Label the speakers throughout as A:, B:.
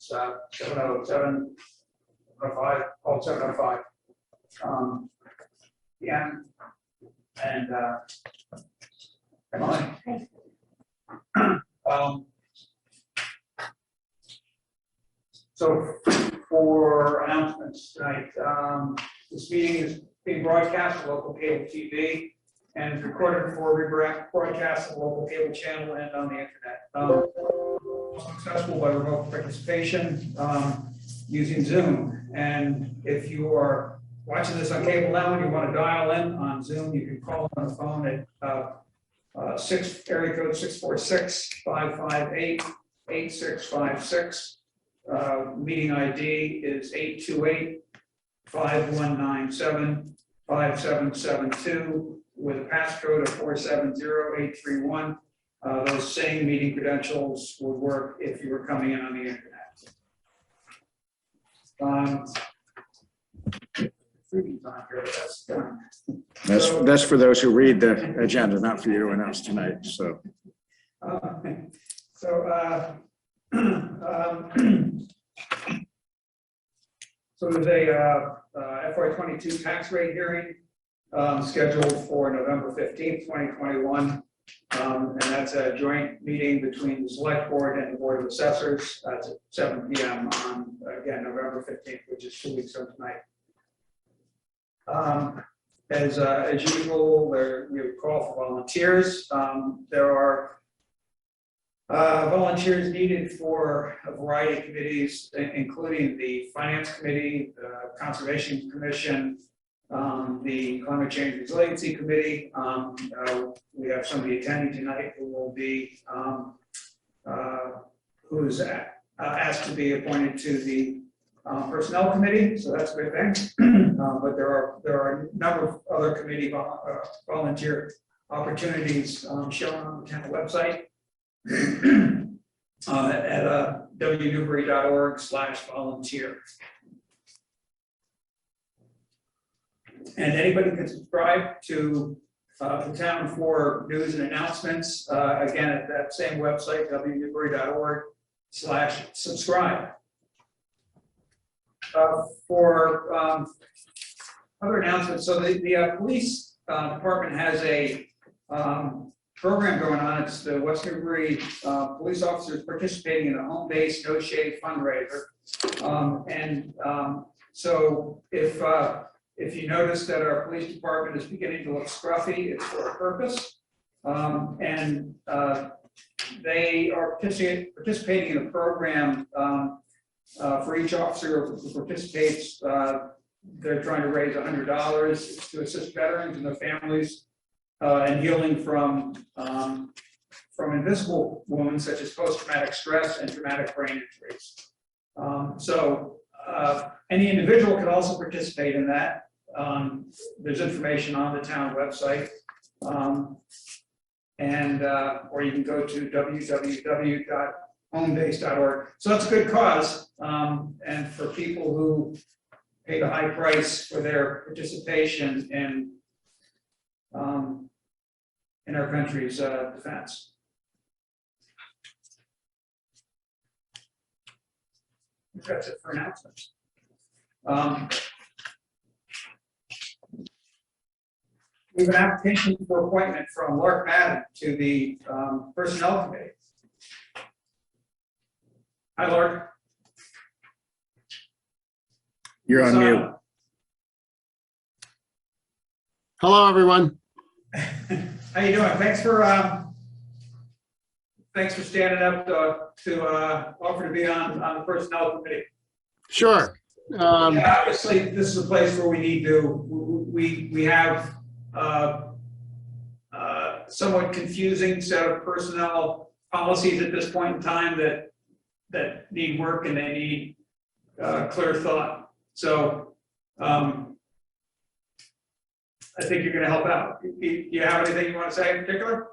A: It's 7:05, called 7:05 p.m. And Emily. So for announcements tonight, this meeting is being broadcast on local cable TV and recorded for rebroadcast on the local cable channel and on the internet. Accessible by remote participation using Zoom. And if you are watching this on cable now and you want to dial in on Zoom, you can call on the phone at area code 646-558-8656. Meeting ID is 828-5197-5772 with a passcode of 470831. Those same meeting credentials would work if you were coming in on the internet.
B: That's for those who read the agenda, not for you to announce tonight. So
A: there's a FY22 tax rate hearing scheduled for November 15th, 2021. And that's a joint meeting between the Select Board and the Board of Assessors. That's at 7 p.m. on, again, November 15th, which is 2 weeks from tonight. As usual, we have a call for volunteers. There are volunteers needed for a variety of committees, including the Finance Committee, the Conservation Commission, the Climate Change Resiliency Committee. We have somebody attending tonight who will be who's asked to be appointed to the Personnel Committee, so that's a good thing. But there are a number of other committee volunteer opportunities shown on the town website at wnewbury.org/volunteer. And anybody can subscribe to the town for news and announcements, again, at that same website, wnewbury.org/subscribe. For other announcements, so the police department has a program going on. It's the West Newbury police officers participating in a home-based no shave fundraiser. So if you notice that our police department is beginning to look scruffy, it's for a purpose. They are participating in a program for each officer who participates. They're trying to raise $100 to assist veterans and their families in healing from invisible wounds such as post-traumatic stress and traumatic brain injuries. Any individual can also participate in that. There's information on the town website, or you can go to www.homebase.org. So that's a good cause, and for people who pay the high price for their participation in our country's defense. That's it for announcements. We have an application for appointment from Lark Madden to the Personnel Committee. Hi, Lark.
B: you're on mute.
C: Hello, everyone.
A: How you doing? Thanks for standing up to offer to be on the Personnel Committee.
C: Sure.
A: Yeah, obviously, this is a place where we need to. We have somewhat confusing set of personnel policies at this point in time that need work and they need clear thought. So I think you're going to help out. Do you have anything you want to say in particular?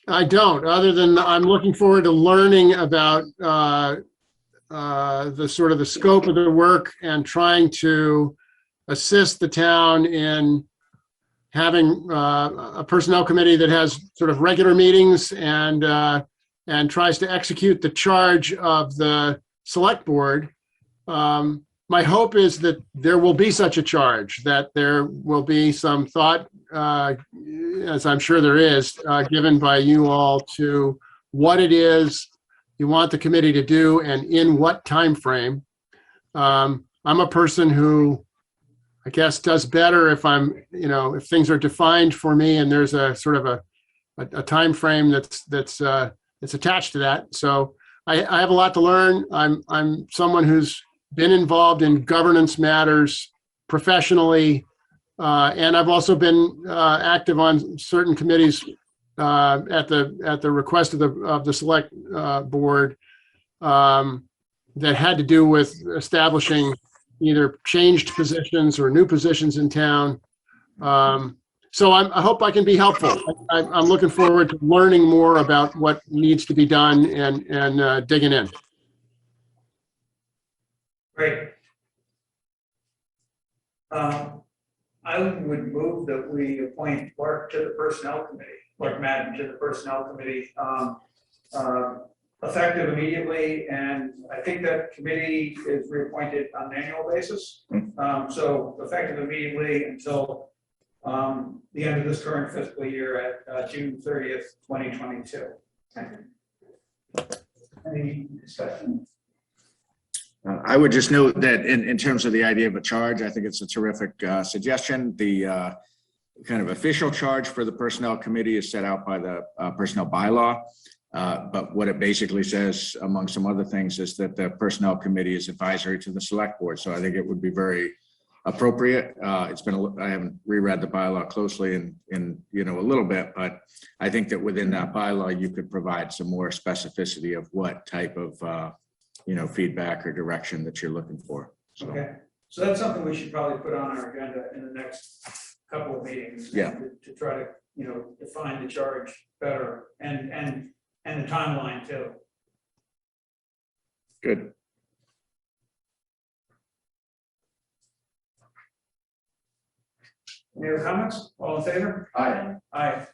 C: I don't, other than I'm looking forward to learning about the sort of the scope of the work and trying to assist the town in having a personnel committee that has sort of regular meetings and tries to execute the charge of the select board, my hope is that there will be such a charge, that there will be some thought, as I'm sure there is, given by you all to what it is you want the committee to do and in what time frame. I'm a person who, I guess, does better if I'm, if things are defined for me and there's a sort of a time frame that's attached to that. So I have a lot to learn. I'm someone who's been involved in governance matters professionally, and I've also been active on certain committees at the request of the select board that had to do with establishing either changed positions or new positions in town. So I hope I can be helpful. I'm looking forward to learning more about what needs to be done and digging in.
A: Great. I would move that we appoint Clark to the Personnel Committee, Clark Madden to the Personnel Committee, effective immediately. And I think that committee is reappointed on an annual basis. So effective immediately until the end of this current fiscal year at June 30th, 2022. Any discussion?
B: I would just note that in terms of the idea of a charge, I think it's a terrific suggestion. The kind of official charge for the personnel committee is set out by the personnel bylaw. But what it basically says, among some other things, is that the personnel committee is advisory to the select board. So I think it would be very appropriate. It's been I haven't reread the bylaw closely in a little bit, but I think that within that bylaw you could provide some more specificity of what type of feedback or direction that you're looking for. So. Okay,
A: so that's something we should probably put on our agenda in the next couple of meetings.
B: Yeah.
A: To try to define the charge better and the timeline too.
B: Good.
A: Any other comments? All in favor?
D: Aye.
A: Aye.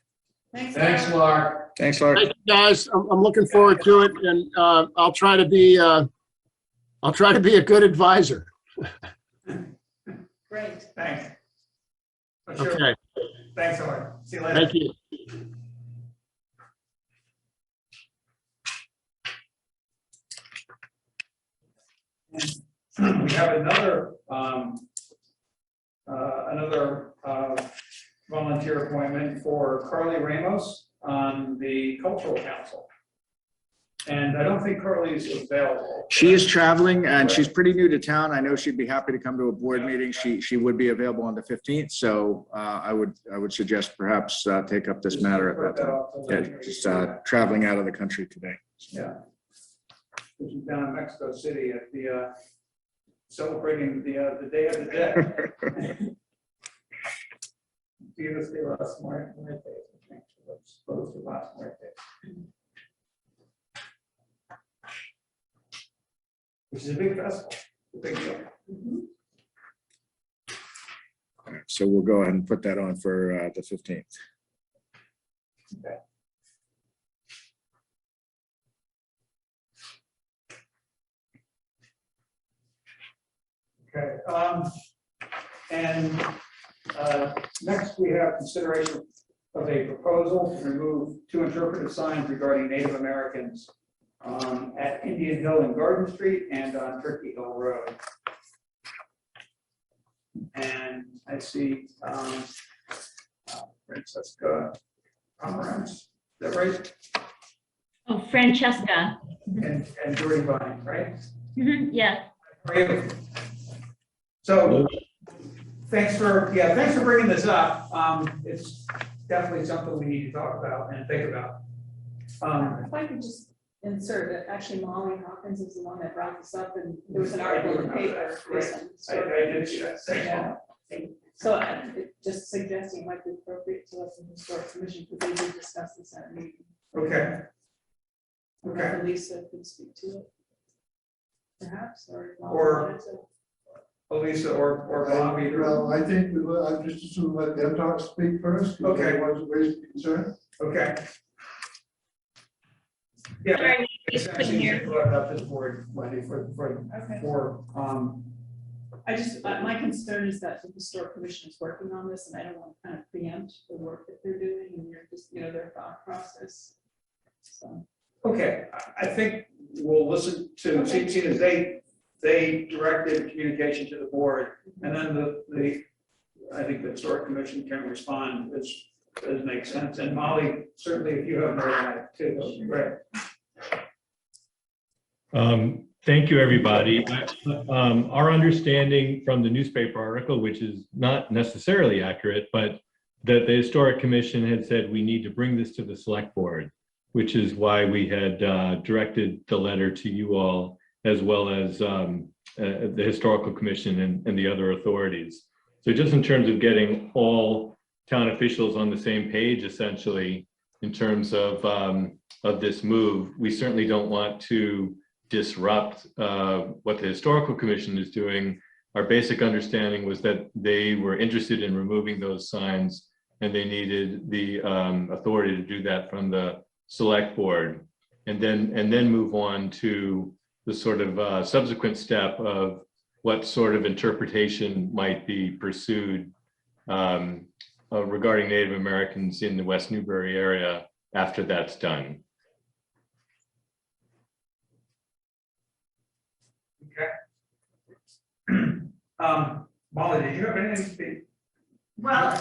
D: Thanks, Mark.
B: Thanks, Lark.
C: Thank you, guys. I'm looking forward to it, and I'll try to be a good advisor.
A: Great. Thanks. Sure.
C: Okay.
A: Thanks, Howard. See you later.
C: Thank you.
A: We have another volunteer appointment for Carly Ramos on the Cultural Council. And I don't think Carly's available.
B: She is traveling and she's pretty new to town. I know she'd be happy to come to a board meeting. She would be available on the 15th. So I would suggest perhaps take up this matter at that time. Yeah, just traveling out of the country today.
A: Yeah. She's down in Mexico City at the celebrating the Day of the Dead. Dios de las Muertes, supposed to last Muertes. Which is a big festival, a big deal.
B: All right, so we'll go ahead and put that on for the 15th.
A: Okay. Okay. And next we have consideration of a proposal to remove 2 interpretive signs regarding Native Americans at Indian Hill and Garden Street and on Turkey Hill Road. And I see Francesca Pomerantz, is that right?
E: Oh, Francesca.
A: And Jordy Vine, right?
E: Yeah.
A: So thanks for bringing this up. It's definitely something we need to talk about and think about.
F: If I could just insert that actually Molly Hawkins is the one that brought this up, and there was an article in the paper.
A: I did see that.
F: Yeah. So just suggesting it might be appropriate to let the historic commission, because they did discuss this at a meeting.
A: Okay.
F: Okay. Lisa could speak to it, perhaps, or
A: Elisa or Bob either.
D: Well, I think I'll just assume let them talk, speak first.
A: Okay.
D: One's raised concern.
A: Okay. Yeah.
E: Sorry,
A: It's
E: Couldn't
A: actually
E: hear.
A: brought up this board, Wendy,
F: Okay.
A: I
F: just, my concern is that the historic commission is working on this, and I don't want to kind of preempt the work that they're doing, and you're just, their thought process. So,
A: okay, I think we'll listen to, see as they directed communication to the board, and then I think the historic commission can respond as makes sense. And Molly, certainly if you have more than that too, that'd be great.
G: Thank you, everybody. Our understanding from the newspaper article, which is not necessarily accurate, but that the Historic Commission had said we need to bring this to the Select Board, which is why we had directed the letter to you all, as well as the Historical Commission and the other authorities. So just in terms of getting all town officials on the same page, essentially, in terms of this move, we certainly don't want to disrupt what the Historical Commission is doing. Our basic understanding was that they were interested in removing those signs, and they needed the authority to do that from the Select Board, and then move on to the sort of subsequent step of what sort of interpretation might be pursued regarding Native Americans in the West Newbury area after that's done.
A: Okay. Molly, did you have anything to speak?
H: Well,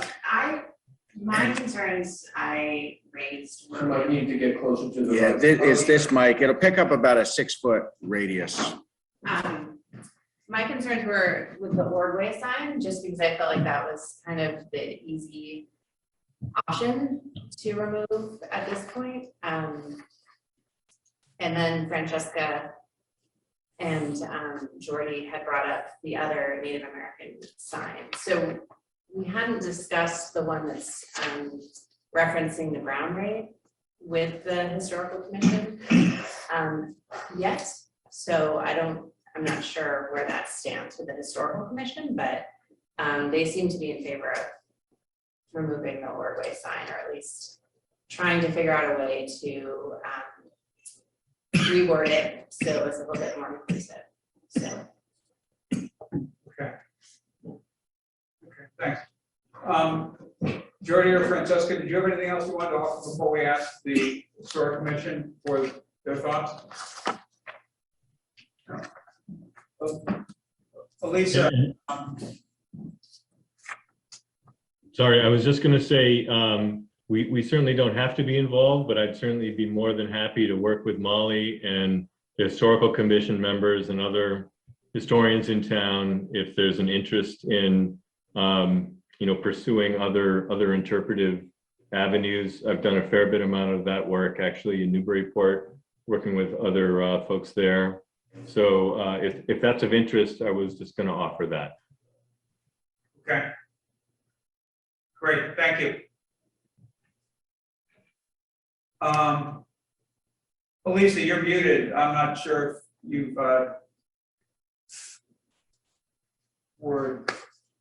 H: my concerns I raised
D: You might
H: were,
D: need to get closer to the.
B: Yeah, is this mic, it'll pick up about a 6-foot radius.
H: my concerns were with the Ordway sign, just because I felt like that was kind of the easy option to remove at this point. And then Francesca and Jordy had brought up the other Native American sign. So we hadn't discussed the one that's referencing the ground rate with the Historical Commission yet. So I'm not sure where that stands with the Historical Commission, but they seem to be in favor of removing the Ordway sign, or at least trying to figure out a way to reword it so it's a little bit more inclusive. So.
A: Okay, thanks. Jordy or Francesca, did you have anything else you wanted to offer before we ask the Historic Commission for their thoughts? Elisa.
G: Sorry, I was just going to say, we certainly don't have to be involved, but I'd certainly be more than happy to work with Molly and the Historical Commission members and other historians in town if there's an interest in pursuing other interpretive avenues. I've done a fair bit amount of that work actually in Newburyport, working with other folks there. So if that's of interest, I was just going to offer that.
A: Okay. Great, thank you. Elisa, you're muted. I'm not sure if you've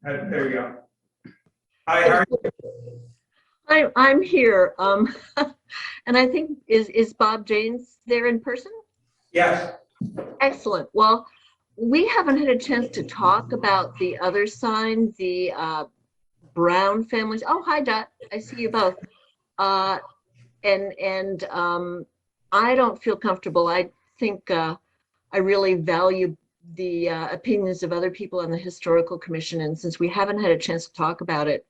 A: there you go. Hi, how are you?
I: I'm here. And I think, is Bob Janes there in person?
A: Yes.
I: Excellent. Well, we haven't had a chance to talk about the other sign, the Brown families. Oh, hi, Dot. I see you both. And I don't feel comfortable. I think I really value the opinions of other people on the Historical Commission. And since we haven't had a chance to talk about it,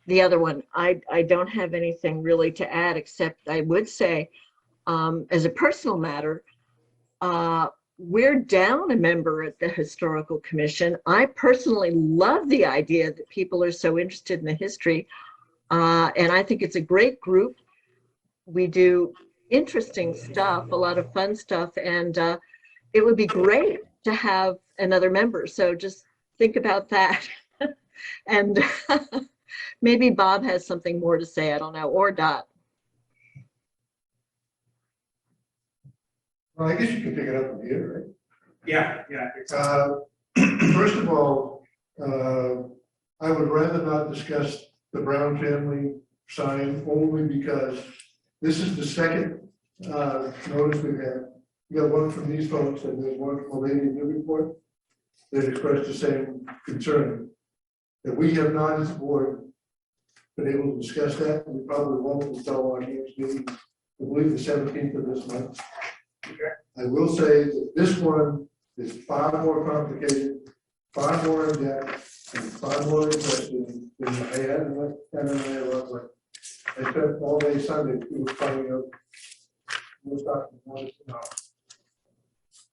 I: the other one, I don't have anything really to add, except I would say, as a personal matter, we're down a member at the Historical Commission. I personally love the idea that people are so interested in the history. And I think it's a great group. We do interesting stuff, a lot of fun stuff, and it would be great to have another member. So just think about that. And maybe Bob has something more to say, I don't know, or Dot.
D: Well, I guess you can pick it up from here, right?
A: Yeah.
D: First of all, I would rather not discuss the Brown family sign, only because this is the second notice we've had you got one from these folks and there's one from a lady in Newburyport that expressed the same concern. That we have not as a board been able to discuss that, and we probably won't until our next meeting, I believe the 17th of this month. I will say that this one is far more complicated, far more in depth, and far more interesting than I had in my roadway. I spent all day Sunday finding out most often wanted to know.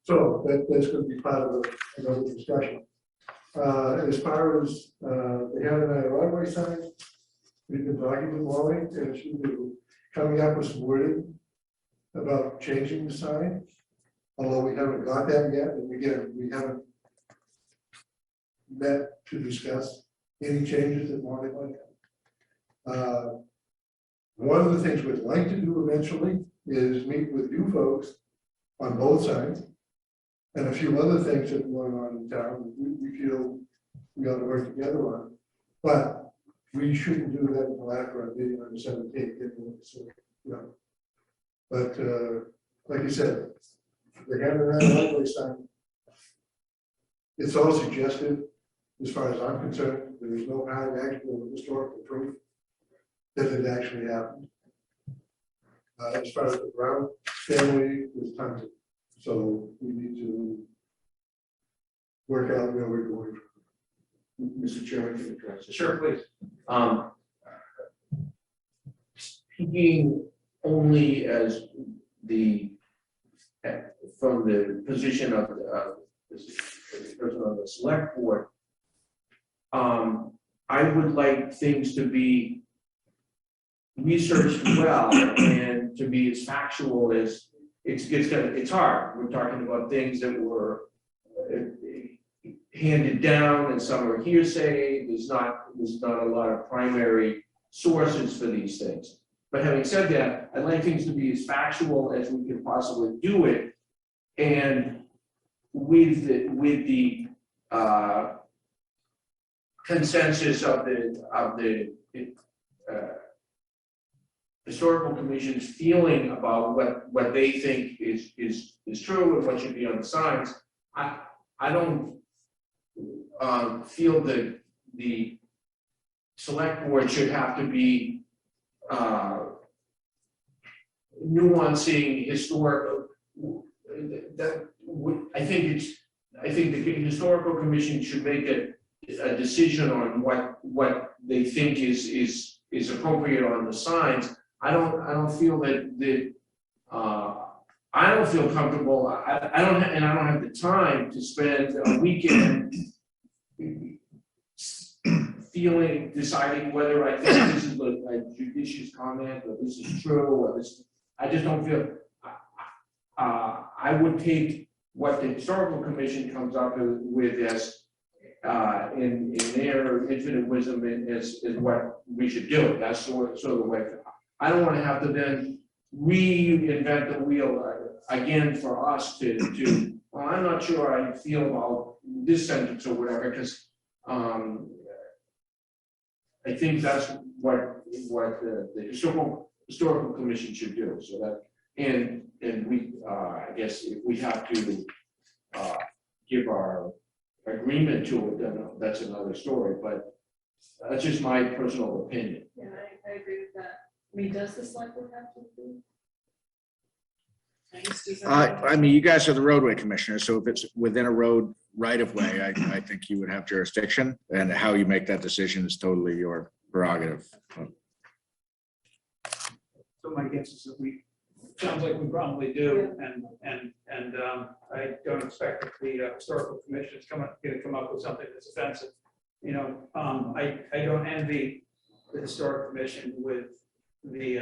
D: So that's going to be part of another discussion. As far as the Hannah roadway sign, we've been talking with Molly, and she's coming up with some wording about changing the sign. Although we haven't got that yet, and again, we haven't met to discuss any changes that Molly might have. One of the things we'd like to do eventually is meet with you folks on both sides, and a few other things that are going on in town, we feel we ought to work together on. But we shouldn't do that until after our meeting on the 17th. So, you know. But like you said, the Hannah roadway sign, it's all suggestive as far as I'm concerned. There is no hard actual historical proof that it actually happened. As far as the Brown family, there's tons of, so we need to work out where we're going.
J: Mr. Chairman, can you address this?
A: Sure, please.
J: Speaking only as the, from the position of this person on the select board, I would like things to be researched well and to be as factual as it's hard. We're talking about things that were handed down and some are hearsay. There's not a lot of primary sources for these things. But having said that, I'd like things to be as factual as we can possibly do it, and with the consensus of the historical commission's feeling about what they think is true and what should be on the signs. I don't feel that the select board should have to be nuancing historical. I think the historical commission should make a decision on what they think is appropriate on the signs. I don't feel that I don't feel comfortable. I don't have the time to spend a weekend deciding whether I think this is a judicious comment or this is true or this. I just don't feel. I would take what the historical commission comes up with as in their infinite wisdom is what we should do. That's sort of the way. I don't want to have to then reinvent the wheel again for us to. Well, I'm not sure I feel about this sentence or whatever, because I think that's what the historical commission should do. So that and we I guess if we have to give our agreement to it, then that's another story. But that's just my personal opinion.
F: Yeah, I agree with that. I mean, does the select board have to approve?
B: I mean, you guys are the roadway commissioners, so if it's within a road right of way, I think you would have jurisdiction, and how you make that decision is totally your prerogative.
A: So my guess is that sounds like we probably do, and I don't expect that the historical commission is going to come up with something that's offensive. You know, I don't envy the historic commission with the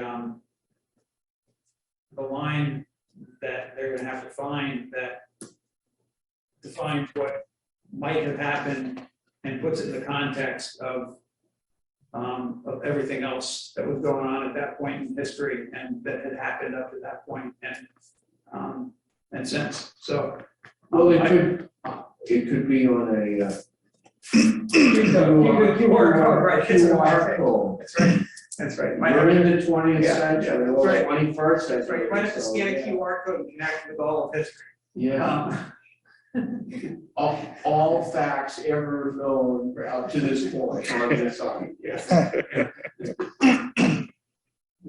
A: line that they're going to have to find that defines what might have happened and puts it in the context of everything else that was going on at that point in history and that had happened up to that point and since. So,
J: Well, it could be on a
A: QR code, right? It's a
J: QR code.
A: That's right. That's right. Might
J: We're
A: have,
J: in the 20th
A: Yeah,
J: century,
A: yeah,
J: or
A: that's right.
J: 21st
A: that's right. You might have to
J: century,
A: scan a
J: so,
A: QR code and connect with all of history.
J: yeah. All facts ever known up to this point on this side.
A: Yeah.
D: As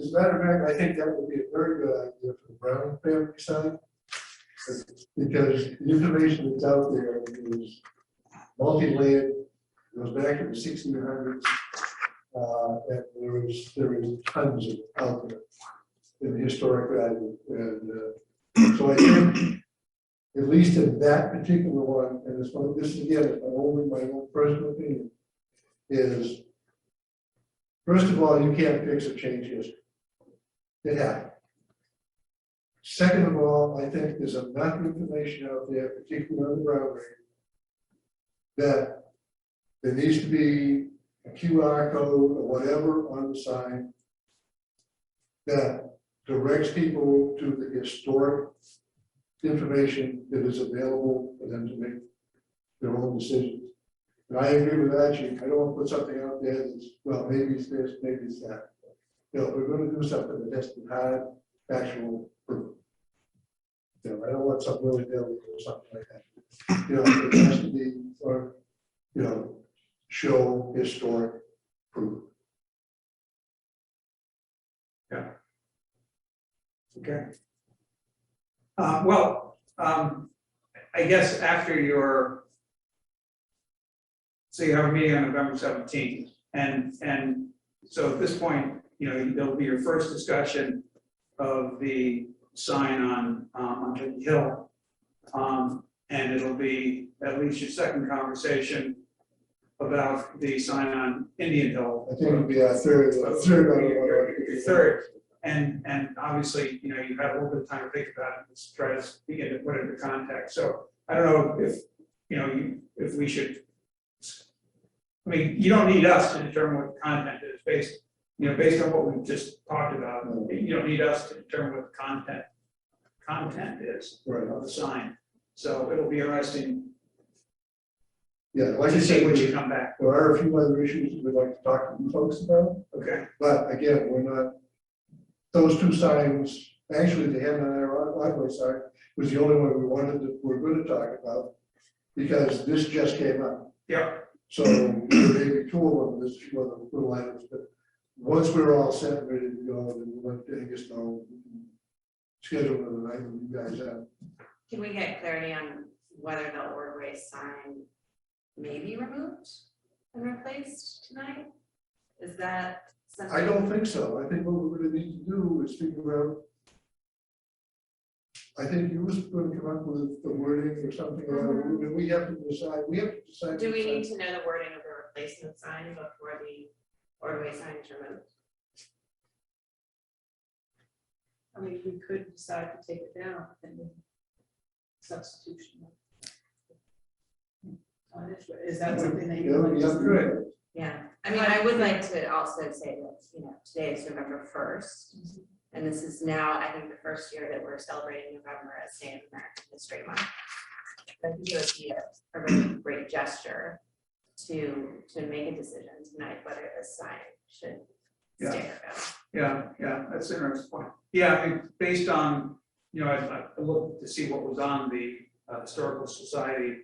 D: a matter of fact, I think that would be a very good idea for the Brown family side. Because the information that's out there is multi-layered, goes back to the 1600s. And there is tons of it out there in the historic value. And so I think, at least in that particular one, and this is again, only my own personal opinion, is first of all, you can't fix or change history. It happened. Second of all, I think there's enough information out there, particularly on the Brown rate, that there needs to be a QR code or whatever on the sign that directs people to the historic information that is available for them to make their own decisions. And I agree with Archie. I don't want to put something out there that's, well, maybe it's this, maybe it's that. You know, if we're going to do something that has to have actual proof. You know, I don't want something really delicate or something like that. You know, it has to be, or, you know, show historic proof.
A: Okay. I guess after so you have a meeting on November 17th, and so at this point, you know, there'll be your first discussion of the sign on the hill. And it'll be at least your second conversation about the sign on Indian Hill.
D: I think it'll be our third.
A: Your third. And obviously, you know, you've had a little bit of time to think about it, let's try to begin to put it into context. So I don't know if, you know, if we should, I mean, you don't need us to determine what the content is based on what we've just talked about. You don't need us to determine what the content is of the sign. So it'll be interesting
D: Yeah, like I
A: to see
D: said,
A: what you come back.
D: there are a few other issues we'd like to talk to you folks about,
A: Okay.
D: but again, we're not, those two signs, actually, the hand on our driveway sign was the only one we're going to talk about, because this just came up.
A: Yep.
D: So there may be two of them, there's a few other little items, but once we're all set and ready to go, then we'll let Angus know, we can schedule another night with you guys out.
H: Can we get clarity on whether the Ordway sign may be removed and replaced tonight? Is that something?
D: I don't think so. I think what we're gonna need to do is figure out. I think you was gonna come up with the wording or something, and we have to decide,
H: Do we need to know the wording of the replacement sign before the Ordway sign is removed?
F: I mean, we could decide to take it down and then substitution. Is that something that you would like to do?
H: Yeah, I mean, I would like to also say that, you know, today is November 1st. And this is now, I think, the first year that we're celebrating November as Native American History Month. I think it would be a really great gesture to make a decision tonight whether this sign should stay or go.
A: Yeah, that's an interesting point. Yeah, I mean, based on, you know, I looked to see what was on the Historical Society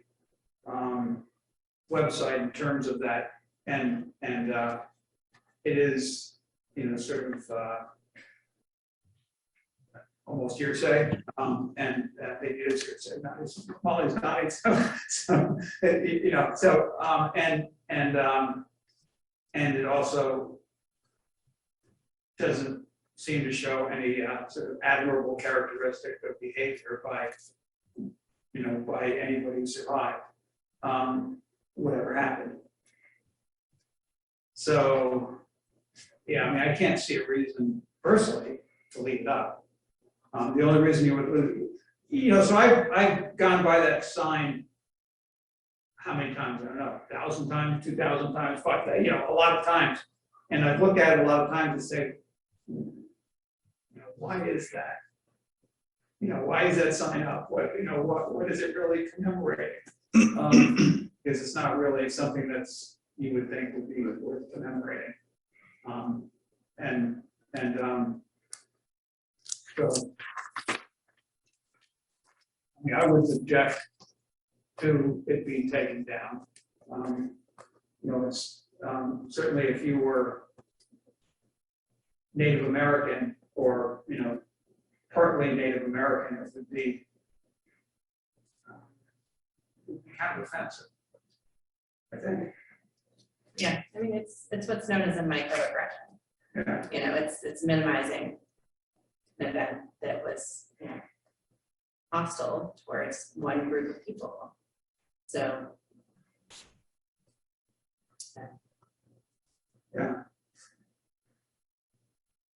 A: website in terms of that, and it is, you know, sort of almost hearsay, and maybe it is hearsay. Not it's Molly's not. So you know, so and it also doesn't seem to show any sort of admirable characteristic of behavior by, you know, by anybody who survived, whatever happened. So, yeah, I mean, I can't see a reason personally to leave it up. The only reason you would, you know, so I've gone by that sign, how many times, I don't know, 1,000 times, 2,000 times, 5,000, you know, a lot of times. And I've looked at it a lot of times and say, you know, why is that? You know, why is that sign up? What, you know, what is it really commemorating? Because it's not really something that's, you would think would be worth commemorating. So, I mean, I would object to it being taken down. You know, it's certainly if you were Native American or, you know, partly Native American, it would be kind of offensive, I think.
H: Yeah, I mean, it's what's known as a microaggression.
A: Yeah.
H: You know, it's minimizing an event that was, you know, hostile towards one group of people. So.
A: Yeah.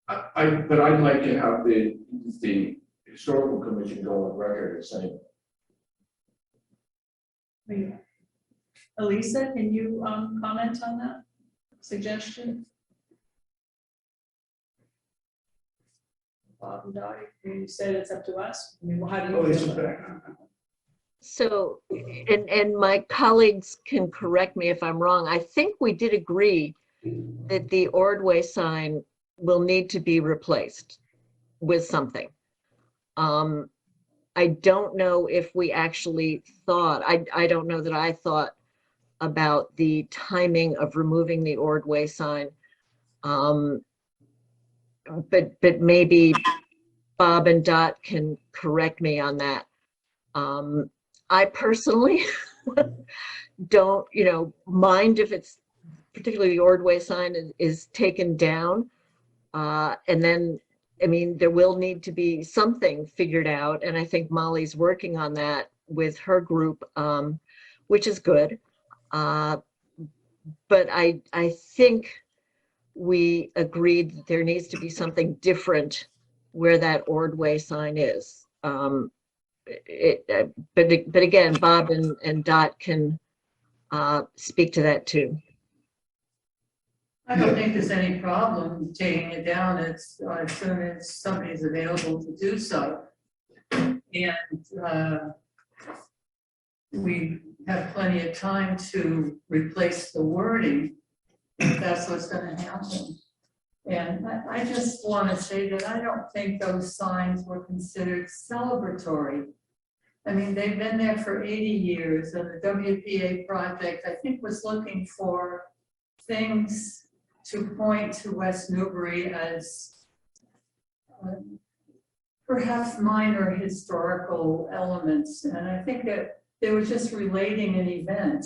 J: But I'd like to have the historical commission go on record as saying,
F: Elisa, can you comment on that suggestion? Bob and Dottie, you said it's up to us. I mean, well, how do you?
A: Elisa
F: feel about it?
A: back.
I: So, and my colleagues can correct me if I'm wrong. I think we did agree that the Ordway sign will need to be replaced with something. I don't know if we actually thought, I don't know that I thought about the timing of removing the Ordway sign. But maybe Bob and Dot can correct me on that. I personally don't, you know, mind if it's particularly the Ordway sign is taken down. And then, I mean, there will need to be something figured out. And I think Molly's working on that with her group, which is good. But I think we agreed that there needs to be something different where that Ordway sign is. But again, Bob and Dot can speak to that too.
K: I don't think there's any problem taking it down as soon as somebody's available to do so. And we have plenty of time to replace the wording if that's what's going to happen. And I just want to say that I don't think those signs were considered celebratory. I mean, they've been there for 80 years, and the WPA project, I think, was looking for things to point to West Newbury as perhaps minor historical elements. And I think that they were just relating an event.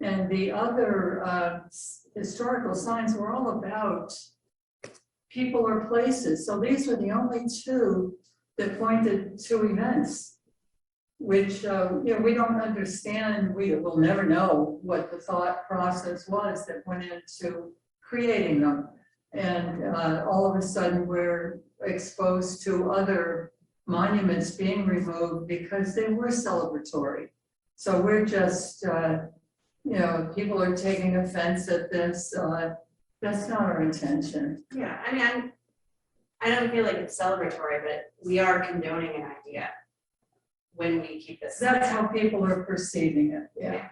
K: And the other historical signs were all about people or places. So these were the only two that pointed to events, which you know, we don't understand. We will never know what the thought process was that went into creating them. And all of a sudden we're exposed to other monuments being removed because they were celebratory. So we're just, you know, people are taking offense at this. That's not our intention.
H: Yeah, I mean, I don't feel like it's celebratory, but we are condoning an idea when we keep this.
K: That's how people are perceiving it. Yeah.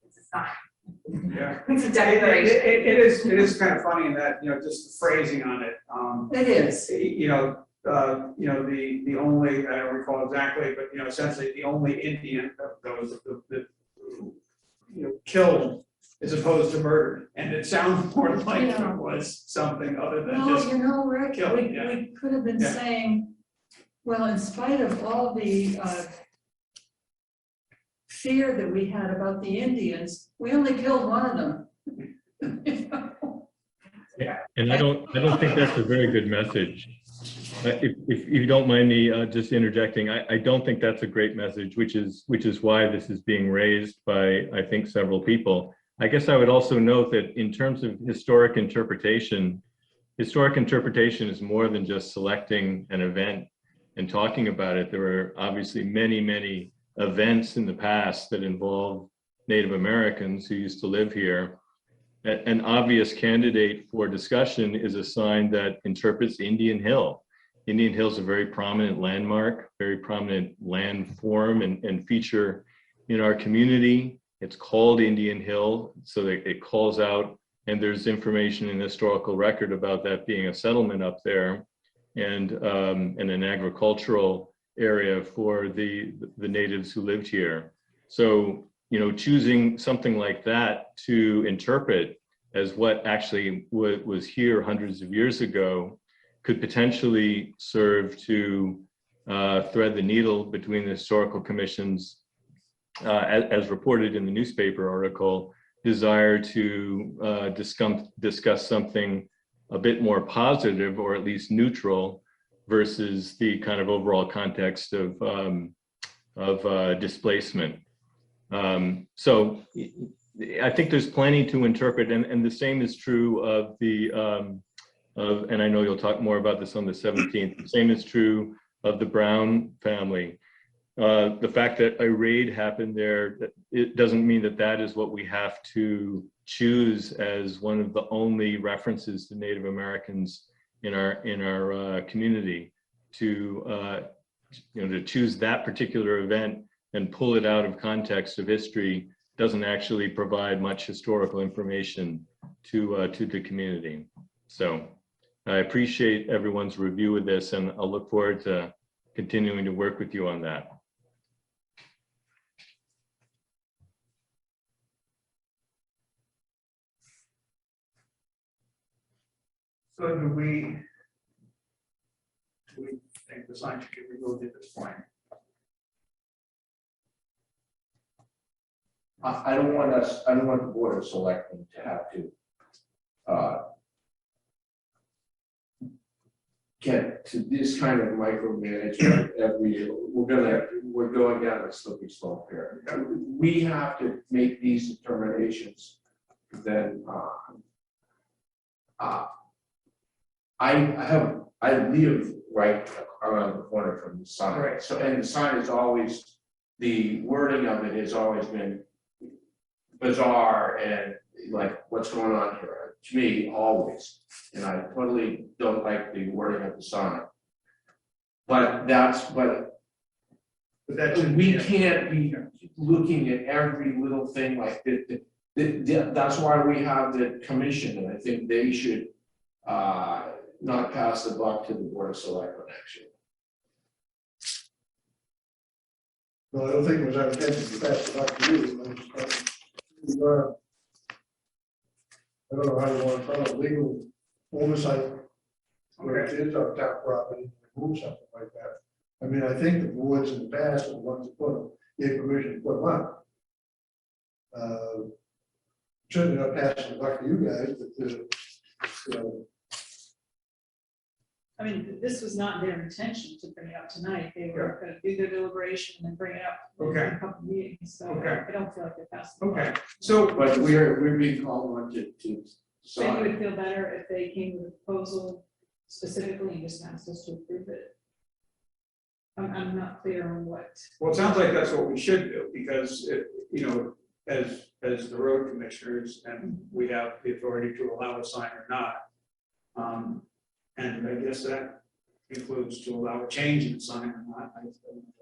H: It's a sign.
A: Yeah.
H: It's a declaration.
A: It is kind of funny in that, you know, just the phrasing on it.
K: It is.
A: You know, the only, I don't recall exactly, but, you know, essentially the only Indian that was, you know, killed as opposed to murdered. And it sounds more like it was something other than
K: No,
A: just
K: you know, Rick,
A: killing.
K: we
A: Yeah.
K: could have been
A: Yeah.
K: saying, well, in spite of all the fear that we had about the Indians, we only killed one of them.
G: And I don't think that's a very good message. If you don't mind me just interjecting, I don't think that's a great message, which is why this is being raised by, I think, several people. I guess I would also note that in terms of historic interpretation is more than just selecting an event and talking about it. There are obviously many, many events in the past that involve Native Americans who used to live here. An obvious candidate for discussion is a sign that interprets Indian Hill. Indian Hill is a very prominent landmark, very prominent landform and feature in our community. It's called Indian Hill, so that it calls out and there's information in the historical record about that being a settlement up there, and an agricultural area for the natives who lived here. So, you know, choosing something like that to interpret as what actually was here hundreds of years ago could potentially serve to thread the needle between the historical commission's, as reported in the newspaper article, desire to discuss something a bit more positive or at least neutral versus the kind of overall context of displacement. So I think there's plenty to interpret, and the same is true of the, and I know you'll talk more about this on the 17th, the same is true of the Brown family. The fact that a raid happened there, it doesn't mean that that is what we have to choose as one of the only references to Native Americans in our community. To to choose that particular event and pull it out of context of history doesn't actually provide much historical information to the community. So I appreciate everyone's review of this, and I'll look forward to continuing to work with you on that.
A: So do we think the sign should be removed at this point?
J: I don't want the Board of Selectmen to have to get to this kind of micromanagement we're going down a slippery slope here. We have to make these determinations. Then I live right around the corner from the sign.
A: Right.
J: So, and the sign is always, the wording of it has always been bizarre and like, what's going on here? To me, always. And I totally don't like the wording of the sign. But we can't be looking at every little thing like that. That's why we have the commission, and I think they should not pass the buck to the Board of Selectmen, actually.
D: No, I don't think it was our intention to pass it back to you. I don't know how you want to follow legal oversight where it is our town property, remove something like that. I mean, I think the boards in the past are the ones that gave permission to put them up. Certainly not passing the buck to you guys, but you know.
F: I mean, this was not their intention to bring it up tonight. They were going to do their deliberation and then bring it up in a couple of meetings. So I don't feel like they passed.
A: Okay, so
J: But we're being called on to
F: Maybe it
J: decide.
F: would feel better if they came with a proposal specifically and just asked us to approve it. I'm not clear on what.
A: well, it sounds like that's what we should do, because as the road commissioners, and we have the authority to allow a sign or not. And I guess that includes to allow a change in the sign or not.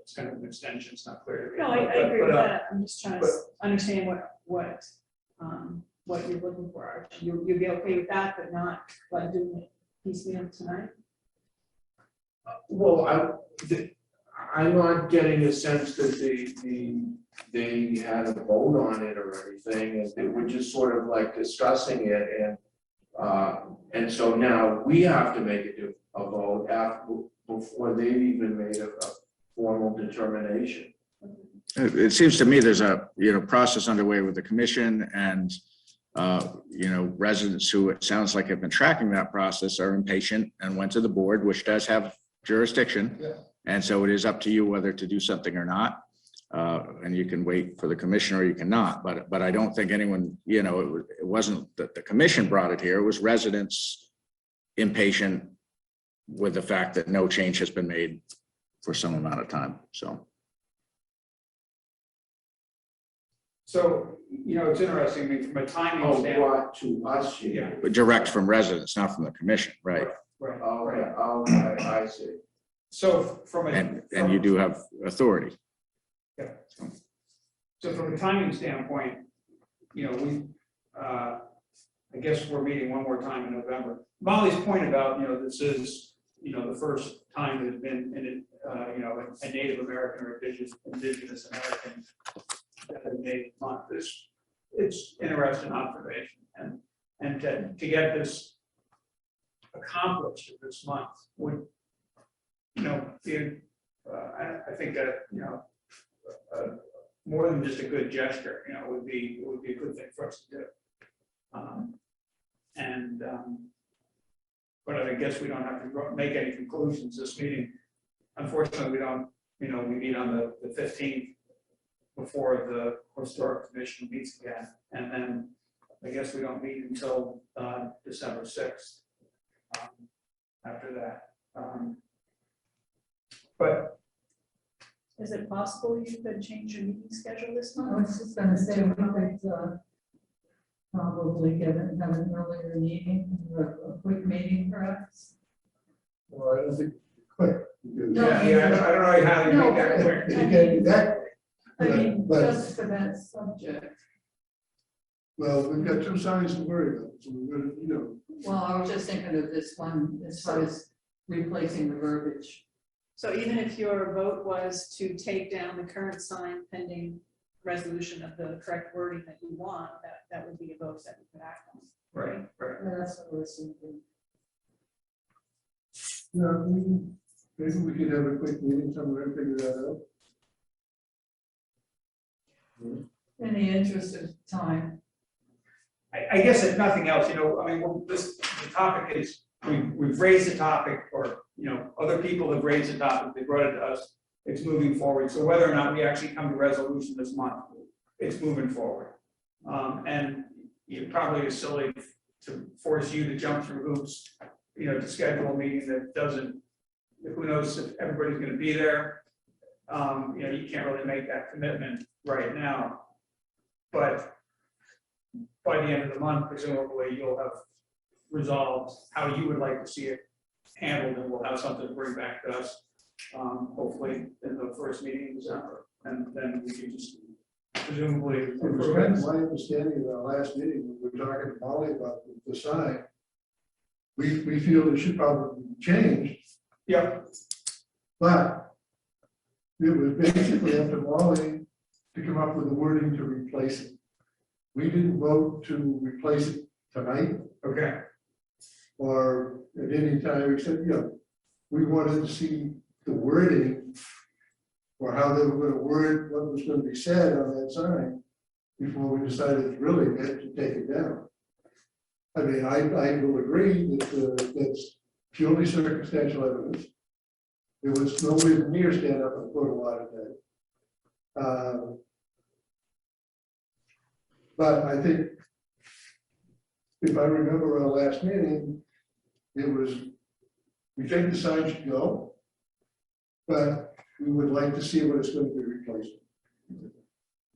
A: It's kind of an extension, it's not clear to me.
F: No, I agree with
A: But,
F: that. I'm just trying to understand what you're looking for. Archie. You'll be okay with that, but not like doing it piecemeal tonight?
J: Well, I'm not getting a sense that they had a vote on it or anything, and they were just sort of like discussing it, and so now we have to make a vote before they've even made a formal determination.
B: It seems to me there's a, process underway with the commission, and, residents who it sounds like have been tracking that process are impatient and went to the board, which does have jurisdiction.
D: Yeah.
B: And so it is up to you whether to do something or not. And you can wait for the commission or you cannot, but I don't think anyone, it wasn't that the commission brought it here, it was residents impatient with the fact that no change has been made for some amount of time, so.
A: So, it's interesting, I mean, from a timing
J: Oh,
A: standpoint.
J: brought to us here.
B: But direct from residents, not from the commission, right?
A: Right.
J: Okay, I see.
A: So from a.
B: And you do have authority.
A: So from a timing standpoint, we, I guess we're meeting one more time in November. Molly's point about, this is, the first time there's been in a Native American or indigenous American designated month. It's interesting observation, and to get this accomplished this month would, be, I think that, more than just a good gesture, would be a good thing for us to do. But I guess we don't have to make any conclusions this meeting. Unfortunately, we don't, we meet on the 15th before the Historic Commission meets again. And then I guess we don't meet until December 6th after that. But
F: Is it possible you could change your meeting schedule this
K: I
F: month?
K: was just gonna say, we could probably have an earlier meeting, a quick meeting perhaps.
D: Well, I don't think quick. Because
K: No,
A: I don't know how you make that clear.
D: you can't do that.
K: I mean,
D: But-
K: just for that subject.
D: Well, we've got two signs to worry about, so we're gonna,
K: Well, I was just thinking of this one as far as replacing the verbiage.
F: So even if your vote was to take down the current sign pending resolution of the correct wording that you want, that would be a vote that we could act on.
A: Right.
K: That's what I was thinking.
D: maybe we could have a quick meeting somewhere and figure that out.
K: In the interest of time.
A: I guess if nothing else, the topic is, we've raised the topic, or, other people have raised the topic, they brought it to us, it's moving forward. So whether or not we actually come to resolution this month, it's moving forward. And it probably is silly to force you to jump through hoops, to schedule a meeting that doesn't, who knows if everybody's gonna be there. You can't really make that commitment right now. But by the end of the month, presumably, you'll have resolved how you would like to see it handled, and we'll have something to bring back to us, hopefully in the first meeting in December, and then we can just presumably approve it.
D: My understanding of our last meeting, when we were talking to Molly about the sign, we feel it should probably be changed,
A: Yeah,
D: but it was basically up to Molly to come up with the wording to replace it. We didn't vote to replace it tonight
A: okay,
D: or at any time, except, we wanted to see the wording or how they were going to word what was going to be said on that sign before we decided really to take it down. I mean, I will agree that that's purely circumstantial evidence. It was nowhere near stand up and quote a lot of that. But I think, if I remember our last meeting, it was, we think the sign should go, but we would like to see what it's going to be replaced with.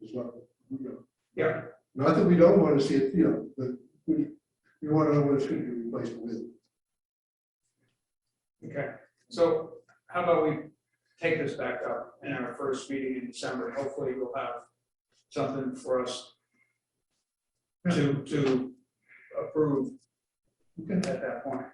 D: Is what we go.
A: yeah,
D: Not that we don't want to see it, but we want to know what it's going to be replaced with.
A: okay. So how about we take this back up in our first meeting in December? Hopefully we'll have something for us to approve at that point.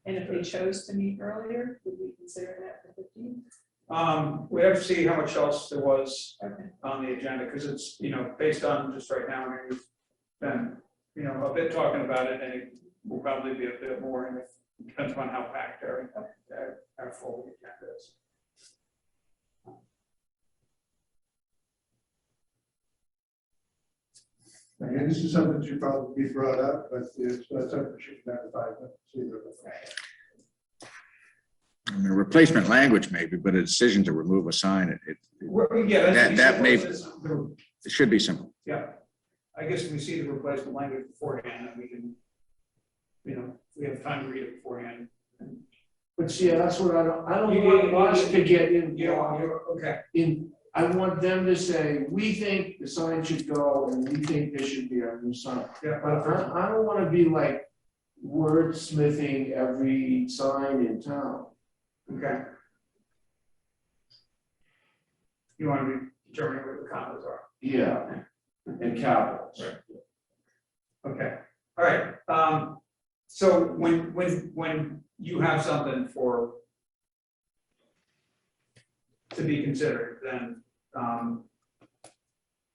F: And if they chose to meet earlier, would we consider that the 15th?
A: We have to see how much else there was
F: Okay.
A: on the agenda, because it's, based on just right now, we've been, a bit talking about it, and it will probably be a bit more, and it depends on how packed our full agenda is.
D: I mean, this is something that should probably be brought up, but it's not something that should have 5 minutes either.
B: I mean, replacement language maybe, but a decision to remove a sign,
A: Yeah,
B: That may-
A: the-
B: it should be simple.
A: Yeah, I guess if we see the replacement language beforehand, and we can, we have time to read it beforehand.
J: But see, that's what I don't
A: You-
J: want us to get in.
A: Okay,
J: I want them to say, we think the sign should go and we think there should be a new sign.
A: yeah,
J: But I don't want to be like wordsmithing every sign in town.
A: okay. You want to determine what the comments are?
J: Yeah, and capitals.
A: Okay, all right. So when you have something to be considered,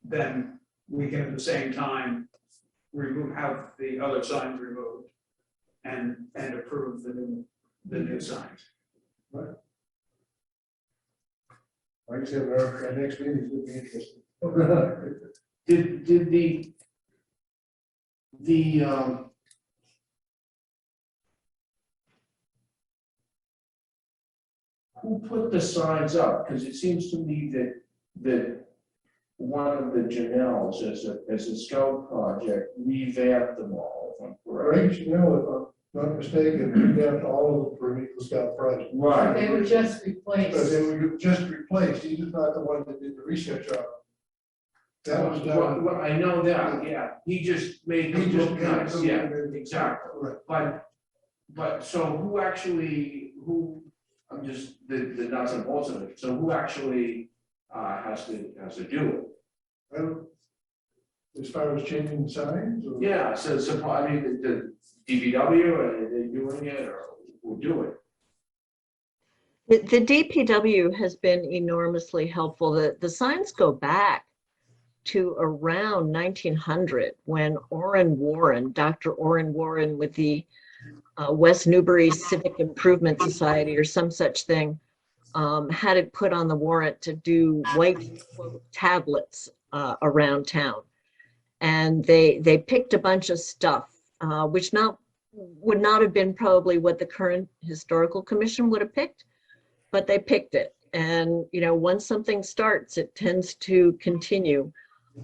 A: then we can at the same time have the other signs removed and approve the new signs.
D: Like I said, our next meeting would be interesting.
J: Did the who put the signs up? Because it seems to me that one of the Janelles as a scout project revamped them all, if I'm correct.
D: Right, you know, if I'm not mistaken, we got all of the Prometheus Scout projects.
J: Right.
K: They were just
D: Because
K: replaced.
D: they were just replaced, he was not the one that did the research on it. That was done.
J: Well, I know that, yeah. He just made
D: He
J: them
D: just
J: look
D: made
J: nice,
D: them
J: yeah,
D: look-
J: exactly.
D: Right.
J: But so I'm just the nuts and bolts of it. So who actually has to do it?
D: Well, as far as changing the signs? Or?
J: Yeah, so I mean, the DPW, are they doing it or who do it?
I: The DPW has been enormously helpful. The signs go back to around 1900 when Dr. Orrin Warren with the West Newbury Civic Improvement Society or some such thing, had it put on the warrant to do white quote tablets around town. And they picked a bunch of stuff, which would not have been probably what the current historical commission would have picked, but they picked it. And, you know, once something starts, it tends to continue.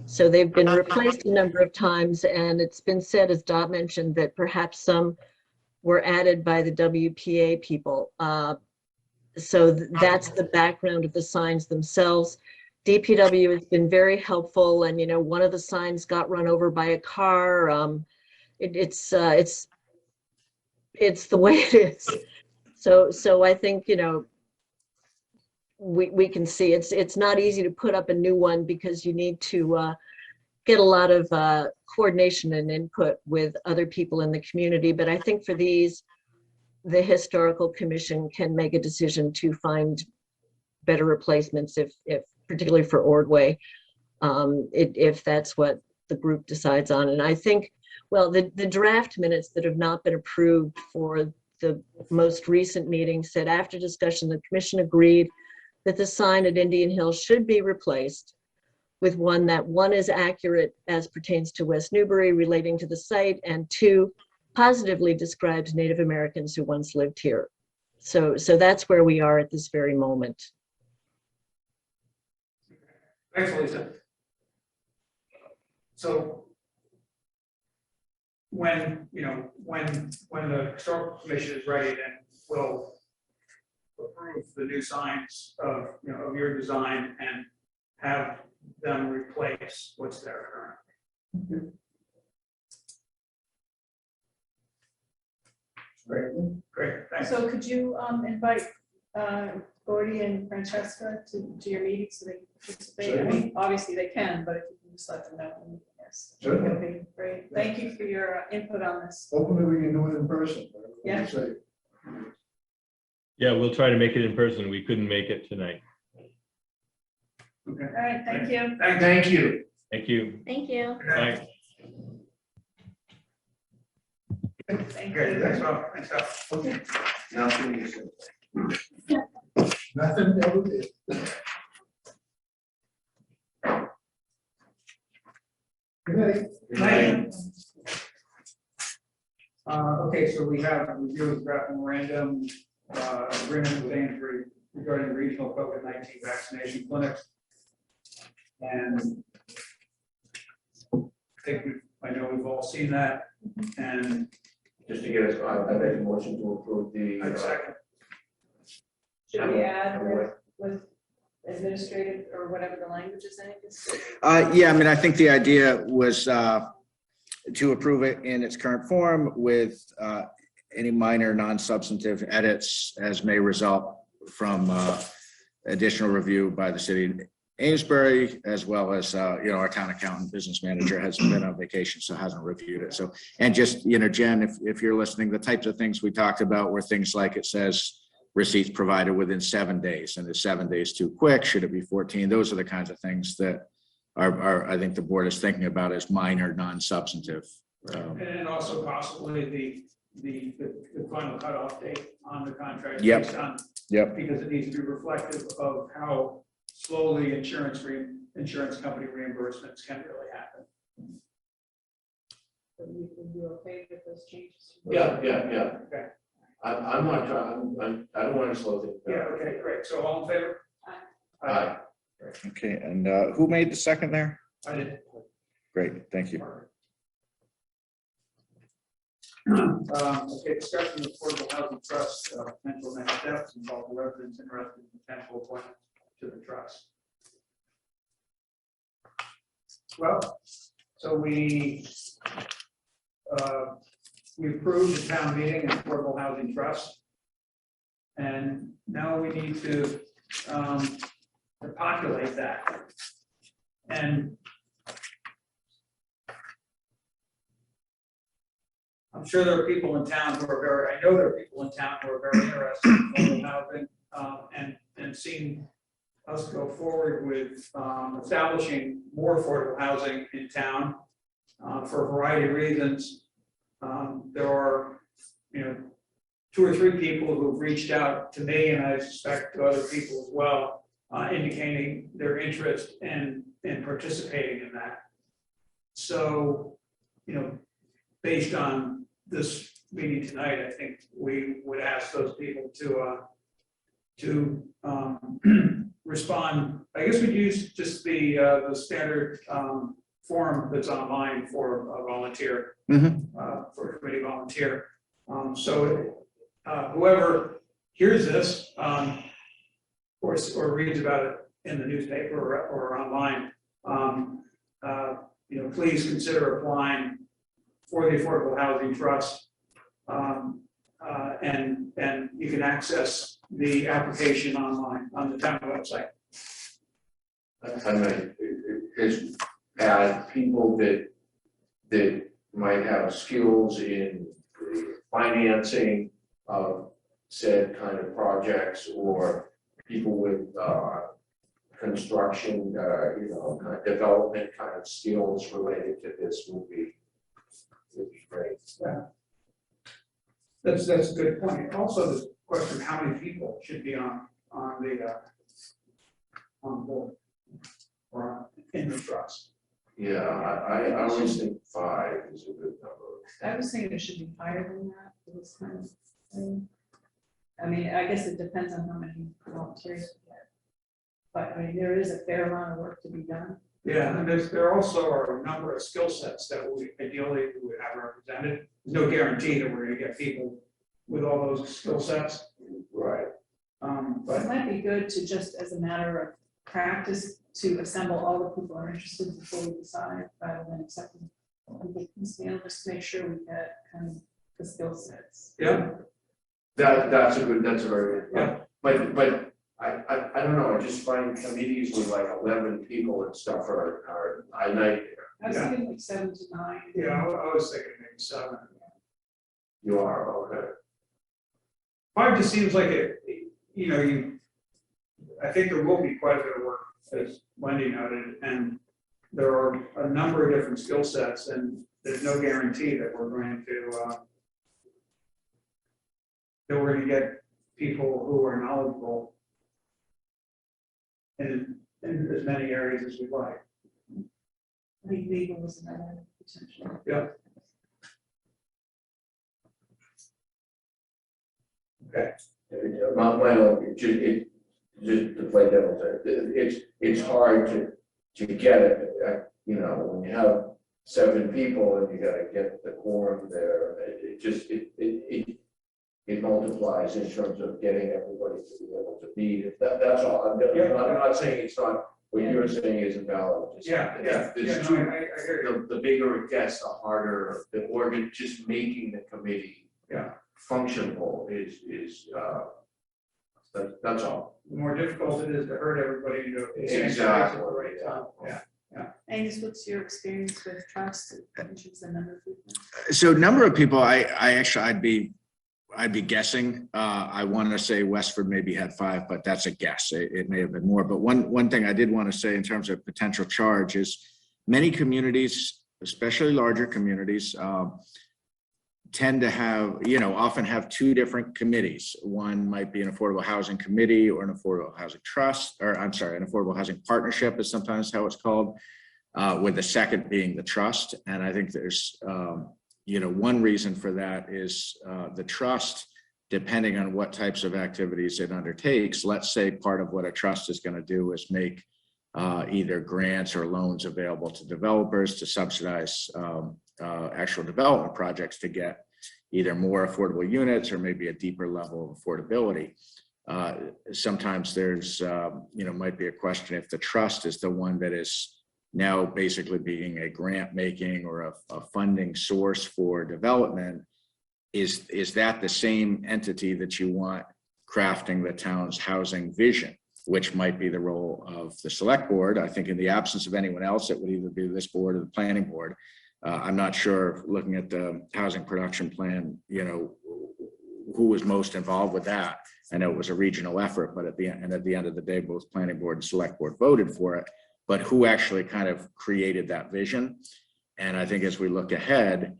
I: So they've been replaced a number of times, and it's been said, as Dot mentioned, that perhaps some were added by the WPA people. So that's the background of the signs themselves. DPW has been very helpful, and you know, one of the signs got run over by a car. It's the way it is. So I think, you know, we can see it's not easy to put up a new one because you need to get a lot of coordination and input with other people in the community. But I think for these, the historical commission can make a decision to find better replacements if particularly for Ordway, if that's what the group decides on. And I think, well, the draft minutes that have not been approved for the most recent meeting said, after discussion, the commission agreed that the sign at Indian Hill should be replaced with one is accurate as pertains to West Newbury relating to the site, and 2, positively describes Native Americans who once lived here. So that's where we are at this very moment.
A: Thanks, Lisa. So when the historical commission is ready, then we'll approve the new signs of your design and have them replace what's there currently. Great, thanks.
F: So could you invite Gordy and Francesca to your meeting so they can participate? I mean, obviously they can, but if you can just let them know. Yes.
D: Certainly.
F: That would be great. Thank you for your input on this.
D: Hopefully we can do it in person.
F: Yeah.
G: Yeah, we'll try to make it in person. We couldn't make it tonight.
A: Okay.
F: All right, thank you.
J: Thank you.
G: Thank you.
E: Thank you.
G: Bye.
F: Thank
A: Great,
F: you.
A: thanks, Rob. Thanks, Rob.
J: Okay. Now, please.
D: Nothing ever did. Good night.
J: Good night.
A: Okay, so we have a review of draft memorandum agreement with Andrew regarding the regional COVID-19 vaccination clinics. And I know we've all seen that, and
J: Just to get us, I make a motion to approve the.
A: I'd second.
F: Should we add with administrative or whatever the language is in it?
B: Yeah, I mean, I think the idea was to approve it in its current form with any minor non-substantive edits as may result from additional review by the city Amesbury, as well as, our town accountant, business manager has been on vacation, so hasn't reviewed it. So, and just, Jen, if you're listening, the types of things we talked about were things like it says receipts provided within 7 days, and is 7 days too quick? Should it be 14? Those are the kinds of things that I think the board is thinking about as minor, non-substantive.
A: And also possibly the final cutoff date on the contract.
B: Yep.
A: Based on,
B: Yep.
A: because it needs to be reflective of how slowly insurance company reimbursements can really happen.
F: So you okay with those changes?
J: Yeah.
A: Okay.
J: I'm not trying, I don't want to slow things
A: Yeah,
J: down.
A: okay, great. So all in favor?
J: Aye.
B: Okay, and who made the second there?
A: I did.
B: Great, thank you.
A: Okay, discussion of affordable housing trust, potential next steps involving residents interested in potential appointment to the trust. Well, so we approved the town meeting and affordable housing trust. And now we need to populate that. And I'm sure there are people in town who are I know there are people in town who are very interested in affordable housing, and seeing us go forward with establishing more affordable housing in town for a variety of reasons. There are, 2 or 3 people who've reached out to me, and I suspect to other people as well, indicating their interest in participating in that. So, based on this meeting tonight, I think we would ask those people to respond. I guess we'd use just the standard form that's online for a volunteer, for a committee volunteer. So whoever hears this or reads about it in the newspaper or online, please consider applying for the Affordable Housing Trust, and you can access the application online on the town website.
J: I might, is add people that might have skills in the financing of said kind of projects, or people with construction, kind of development kind of skills related to this would be great.
A: Yeah. That's a good point. Also, the question of how many people should be on the board or in the trust.
J: Yeah, I always think 5 is a good number.
F: I was thinking it should be higher than that for this kind of thing. I mean, I guess it depends on how many volunteers we get. But I mean, there is a fair amount of work to be done.
A: Yeah, and there also are a number of skill sets that we ideally would have represented. There's no guarantee that we're going to get people with all those skill sets.
J: Right.
F: But it might be good to just, as a matter of practice, to assemble all the people who are interested before we decide, rather than accepting people piecemeal, just to make sure we get kind of the skill sets.
A: Yeah.
J: That's a very good point.
A: Yeah.
J: But I don't know, I just find committees with like 11 people and stuff are I like.
F: I was thinking like 7 to 9.
A: Yeah, I was thinking maybe 7.
J: You are, okay.
A: 5 just seems like it, I think there will be quite a bit of work, as Wendy noted, and there are a number of different skill sets, and there's no guarantee that we're going to get people who are knowledgeable in as many areas as we like.
F: I think legal was another potential.
A: Yeah. Okay.
J: Just to play devil's advocate, it's hard to get it, when you have 7 people and you gotta get the quorum there, it multiplies in terms of getting everybody to be able to meet. That's all. I'm not saying it's not, what you're saying isn't valid. Just-
A: Yeah.
J: there's
A: No,
J: two-
A: I hear you.
J: The bigger it gets, the harder the organ, just making the committee
A: Yeah.
J: functionable is That's all.
A: The more difficult it is to hurt everybody to.
J: Exactly.
A: Right time. Yeah.
F: Angus, what's your experience with trust? Choose the number of people.
B: So number of people, I'd be guessing. I want to say Westford maybe had 5, but that's a guess. It may have been more. But one thing I did want to say in terms of potential charge is many communities, especially larger communities, tend to have, often have 2 different committees. One might be an affordable housing committee or an affordable housing trust, or I'm sorry, an affordable housing partnership is sometimes how it's called, with the second being the trust. And I think there's, one reason for that is the trust, depending on what types of activities it undertakes. Let's say part of what a trust is going to do is make either grants or loans available to developers to subsidize actual development projects to get either more affordable units or maybe a deeper level of affordability. Sometimes there's, might be a question if the trust is the one that is now basically being a grant making or a funding source for development. Is that the same entity that you want crafting the town's housing vision, which might be the role of the select board? I think in the absence of anyone else, it would either be this board or the planning board. I'm not sure, looking at the housing production plan, who was most involved with that. I know it was a regional effort, but at the end of the day, both planning board and select board voted for it. But who actually kind of created that vision? And I think as we look ahead,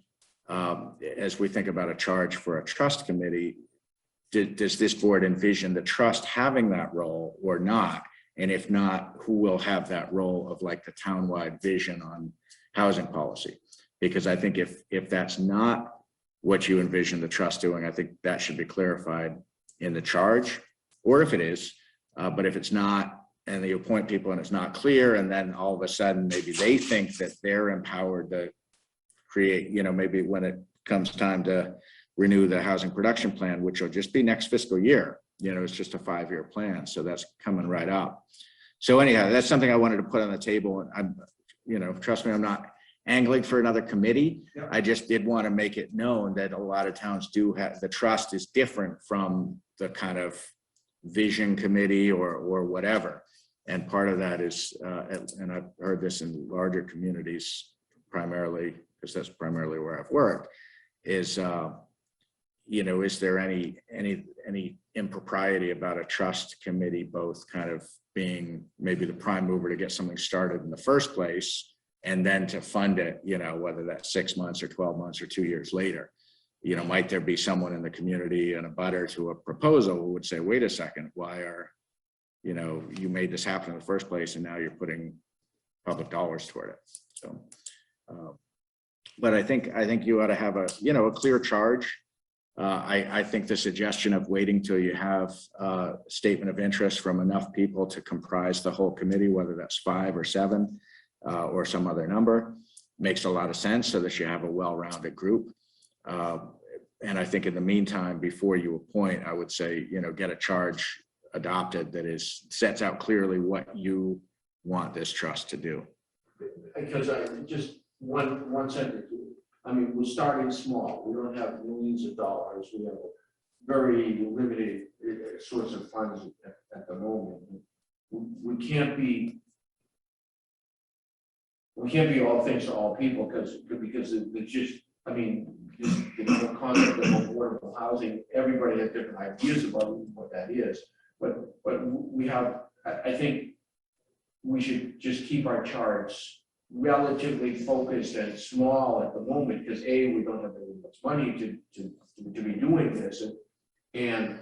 B: as we think about a charge for a trust committee, does this board envision the trust having that role or not? And if not, who will have that role of like the townwide vision on housing policy? Because I think if that's not what you envision the trust doing, I think that should be clarified in the charge, or if it is, but if it's not, and you appoint people and it's not clear, and then all of a sudden, maybe they think that they're empowered to create, maybe when it comes time to renew the housing production plan, which will just be next fiscal year, it's just a 5-year plan. So that's coming right up. So anyhow, that's something I wanted to put on the table. And I'm, trust me, I'm not angling for another committee.
A: Yep.
B: I just did want to make it known that a lot of towns do have, the trust is different from the kind of vision committee or whatever. And part of that is, and I've heard this in larger communities primarily, because that's primarily where I've worked, is, is there any impropriety about a trust committee both kind of being maybe the prime mover to get something started in the first place, and then to fund it, whether that's 6 months or 12 months or 2 years later? Might there be someone in the community and a butter to a proposal who would say, wait a second, why are, you made this happen in the first place and now you're putting public dollars toward it? So, but I think you ought to have a clear charge. I think the suggestion of waiting till you have a statement of interest from enough people to comprise the whole committee, whether that's 5 or 7 or some other number, makes a lot of sense, so that you have a well-rounded group. And I think in the meantime, before you appoint, I would say, get a charge adopted that sets out clearly what you want this trust to do.
J: Because I just one sentence. I mean, we're starting small. We don't have millions of dollars. We have a very limited source of funds at the moment. We can't be all things to all people because it's just, I mean, the concept of affordable housing, everybody has different ideas about what that is. But we have, I think we should just keep our charts relatively focused and small at the moment, because we don't have very much money to be doing this, and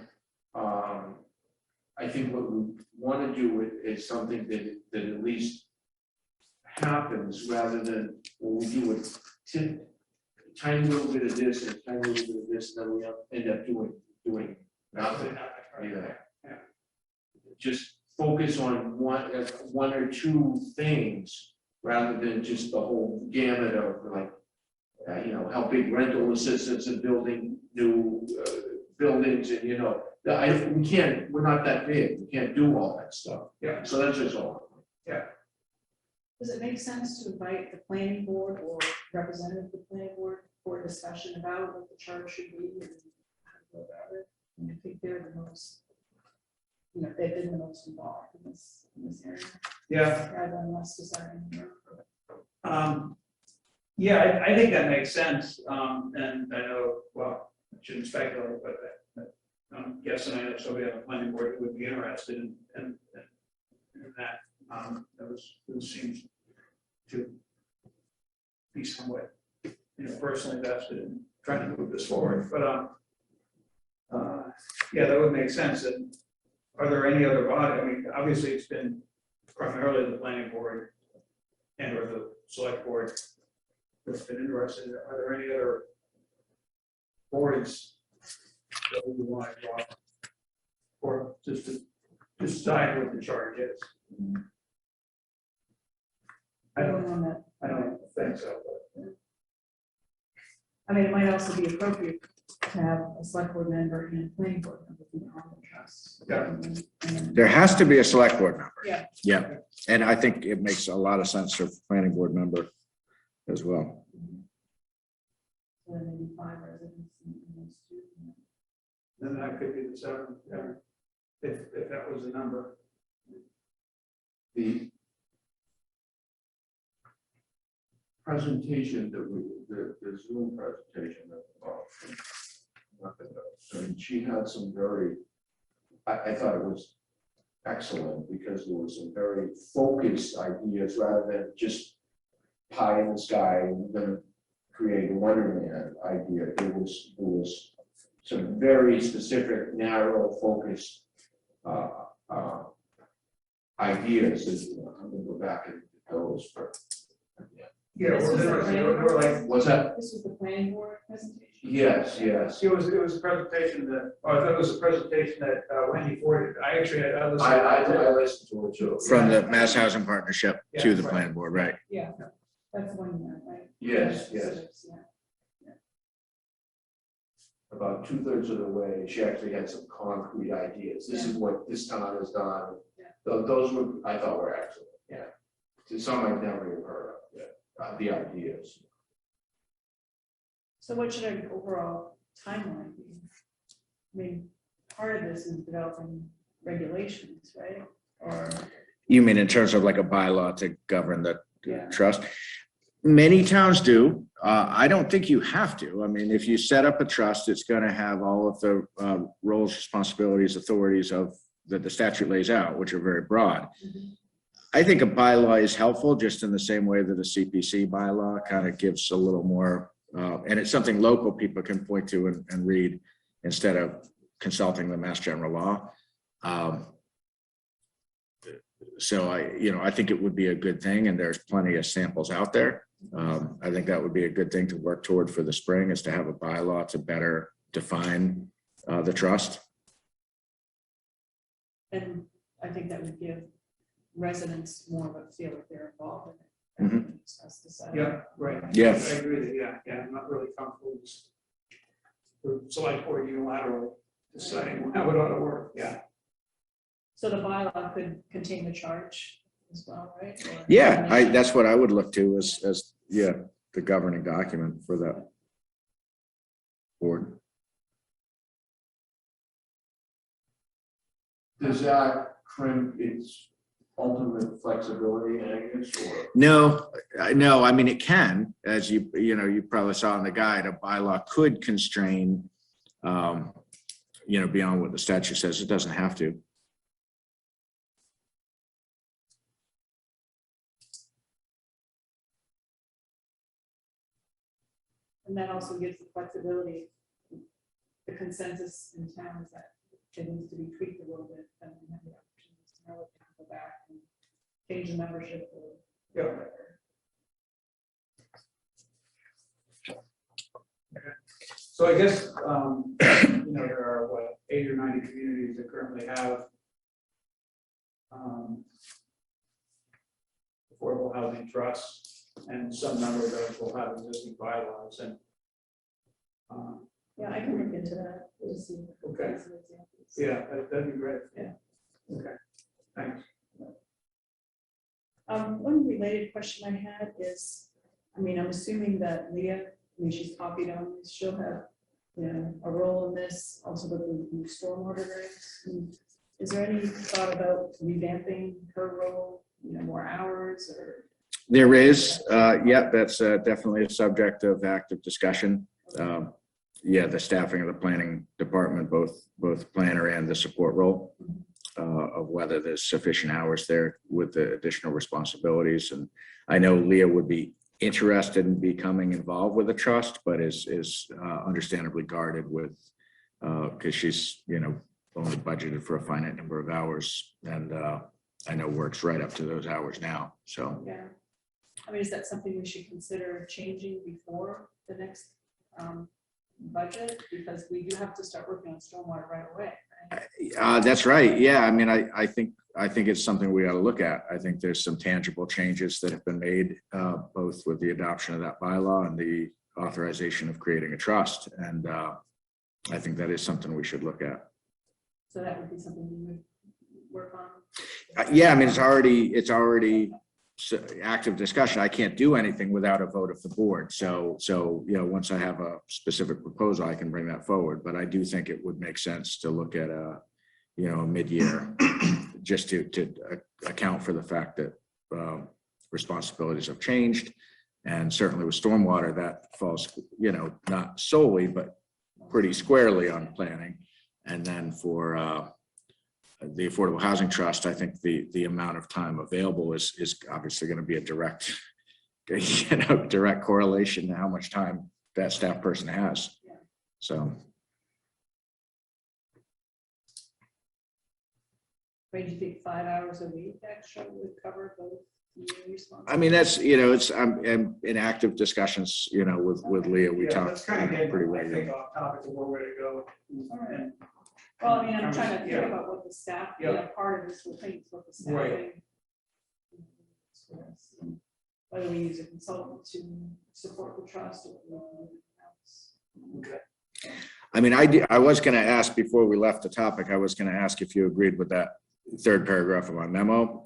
J: I think what we want to do is something that at least happens, rather than what we do with tiny little bit of this and tiny little bit of this, and then we end up doing nothing. Yeah. Just focus on one or two things, rather than just the whole gamut of like, helping rental assistance and building new buildings, and we're not that big. We can't do all that stuff.
A: Yeah.
J: So that's just all.
A: Yeah.
F: Does it make sense to invite the planning board or representative of the planning board for a discussion about what the charge should be and how to go about it? I think they're the most they've been the most involved in this area,
A: Yeah.
F: rather than us deciding.
A: Yeah, I think that makes sense, and I know, well, I shouldn't speculate, but I'm guessing I know somebody on the planning board who would be interested in that. It seems to be somewhat, personally vested in trying to move this forward, but, yeah, that would make sense. And are there any other body? I mean, obviously, it's been primarily the planning board and or the select board that's been interested. Are there any other boards that we want to draw? Or just to decide what the charge is? I don't think so, but.
F: I mean, it might also be appropriate to have a select board member and a planning board member be on the trust.
A: Yeah.
B: There has to be a select board member.
F: Yeah.
B: Yeah, and I think it makes a lot of sense for planning board member as well.
F: So then maybe 5 residents in those two.
A: Then that could be the 7, if that was the number.
J: The presentation that the Zoom presentation and she had some very, I thought it was excellent because there was some very focused ideas rather than just pie in the sky and then create a Wonderland idea. There was some very specific, narrow, focused ideas. I'm gonna go back and those for.
A: Yeah,
F: This was the planning board
A: like,
J: What's that?
F: This was the planning board presentation?
J: Yes.
A: it was a presentation that, I thought it was a presentation that Wendy Ford did. I actually had others.
J: I listened to it too.
B: From the Mass Housing Partnership to the
A: Yeah,
B: planning board, right?
F: Yeah, that's one year, right?
J: Yes,
F: Specifics, yeah.
J: About 2/3 of the way, she actually had some concrete ideas. This is what this town has done.
F: Yeah.
J: Those were, I thought were excellent, yeah. To some I've never even heard of, yeah, the ideas.
F: So what should our overall timeline be? I mean, part of this is developing regulations, right? Or,
B: You mean in terms of like a bylaw to govern the
F: Yeah.
B: trust? Many towns do. I don't think you have to. I mean, if you set up a trust, it's going to have all of the roles, responsibilities, authorities of that the statute lays out, which are very broad. I think a bylaw is helpful just in the same way that a CPC bylaw kind of gives a little more, and it's something local people can point to and read instead of consulting the Mass General Law. So I think it would be a good thing, and there's plenty of samples out there. I think that would be a good thing to work toward for the spring, is to have a bylaw to better define the trust.
F: and I think that would give residents more of a feel that they're involved in it. rather than just us deciding.
A: Yeah, right.
B: Yeah.
A: I agree that, yeah, I'm not really comfortable with the select board unilaterally deciding how it ought to work, yeah.
F: So the bylaw could contain the charge as well, right? Or
B: Yeah,
F: definition?
B: that's what I would look to as the governing document for that board.
J: Does that crimp its ultimate flexibility, Angus, or?
B: No, I mean, it can, as you probably saw in the guide, a bylaw could constrain, beyond what the statute says. It doesn't have to.
F: And that also gives the flexibility. The consensus in town is that it needs to be tweaked a little bit, and we have the opportunity to narrow it down, go back and change the membership or
A: Yeah.
F: whatever.
A: So I guess, there are, 80 or 90 communities that currently have affordable housing trusts, and some number of those will have existing bylaws, and
F: Yeah, I can look into that. We'll see.
A: Okay.
F: Some examples.
A: yeah, that'd be great.
F: Yeah.
A: Okay, thanks.
F: One related question I had is, I'm assuming that Leah, she's copied on this, she'll have, a role in this, also with the stormwater regs. And Is there any thought about revamping her role, more hours or?
B: There is, yeah, that's definitely a subject of active discussion. Yeah, the staffing of the planning department, both planner and the support role, of whether there's sufficient hours there with the additional responsibilities. And I know Leah would be interested in becoming involved with the trust, but is understandably guarded with, because she's, only budgeted for a finite number of hours, and I know works right up to those hours now, so.
F: Yeah. I mean, is that something we should consider changing before the next budget? Because we do have to start working on stormwater right away, right?
B: That's right. Yeah, I mean, I think it's something we ought to look at. I think there's some tangible changes that have been made, both with the adoption of that bylaw and the authorization of creating a trust. And I think that is something we should look at.
F: So that would be something we would work on?
B: Yeah, I mean, it's already active discussion. I can't do anything without a vote of the board. So, once I have a specific proposal, I can bring that forward. But I do think it would make sense to look at a mid-year, just to account for the fact that responsibilities have changed. And certainly with stormwater, that falls, not solely, but pretty squarely on planning. And then for the Affordable Housing Trust, I think the amount of time available is obviously going to be a direct, direct correlation to how much time that staff person has. So.
F: Do you think 5 hours a week actually would cover both responsibilities?
B: I mean, that's, I'm in active discussions, with Leah. We
A: Yeah,
B: talk
A: that's kind of getting,
B: pretty
A: I
B: regularly.
A: think, off topic of where we're to go. And
F: Well, I mean, I'm trying to think
A: Yeah.
F: about what the staff,
A: Yeah.
F: part of this whole thing is what the
A: Right.
F: staffing. Whether we use a consultant to support the trust or anything else.
A: Okay.
B: I mean, I was going to ask before we left the topic, I was going to ask if you agreed with that third paragraph of my memo.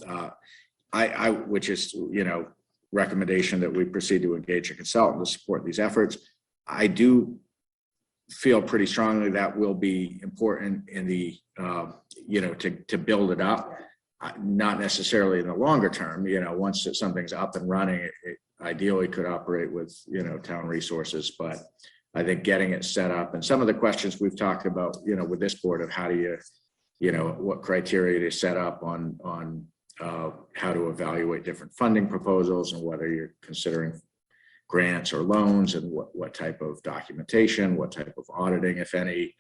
B: Which is, recommendation that we proceed to engage a consultant to support these efforts. I do feel pretty strongly that will be important in the, to build it up. Not necessarily in the longer term, once something's up and running, it ideally could operate with, town resources, but I think getting it set up and some of the questions we've talked about, with this board of how do you, what criteria to set up on how to evaluate different funding proposals and whether you're considering grants or loans and what type of documentation, what type of auditing, if any,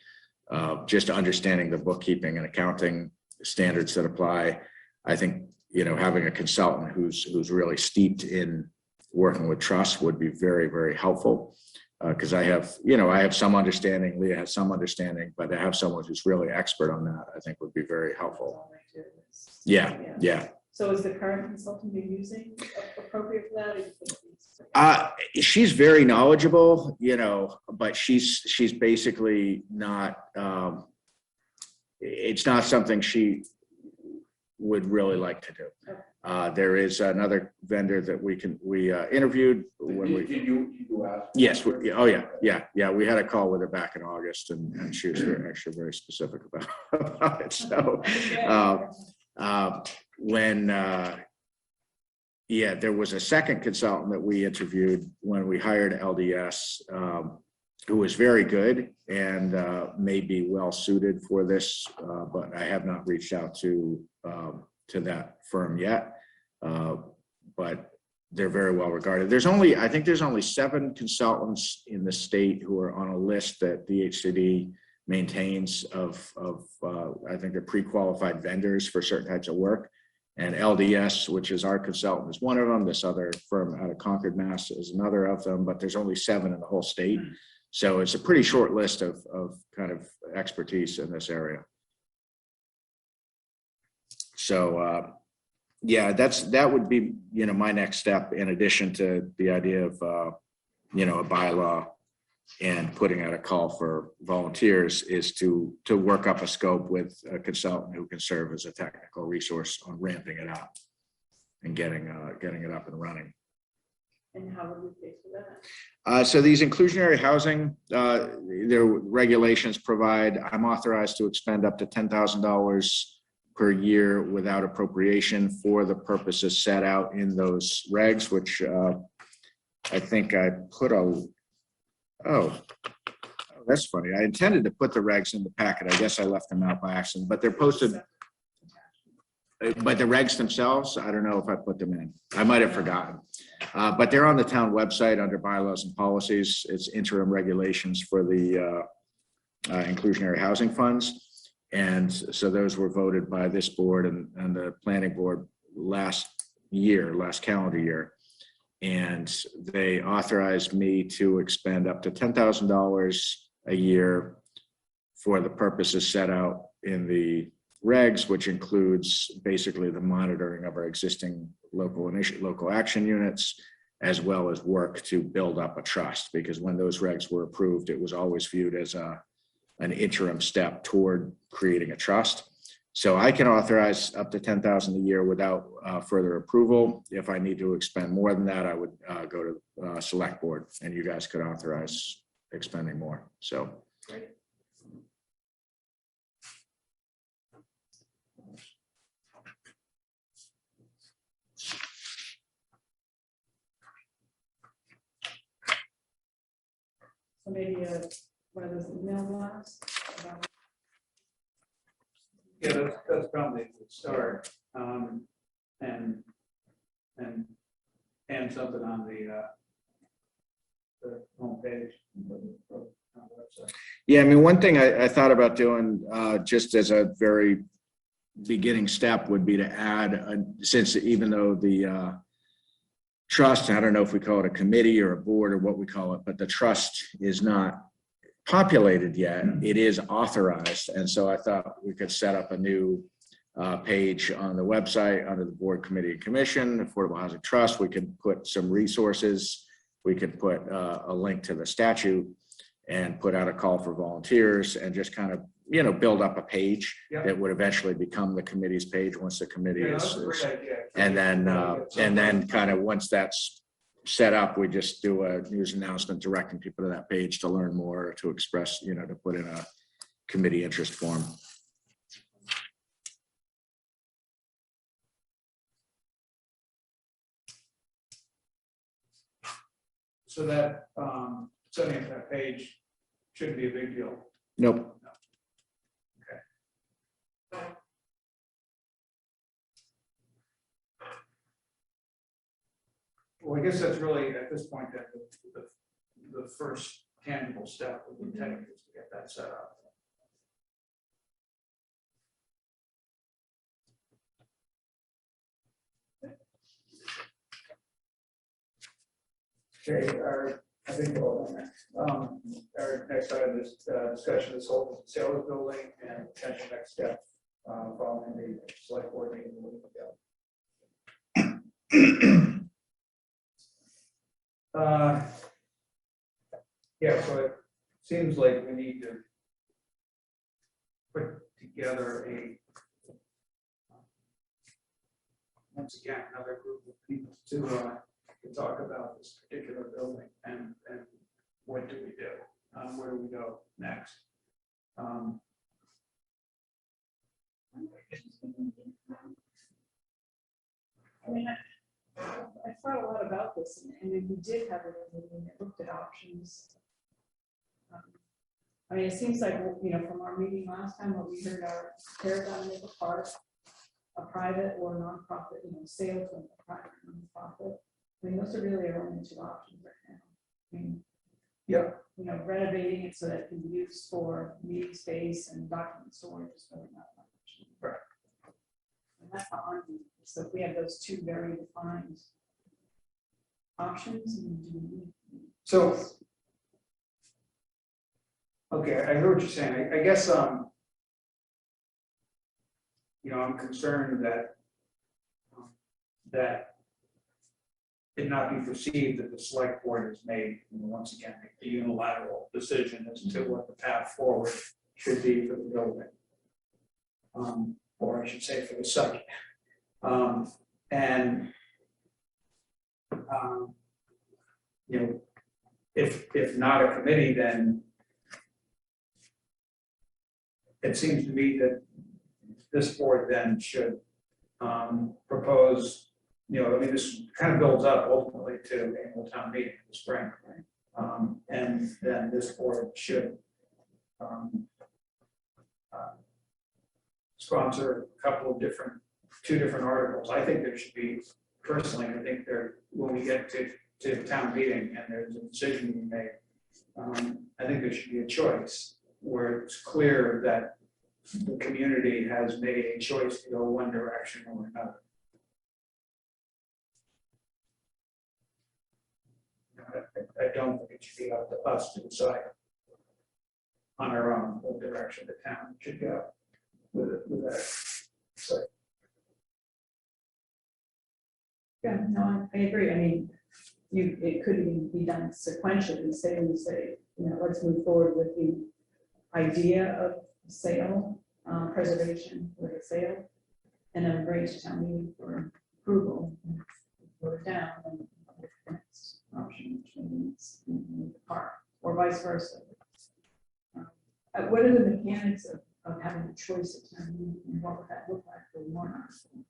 B: just understanding the bookkeeping and accounting standards that apply. I think, having a consultant who's really steeped in working with trusts would be very, very helpful. Because I have some understanding, Leah has some understanding, but to have someone who's really expert on that, I think would be very helpful. Yeah.
F: So is the current consultant you're using appropriate for that? Or you think it's-
B: She's very knowledgeable, but she's basically not, it's not something she would really like to do. There is another vendor that we interviewed when we.
J: Did you ask?
B: Yes. Yeah. We had a call with her back in August and she was actually very specific about it. So there was a second consultant that we interviewed when we hired LDS, who was very good and may be well suited for this, but I have not reached out to that firm yet. But they're very well regarded. I think there's only 7 consultants in the state who are on a list that DHCD maintains of I think they're pre-qualified vendors for certain types of work. And LDS, which is our consultant, is one of them. This other firm out of Concord, Mass. is another of them, but there's only 7 in the whole state. So it's a pretty short list of kind of expertise in this area. So that would be, my next step in addition to the idea of, a bylaw and putting out a call for volunteers is to work up a scope with a consultant who can serve as a technical resource on ramping it up and getting it up and running.
F: And how would we pay for that?
B: So these inclusionary housing, their regulations provide, I'm authorized to expend up to $10,000 per year without appropriation for the purposes set out in those regs, which I think I put that's funny. I intended to put the regs in the packet. I guess I left them out by accident, but they're posted. But the regs themselves, I don't know if I put them in. I might have forgotten. But they're on the town website under bylaws and policies. It's interim regulations for the inclusionary housing funds. And so those were voted by this board and the planning board last calendar year. And they authorized me to expend up to $10,000 a year for the purposes set out in the regs, which includes basically the monitoring of our existing local action units, as well as work to build up a trust. Because when those regs were approved, it was always viewed as an interim step toward creating a trust. So I can authorize up to $10,000 a year without further approval. If I need to expend more than that, I would go to select board, and you guys could authorize expending more. So.
F: So maybe one of those email blasts.
A: Yeah, that's probably a good start. And something on the homepage.
B: Yeah, I mean, one thing I thought about doing just as a very beginning step would be to add, since even though the trust, I don't know if we call it a committee or a board or what we call it, but the trust is not populated yet, it is authorized. And so I thought we could set up a new page on the website under the board, committee, and commission, Affordable Housing Trust. We could put some resources. We could put a link to the statute and put out a call for volunteers and just kind of, build up a page that would eventually become the committee's page once the committee is. And then kind of once that's set up, we just do a news announcement directing people to that page to learn more, to express, to put in a committee interest form.
A: So that setting up that page shouldn't be a big deal.
B: Nope.
A: Okay. Well, I guess that's really, at this point, that the first tangible step we would take is to get that set up. Okay, I think we're all next. Our next item is discussion of this whole sales building and potential next step following the select board meeting a week ago. Yeah, so it seems like we need to put together once again, another group of people to talk about this particular building and what do we do? Where do we go next?
F: I mean, I thought a lot about this, and we did have a meeting that looked at options. I mean, it seems like, from our meeting last time, what we heard are Paragon Maple Park, a private or nonprofit, sale to a private nonprofit. I mean, those are really our only two options right now. I mean, renovating it so that it can be used for meeting space and document storage is really not much.
A: Right.
F: And that's how I'm doing it. So if we have those two very defined options,
A: so, okay, I heard what you're saying. I guess, I'm concerned that it not be perceived that the select board has made, once again, a unilateral decision as to what the path forward should be for the building. Or I should say for the site. If not a committee, then it seems to me that this board then should propose, I mean, this kind of builds up ultimately to annual town meeting in the spring, right? And then this board should sponsor a couple of two different articles. I think there should be, personally, I think when we get to town meeting and there's a decision to be made, I think there should be a choice where it's clear that the community has made a choice to go one direction or another. I don't think it should be up to us to decide on our own what direction the town should go with that. So,
F: Yeah, no, I agree. I mean, it could even be done sequentially, say, let's move forward with the idea of sale, preservation with a sale, and then bring it to town meeting for approval. And vote it down, and the next option, which means the park, or vice versa. What are the mechanics of having a choice at town meeting, and what would that look like for one article?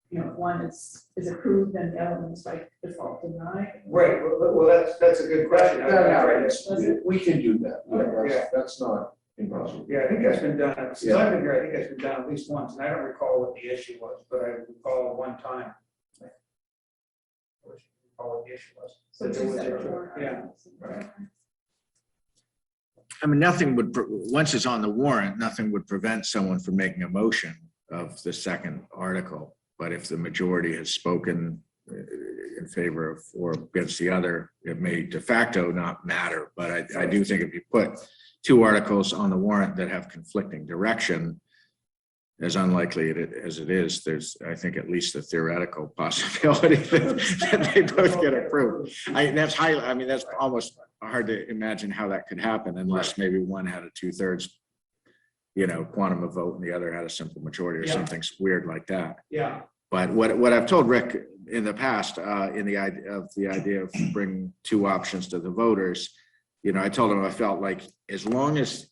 F: If one is approved, then the other one's by default denied.
A: right, well, that's a good question.
J: That happens. We can do that. That's not impossible.
A: Yeah, I think that's been done, since I've been here, I think that's been done at least once, and I don't recall what the issue was, but I recall one time. I recall what the issue was.
F: So
A: That there
F: two
A: was a-
F: separate warrant
A: Yeah,
F: articles.
A: right.
B: I mean, nothing would, once it's on the warrant, nothing would prevent someone from making a motion of the second article. But if the majority has spoken in favor of or against the other, it may de facto not matter. But I do think if you put two articles on the warrant that have conflicting direction, as unlikely as it is, there's, I think, at least a theoretical possibility that they both get approved. That's almost hard to imagine how that could happen unless maybe one had a 2/3, quantum of vote and the other had a simple majority or
A: Yeah.
B: something weird like that.
A: Yeah,
B: But what I've told Rick in the past, in the idea of bringing two options to the voters, I told him I felt like as long as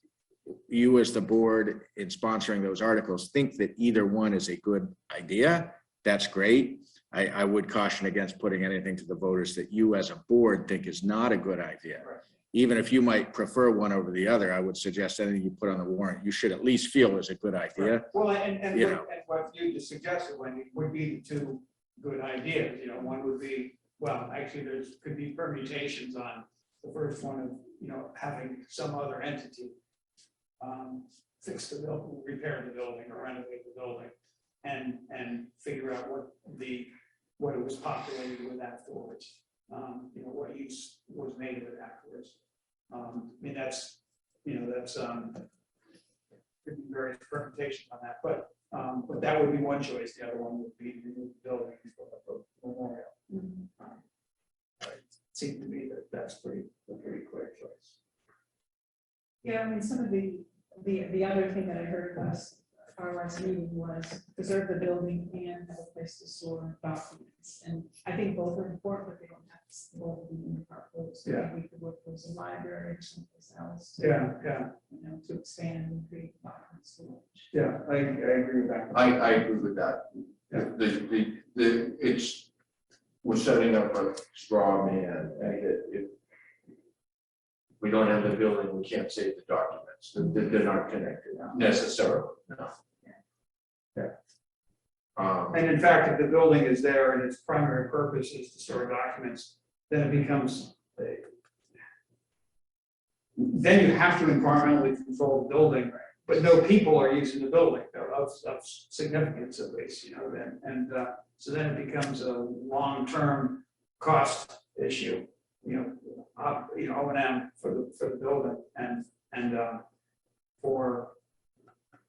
B: you as the board in sponsoring those articles think that either one is a good idea, that's great. I would caution against putting anything to the voters that you as a board think is not a good idea.
A: Right.
B: Even if you might prefer one over the other, I would suggest anything you put on the warrant, you should at least feel is a good idea.
A: well, and
B: You
A: what-
B: know.
A: and what you just suggested, Wendy, would be the two good ideas, one would be, well, actually, could be permutations on the first one of, having some other entity fix the building, repair the building or renovate the building and figure out what it was populated with afterwards. What use was made of it afterwards. I mean, that's could be various permutations on that, but that would be one choice. The other one would be remove the building and put up a memorial. It seemed to me that's a pretty clear choice.
F: Yeah, I mean, some of the other thing that I heard our last meeting was preserve the building and have a place to store documents. And I think both are important, but they don't have to both be in the park. So
A: Yeah.
F: we could work towards a library or someplace else.
A: Yeah.
F: To expand and create document storage.
A: Yeah, I agree with that.
J: I agree with that. We're setting up a straw man, and if we don't have the building, we can't save the documents, they're not connected necessarily, no.
A: And in fact, if the building is there and its primary purpose is to store documents, then it becomes then you have to environmentally control the building, but no people are using the building of significance at least, so then it becomes a long-term cost issue, O&M for the building and for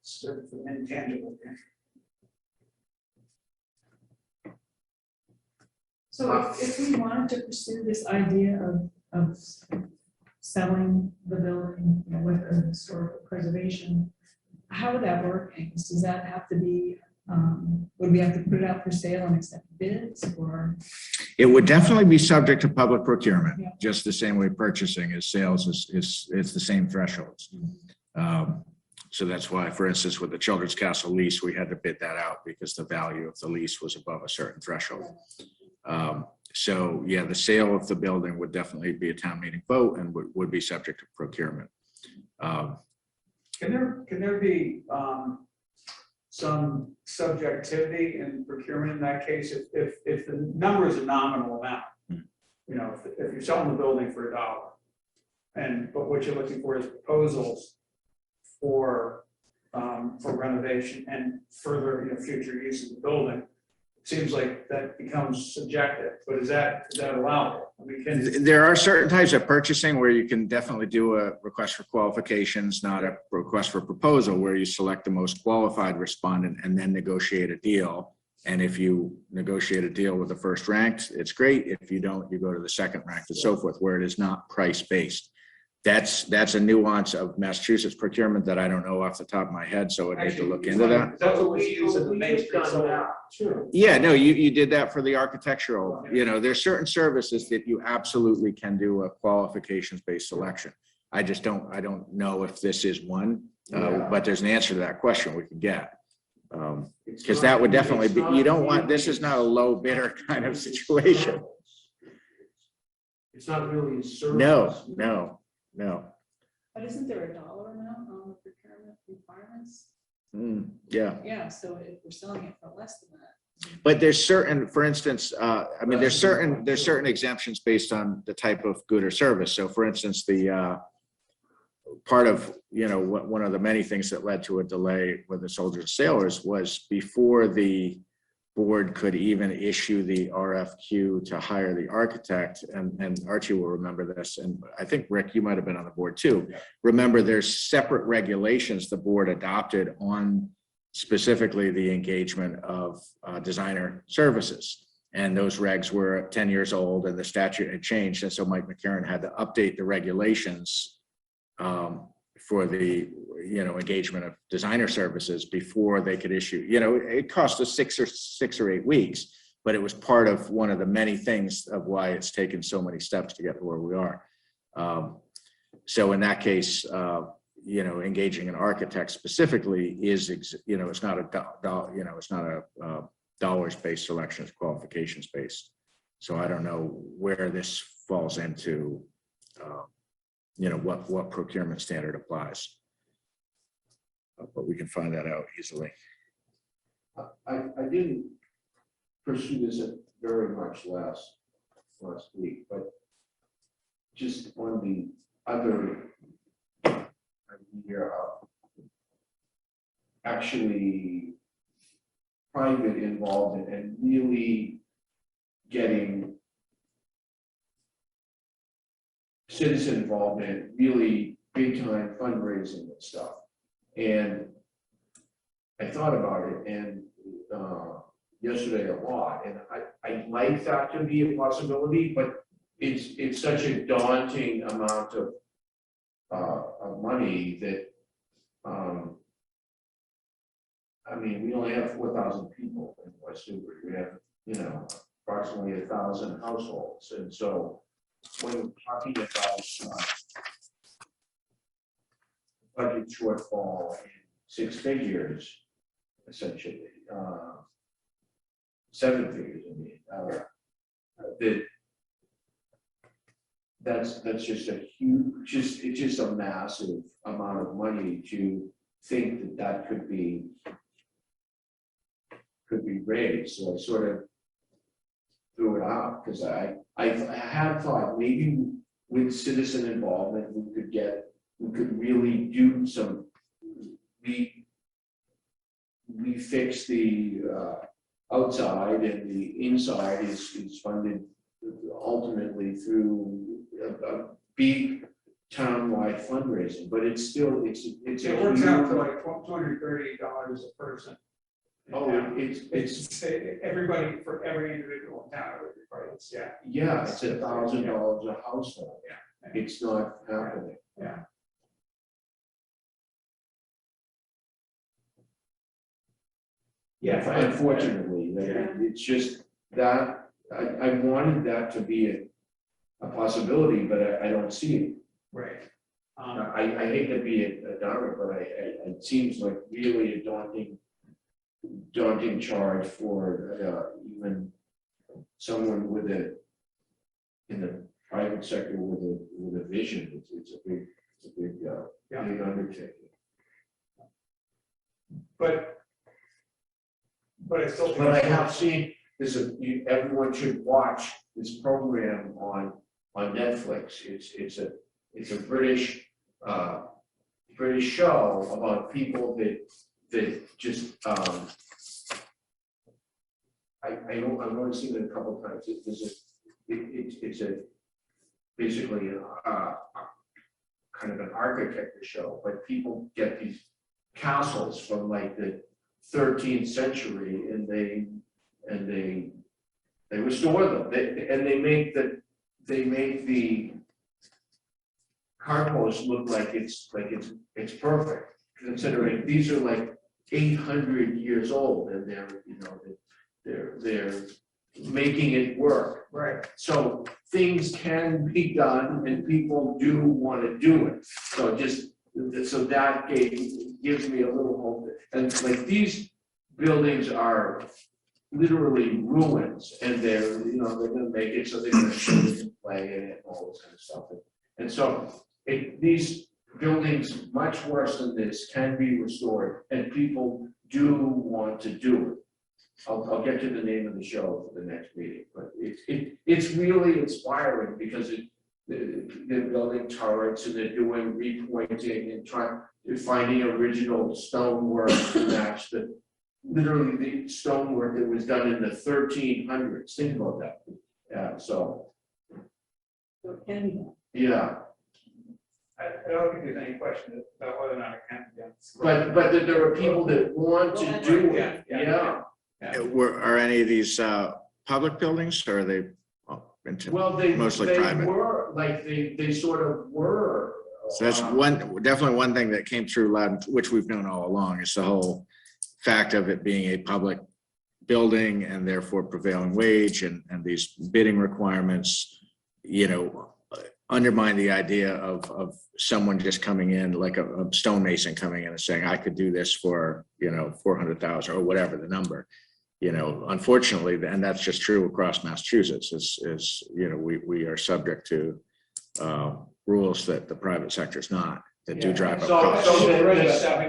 A: certain intangible things.
F: So if we wanted to pursue this idea of selling the building, with a historical preservation, how would that work? Does that have to be, would we have to put it out for sale and accept bids, or?
B: It would definitely be subject to public procurement,
F: Yeah.
B: just the same way purchasing is sales is the same thresholds. So that's why, for instance, with the Children's Castle lease, we had to bid that out because the value of the lease was above a certain threshold. So yeah, the sale of the building would definitely be a town meeting vote and would be subject to procurement.
A: Can there be some subjectivity in procurement in that case, if the number is a nominal amount? You know, if you're selling the building for $1, but what you're looking for is proposals for renovation and further, you know, future use of the building, it seems like that becomes subjective, but is that allowable? I mean,
B: There are certain types of purchasing where you can definitely do a request for qualifications, not a request for proposal, where you select the most qualified respondent and then negotiate a deal. And if you negotiate a deal with the first ranked, it's great. If you don't, you go to the second ranked and so forth, where it is not price-based. That's a nuance of Massachusetts procurement that I don't know off the top of my head, so I'd need to look into that.
A: That's what we use in the Main Street.
B: Yeah, no, you did that for the architectural, you know, there's certain services that you absolutely can do a qualifications-based selection. I don't know if this is one, but there's an answer to that question we can get. Because that would definitely be, you don't want, this is not a low bidder kind of situation.
J: It's not really a service.
B: No.
F: But isn't there a dollar amount on the procurement requirements?
B: Yeah.
F: Yeah, so if we're selling it for less than that.
B: But there's certain, for instance, I mean, there's certain exemptions based on the type of good or service. So for instance, the part of, you know, one of the many things that led to a delay with the Soldiers and Sailors was before the board could even issue the RFQ to hire the architect, and Archie will remember this, and I think Rick, you might have been on the board too. Yeah. Remember, there's separate regulations the board adopted on specifically the engagement of designer services. And those regs were 10 years old and the statute had changed. And so Mike McCarron had to update the regulations for the, you know, engagement of designer services before they could issue, you know, it cost us six or 8 weeks, but it was part of one of the many things of why it's taken so many steps to get to where we are. So in that case, you know, engaging an architect specifically is, you know, it's not a dollars-based selection, it's qualifications-based. So I don't know where this falls into, you know, what procurement standard applies. But we can find that out easily.
J: I didn't pursue this very much last week, but just on the other idea of actually private involvement and really getting citizen involvement, really big time fundraising and stuff. And I thought about it and yesterday a lot, and I'd like that to be a possibility, but it's such a daunting amount of money that I mean, we only have 4,000 people in West Newbury. We have, you know, approximately 1,000 households, and so when we're talking about budget shortfall in 6 figures, essentially, 7 figures, I mean, that's just a huge, it's just a massive amount of money to think that could be raised. So I sort of threw it out because I had thought maybe with citizen involvement we could really do some, we fix the outside, and the inside is funded ultimately through a big town-wide fundraising, but it's still it
A: works out to like $230 a person.
J: Oh, it's
A: everybody, for every individual in town, right? It's, yeah,
J: it's $1,000 a household. Yeah, it's not happening.
A: Yeah.
J: Yeah, unfortunately, it's just that I wanted that to be a possibility, but I don't see it.
A: Right.
J: I hate to be a downer, but it seems like really a daunting charge for even someone with in the private sector with a vision. It's a big undertaking.
A: But I still. think-
J: But I have seen everyone should watch this program on Netflix. It's a British show about people that just I've only seen it a couple of times. It's basically kind of an architecture show, but people get these castles from like the 13th century, and they restore them. They make the car posts look like it's perfect, considering these are like 800 years old, and they're making it work.
A: Right.
J: So things can be done, and people do want to do it. So that gives me a little hope. And like these buildings are literally ruins, and they're going to make it so they're going to show and play in it and all this kind of stuff. And so these buildings, much worse than this, can be restored, and people do want to do it. I'll get to the name of the show for the next meeting, but it's really inspiring because they're building turrets, and they're doing repointing and finding original stonework to match literally the stonework that was done in the 1300s. Think about that. Yeah. So
F: it can be done.
J: yeah.
A: I don't think there's any question about whether or not it can be done.
J: But there are people that want to do it.
A: Yeah.
B: Are any of these public buildings, or are they mostly
J: they
B: private?
J: were like they sort of were.
B: So that's definitely one thing that came through loud, which we've known all along, is the whole fact of it being a public building and therefore prevailing wage and these bidding requirements, undermine the idea of someone just coming in, like a stonemason coming in and saying, I could do this for, 400,000 or whatever the number. Unfortunately, and that's just true across Massachusetts, is we are subject to rules that the private sector is not, that do drive up costs.
J: So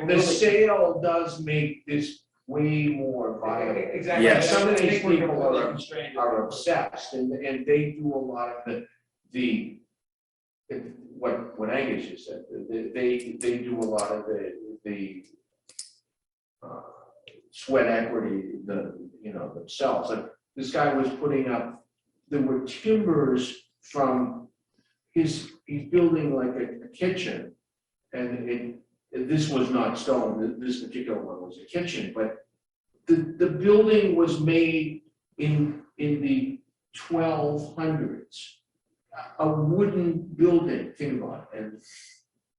J: the sale does make this way more viable.
A: Exactly.
B: Yes.
J: Some of these people
A: constrained.
J: are obsessed, and they do a lot of what Angus just said. They do a lot of the sweat equity, themselves. Like this guy was putting up, there were timbers from he's building like a kitchen, and this was not stone. This particular one was a kitchen, but the building was made in the 1200s. A wooden building, think about it,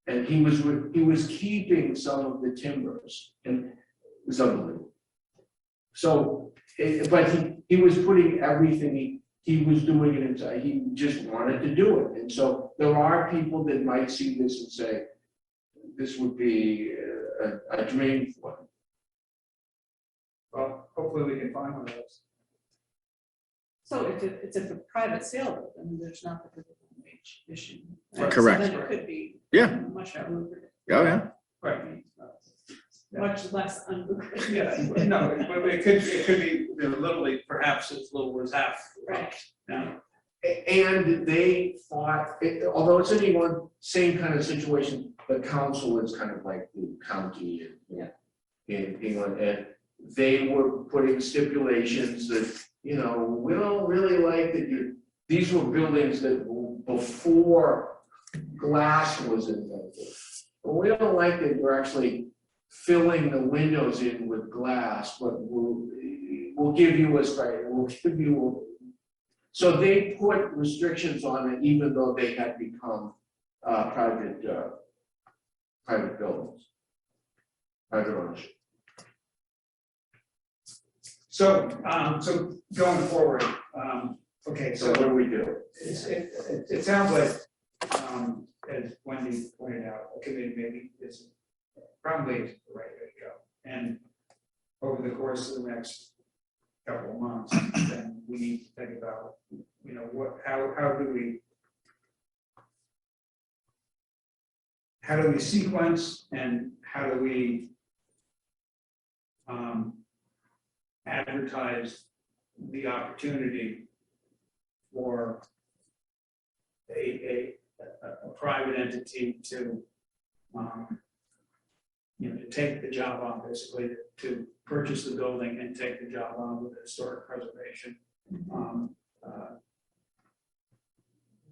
J: and he was keeping some of the timbers, and it was unbelievable. So, but he was putting everything he was doing it inside. He just wanted to do it, and so there are people that might see this and say, this would be a dream for him.
A: Well, hopefully we can find one of those.
F: So if it's a private sale, then there's not the minimum wage issue. Right?
B: Correct.
F: So then it could be
B: Yeah.
F: much more lucrative.
B: Oh, yeah.
A: Right.
F: Much less unlucrative.
A: Yeah, no, but it could be literally perhaps as little as half.
F: Right.
A: Yeah.
J: And they fought, although it's anyone, same kind of situation, the council is kind of like the county in England, and they were putting stipulations that, we don't really like that these were buildings that were before glass was invented. But we don't like that you're actually filling the windows in with glass, but we'll give you a straight, we'll give you so they put restrictions on it, even though they had become private buildings, private ownership.
A: So going forward, okay,
J: So
A: so
J: what do we do?
A: it sounds like as Wendy pointed out, a committee maybe is probably the right way to go. And over the course of the next couple of months, then we need to think about, you know, how do we sequence and how do we advertise the opportunity for a private entity to, you know, to take the job on, basically, to purchase the building and take the job on with historic preservation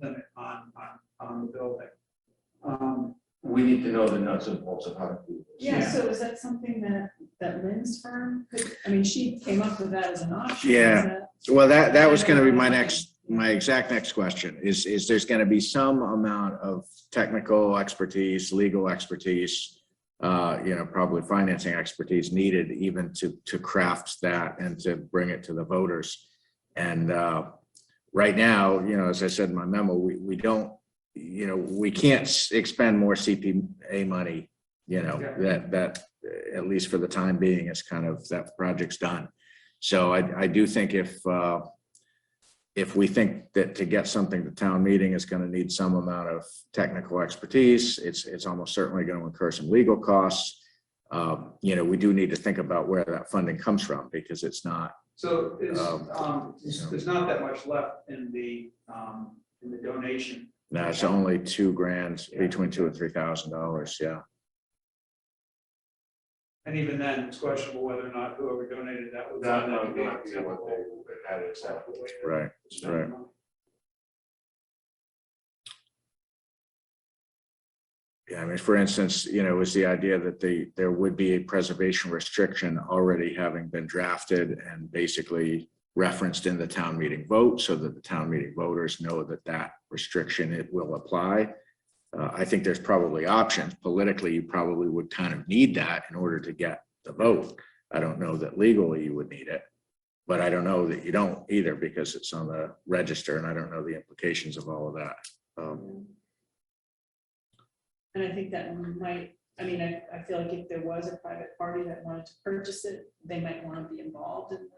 A: limit on the building.
J: We need to know the nuts and bolts of how to do this.
F: Yeah, so is that something that Lynn's firm could, I mean, she came up with that as an option.
B: Yeah.
F: Is that-
B: Well, that was going to be my exact next question is there's going to be some amount of technical expertise, legal expertise, you know, probably financing expertise needed even to craft that and to bring it to the voters. And right now, you know, as I said in my memo, we don't, you know, we can't expend more CPA money, you know, that at least for the time being is kind of that project's done. So I do think if we think that to get something to town meeting is going to need some amount of technical expertise, it's almost certainly going to incur some legal costs. You know, we do need to think about where that funding comes from because it's not.
A: So there's not that much left in the donation.
B: No, it's only $2,000, between $2,000 and $3,000. Yeah.
A: And even then, it's questionable whether or not whoever donated that would.
J: That might not be what they had accepted.
B: Right. Right. Yeah, I mean, for instance, you know, it was the idea that there would be a preservation restriction already having been drafted and basically referenced in the town meeting vote so that the town meeting voters know that that restriction, it will apply. I think there's probably options. Politically, you probably would kind of need that in order to get the vote. I don't know that legally you would need it, but I don't know that you don't either because it's on the register and I don't know the implications of all of that.
F: And I think that might, I mean, I feel like if there was a private party that wanted to purchase it, they might want to be involved in the,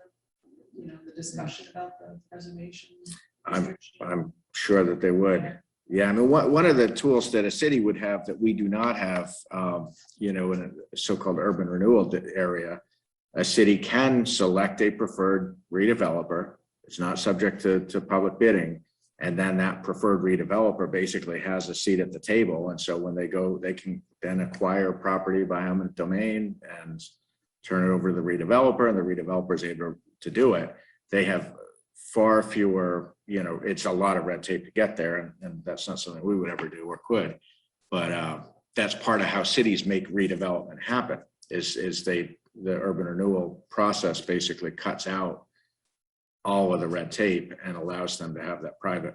F: you know, the discussion about the preservation.
B: I'm sure that they would. Yeah, I mean, one of the tools that a city would have that we do not have, you know, in a so-called urban renewal area, a city can select a preferred redeveloper. It's not subject to public bidding. And then that preferred redeveloper basically has a seat at the table. And so when they go, they can then acquire property by eminent domain and turn it over to the redeveloper, and the redeveloper is able to do it. They have far fewer, you know, it's a lot of red tape to get there, and that's not something we would ever do or could. But that's part of how cities make redevelopment happen. The urban renewal process basically cuts out all of the red tape and allows them to have that private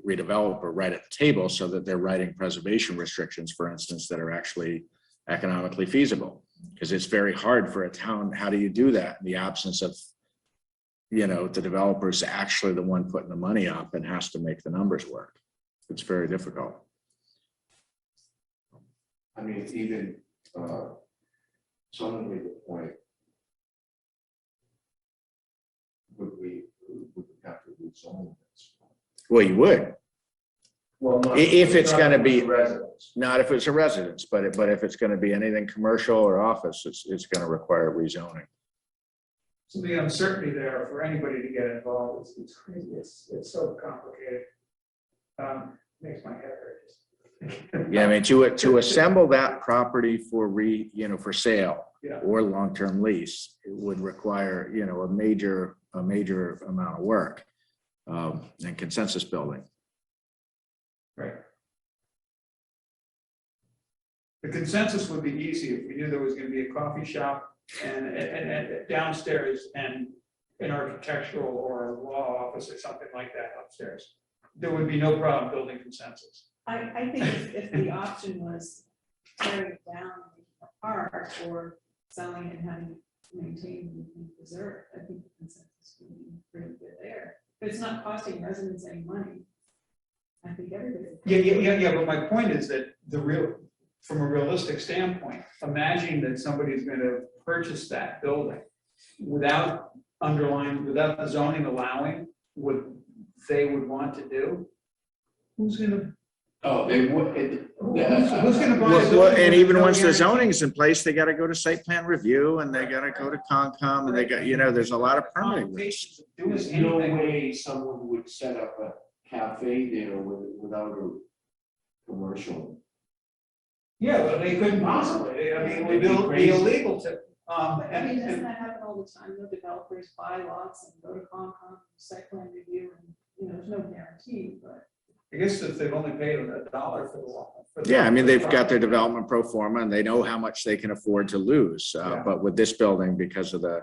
B: redeveloper right at the table so that they're writing preservation restrictions, for instance, that are actually economically feasible. Because it's very hard for a town. How do you do that in the absence of, you know, the developer's actually the one putting the money up and has to make the numbers work? It's very difficult.
J: I mean, even someone made the point, would we have to rezone this?
B: Well, you would.
J: Well,
B: If it's going to be
J: residents.
B: not if it's a residence, but if it's going to be anything commercial or office, it's going to require rezoning.
A: So the uncertainty there for anybody to get involved is crazy. It's so complicated. Makes my head hurt.
B: Yeah, I mean, to assemble that property for for sale or long-term lease, it would require, you know, a major amount of work and consensus building.
A: Right. The consensus would be easy if we knew there was going to be a coffee shop and downstairs and an architectural or a law office or something like that upstairs. There would be no problem building consensus.
F: I think if the option was tearing it down apart or selling it and having it maintained and preserved, I think the consensus would be pretty good there. But it's not costing residents any money. I I think everybody.
A: Yeah, but my point is that from a realistic standpoint, imagine that somebody's gonna purchase that building without without the zoning allowing what they would want to do. Who's gonna,
J: Oh, they would.
A: who's gonna buy a
B: Well,
A: building?
B: and
A: with
B: even
A: no
B: once the
A: guarantee?
B: zoning's in place, they gotta go to site plan review and they gotta go to Concom and they got, there's a lot of permitting risks.
A: Connotations of doing
J: There's no
A: anything.
J: way someone would set up a cafe there without a commercial.
A: Yeah, but they couldn't possibly, I mean, it'd be illegal to,
F: I mean, doesn't that happen all the time? The developers buy lots and go to Concom, site plan review, and, there's no guarantee, but.
A: I guess if they've only paid $1 for the lot.
B: Yeah, I mean, they've got their development pro forma and they know how much they can afford to lose.
A: Yeah.
B: But with this building, because of the,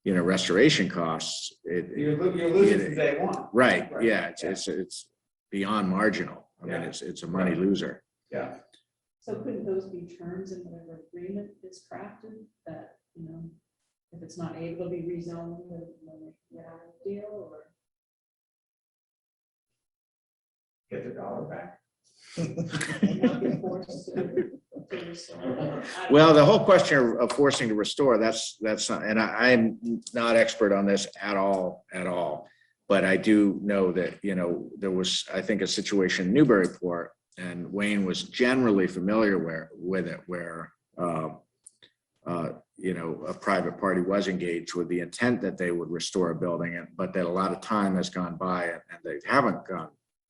B: restoration costs,
A: You're losing from day one.
B: right,
A: Right.
B: yeah, it's beyond marginal. I mean,
A: Yeah.
B: it's a money loser.
A: Yeah.
F: So couldn't those be terms in whatever agreement is crafted that, if it's not able to be rezoned, then they get out of the deal or?
A: Get the dollar back.
F: not be forced to restore? I don't
B: Well,
F: know.
B: the whole question of forcing to restore, that's not, and I'm not expert on this at all. But I do know that, there was, I think, a situation in Newburyport, and Wayne was generally familiar with it, where, a private party was engaged with the intent that they would restore a building, but that a lot of time has gone by and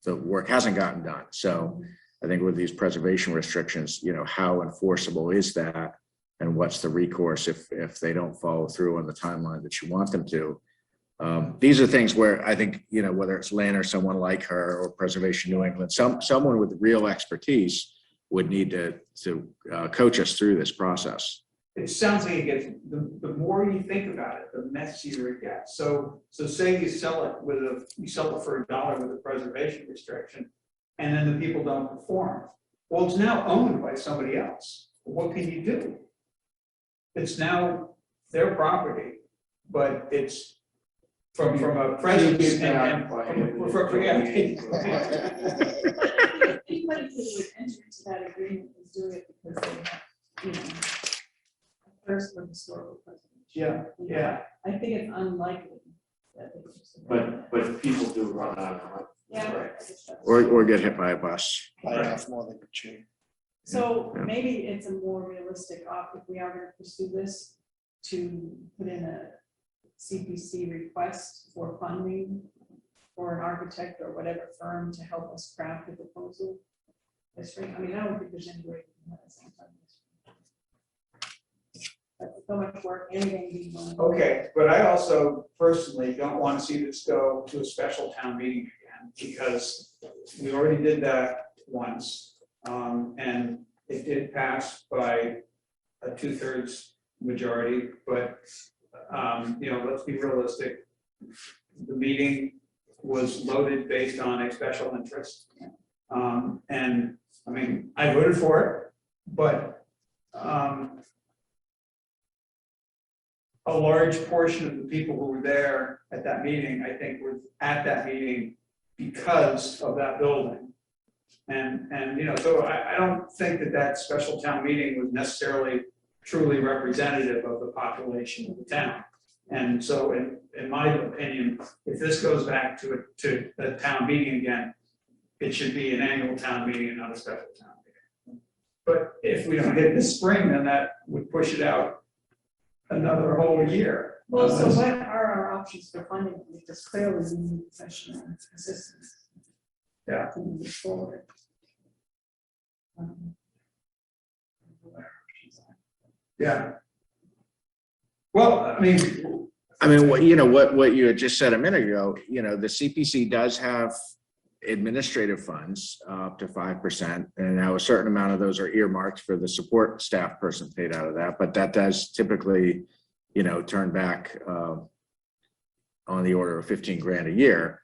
B: the work hasn't gotten done. So I think with these preservation restrictions, how enforceable is that? And what's the recourse if they don't follow through on the timeline that you want them to? These are things where I think, whether it's Lynn or someone like her or Preservation New England, someone with real expertise would need to coach us through this process.
A: It sounds like it gets, the more you think about it, the messier it gets. So say you sell it for $1 with a preservation restriction, and then the people don't perform. Well, it's now owned by somebody else. What can you do? It's now their property, but it's from a presence and
F: Anybody who would enter into that agreement is doing it because they have, first for historical preservation.
A: Yeah.
F: I think it's unlikely that they would just.
J: But people do run out of money.
F: Yeah.
A: Right.
F: I guess that's-
B: Or get hit by a bus.
F: So
B: Yeah.
F: maybe it's a more realistic if we are going to pursue this, to put in a CPC request for funding for an architect or whatever firm to help us craft a proposal. I mean, I don't think there's any way we can have it sometime this year. That's so much work, anything being done.
A: Okay, but I also personally don't want to see this go to a special town meeting again, because we already did that once. And it did pass by a 2/3 majority, but, let's be realistic. The meeting was loaded based on a special interest. And, I mean, I voted for it, but, a large portion of the people who were there at that meeting, I think, were at that meeting because of that building. And so I don't think that special town meeting was necessarily truly representative of the population of the town. And so in my opinion, if this goes back to a town meeting again, it should be an annual town meeting and not a special town meeting. But if we don't hit this spring, then that would push it out another whole year.
F: Well, so what are our options for funding? Because clearly we need professional assistance.
A: Yeah.
F: To move forward.
A: Yeah. Well, I mean,
B: what you had just said a minute ago, the CPC does have administrative funds up to 5%. And now a certain amount of those are earmarked for the support staff person paid out of that, but that does typically, turn back on the order of 15 grand a year,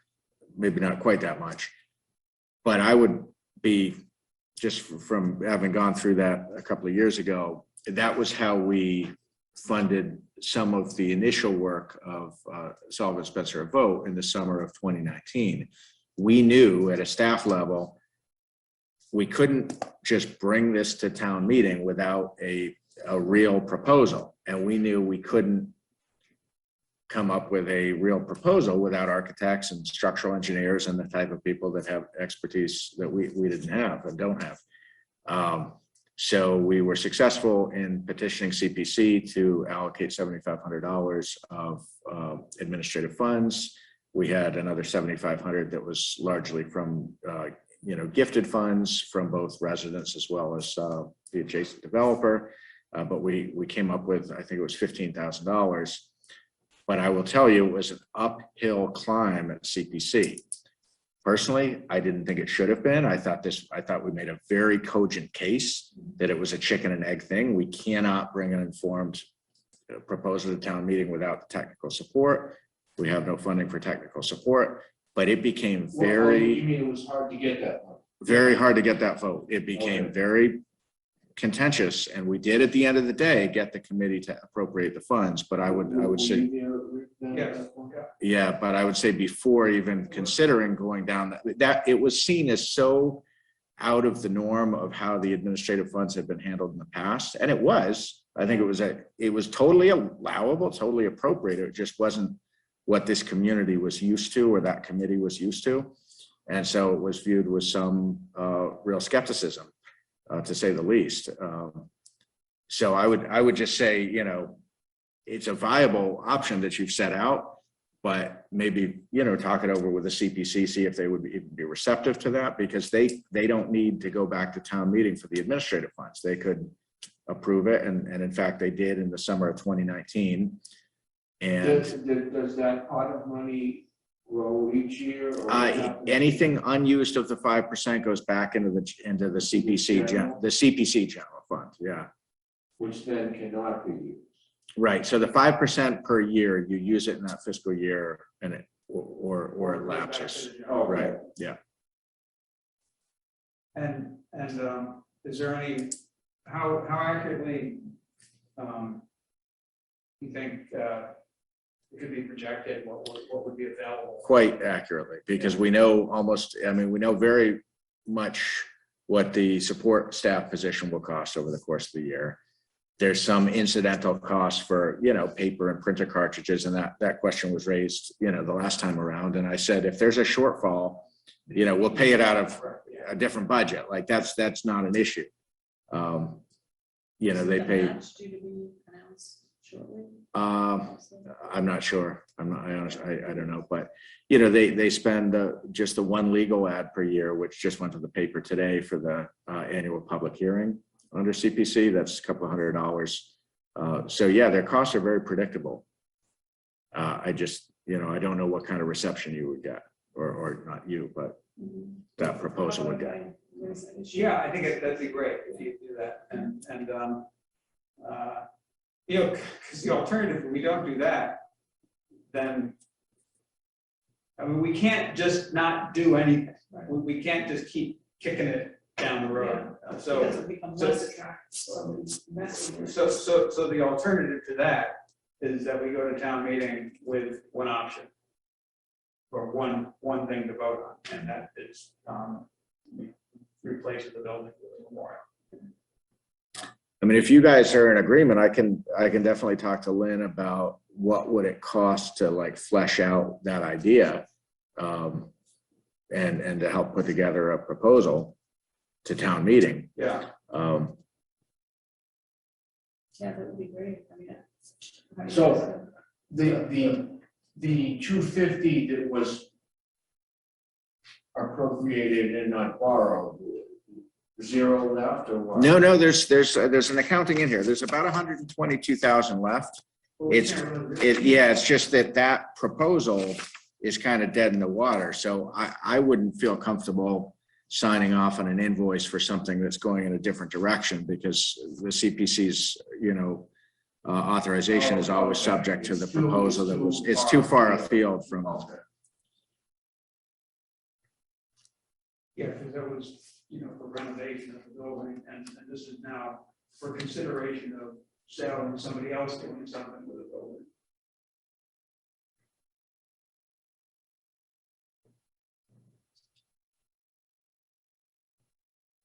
B: maybe not quite that much. But I would be, just from having gone through that a couple of years ago, that was how we funded some of the initial work of Sullivan Spencer Vogt in the summer of 2019, we knew at a staff level, we couldn't just bring this to town meeting without a real proposal. And we knew we couldn't come up with a real proposal without architects and structural engineers and the type of people that have expertise that we didn't have and don't have. So we were successful in petitioning CPC to allocate $7,500 of administrative funds. We had another $7,500 that was largely from gifted funds from both residents as well as the adjacent developer. But we came up with, I think it was $15,000. But I will tell you, it was an uphill climb at CPC. Personally, I didn't think it should have been. I thought we made a very cogent case that it was a chicken and egg thing. We cannot bring an informed proposal to town meeting without the technical support. We have no funding for technical support, but it became very.
J: You mean it was hard to get that one?
B: Very hard to get that vote. It became very contentious, and we did at the end of the day get the committee to appropriate the funds. But I would say, yeah, but I would say before even considering going down that it was seen as so out of the norm of how the administrative funds had been handled in the past, and it was. I think it was totally allowable, totally appropriate. It just wasn't what this community was used to or that committee was used to, and so it was viewed with some real skepticism. To say the least. So I would just say, it's a viable option that you've set out, but maybe, talk it over with the CPC, see if they would be receptive to that, because they don't need to go back to town meeting for the administrative funds. They could approve it. And in fact, they did in the summer of 2019. And
J: does that pot of money grow each year? Or
B: anything unused of the 5% goes back into the CPC general fund. Yeah.
J: Which then cannot be used.
B: Right. So the 5% per year, you use it in that fiscal year, and it or it lapses.
J: Oh,
B: right. Yeah.
A: And is there any how accurately you think it could be projected, what would be available?
B: Quite accurately, because we know we know very much what the support staff position will cost over the course of the year. There's some incidental costs for, paper and printer cartridges, and that question was raised, the last time around. And I said, if there's a shortfall, we'll pay it out of a different budget. Like that's not an issue. They pay. I'm not sure. I don't know, but they spend just the one legal ad per year, which just went to the paper today for the annual public hearing under CPC. That's a couple $100. So yeah, their costs are very predictable. I just, I don't know what kind of reception you would get, or not you, but that proposal would get.
A: Yeah, I think that'd be great if you do that, and because the alternative, if we don't do that, then, we can't just not do anything. We can't just keep kicking it down the road. So the alternative to that is that we go to town meeting with one option or one thing to vote on, and that is replace the building with a memorial.
B: If you guys are in agreement, I can definitely talk to Lynn about what would it cost to flesh out that idea, and to help put together a proposal to town meeting.
A: Yeah.
F: Yeah, that would be great.
J: So the 250 that was appropriated and not borrowed, zero left or what?
B: No, there's an accounting in here. There's about 122,000 left. It's just that proposal is kind of dead in the water. So I wouldn't feel comfortable signing off on an invoice for something that's going in a different direction, because the CPC's, authorization is always subject to the proposal it's too far afield from.
A: Yeah, because that was, for renovation of the building, and this is now for consideration of selling somebody else doing something with the building.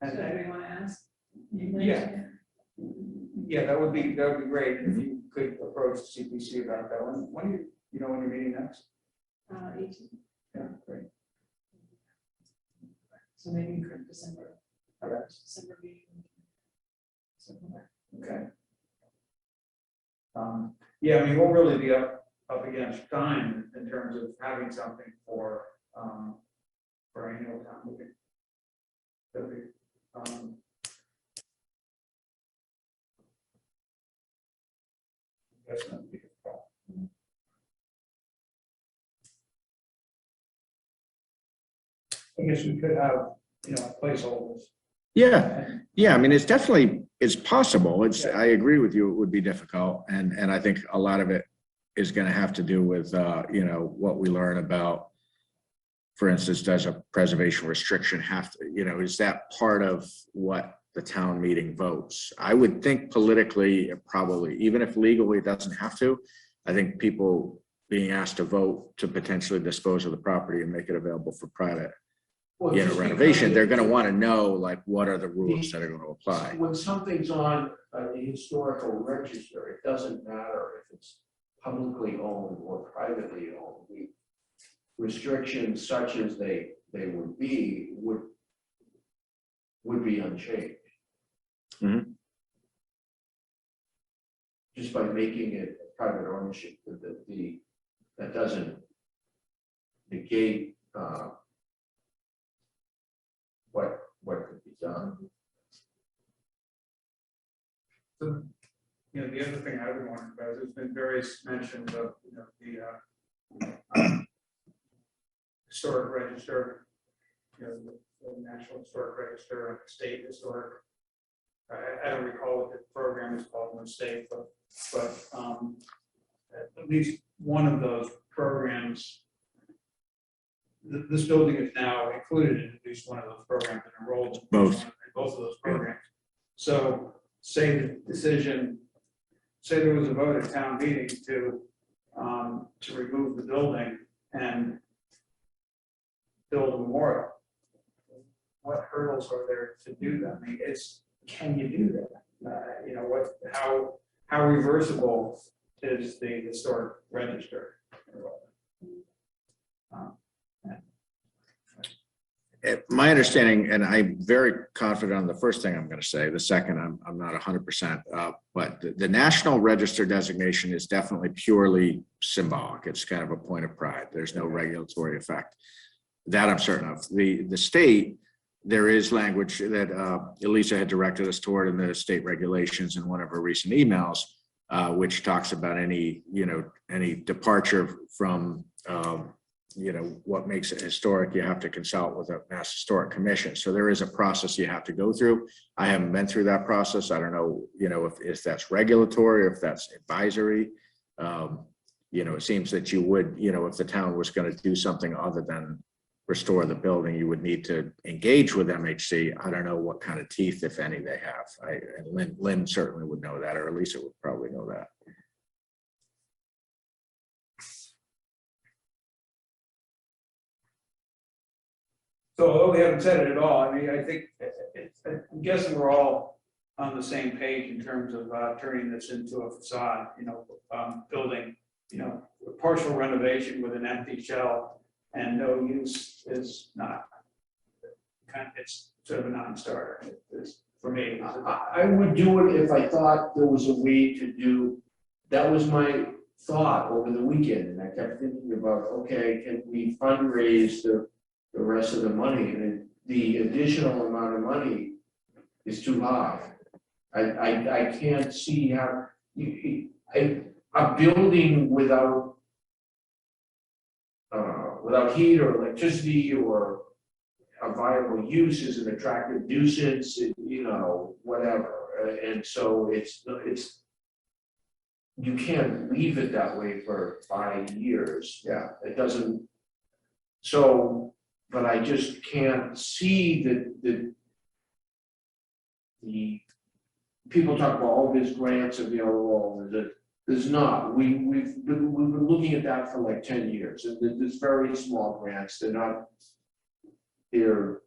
F: So anybody want to ask?
A: Yeah. Yeah, that would be great if you could approach CPC about that. When you know when you're meeting next?
F: 18,
A: Yeah, great.
F: so maybe in December,
A: Okay.
F: December meeting.
A: Okay. Yeah, I mean, we'll really be up against time in terms of having something for annual town meeting. That'd be, that's not be a problem. I guess we could have, placeholders.
B: Yeah. I mean, it's possible. I agree with you. It would be difficult. And I think a lot of it is going to have to do with, what we learn about, for instance, does a preservation restriction have to, is that part of what the town meeting votes? I would think politically, it probably, even if legally it doesn't have to, I think people being asked to vote to potentially dispose of the property and make it available for private
J: Well, just
B: renovation,
J: because
B: they're going to want to know, like, what are the rules that are going to apply?
J: when something's on the historical register, it doesn't matter if it's publicly owned or privately owned. The restrictions such as they would be would be unchanged.
B: Mhm.
J: Just by making it private ownership, that doesn't negate what could be done.
A: So, the other thing I would wonder about is there's been various mentions of, the historic register, the National Historic Register, State Historic. I don't recall what the program is called in the state, but at least one of those programs, this building is now included in at least one of those programs and enrolled in
B: Both.
A: in both of those programs. So say the decision, say there was a vote at town meeting to remove the building and build a memorial. What hurdles are there to do that? I mean, can you do that? How reversible is the historic register?
B: My understanding, and I'm very confident on the first thing I'm going to say, the second, I'm not 100%, but the National Register designation is definitely purely symbolic. It's kind of a point of pride. There's no regulatory effect. That I'm certain of. The state, there is language that Elisa had directed us toward in the state regulations in one of her recent emails, which talks about any departure from what makes it historic. You have to consult with a Mass Historic Commission. So there is a process you have to go through. I haven't been through that process. I don't know, if that's regulatory or if that's advisory. It seems that you would, if the town was going to do something other than restore the building, you would need to engage with MHC. I don't know what kind of teeth, if any, they have. And Lynn certainly would know that, or Elisa would probably know that.
A: So although we haven't said it at all, I mean, I think, I'm guessing we're all on the same page in terms of turning this into a facade, building, a partial renovation with an empty shell and no use is not, it's sort of a non-starter. For me.
J: I would do it if I thought there was a way to do, that was my thought over the weekend. And I kept thinking about, okay, can we fundraise the rest of the money? And the additional amount of money is too high. I can't see how, a building without heat or electricity or a viable use is an attractive nuisance, whatever. And so it's you can't leave it that way for 5 years. Yeah, it doesn't. So, but I just can't see that the people talk about all these grants available. There's not. We've been looking at that for like 10 years, and there's very small grants. They're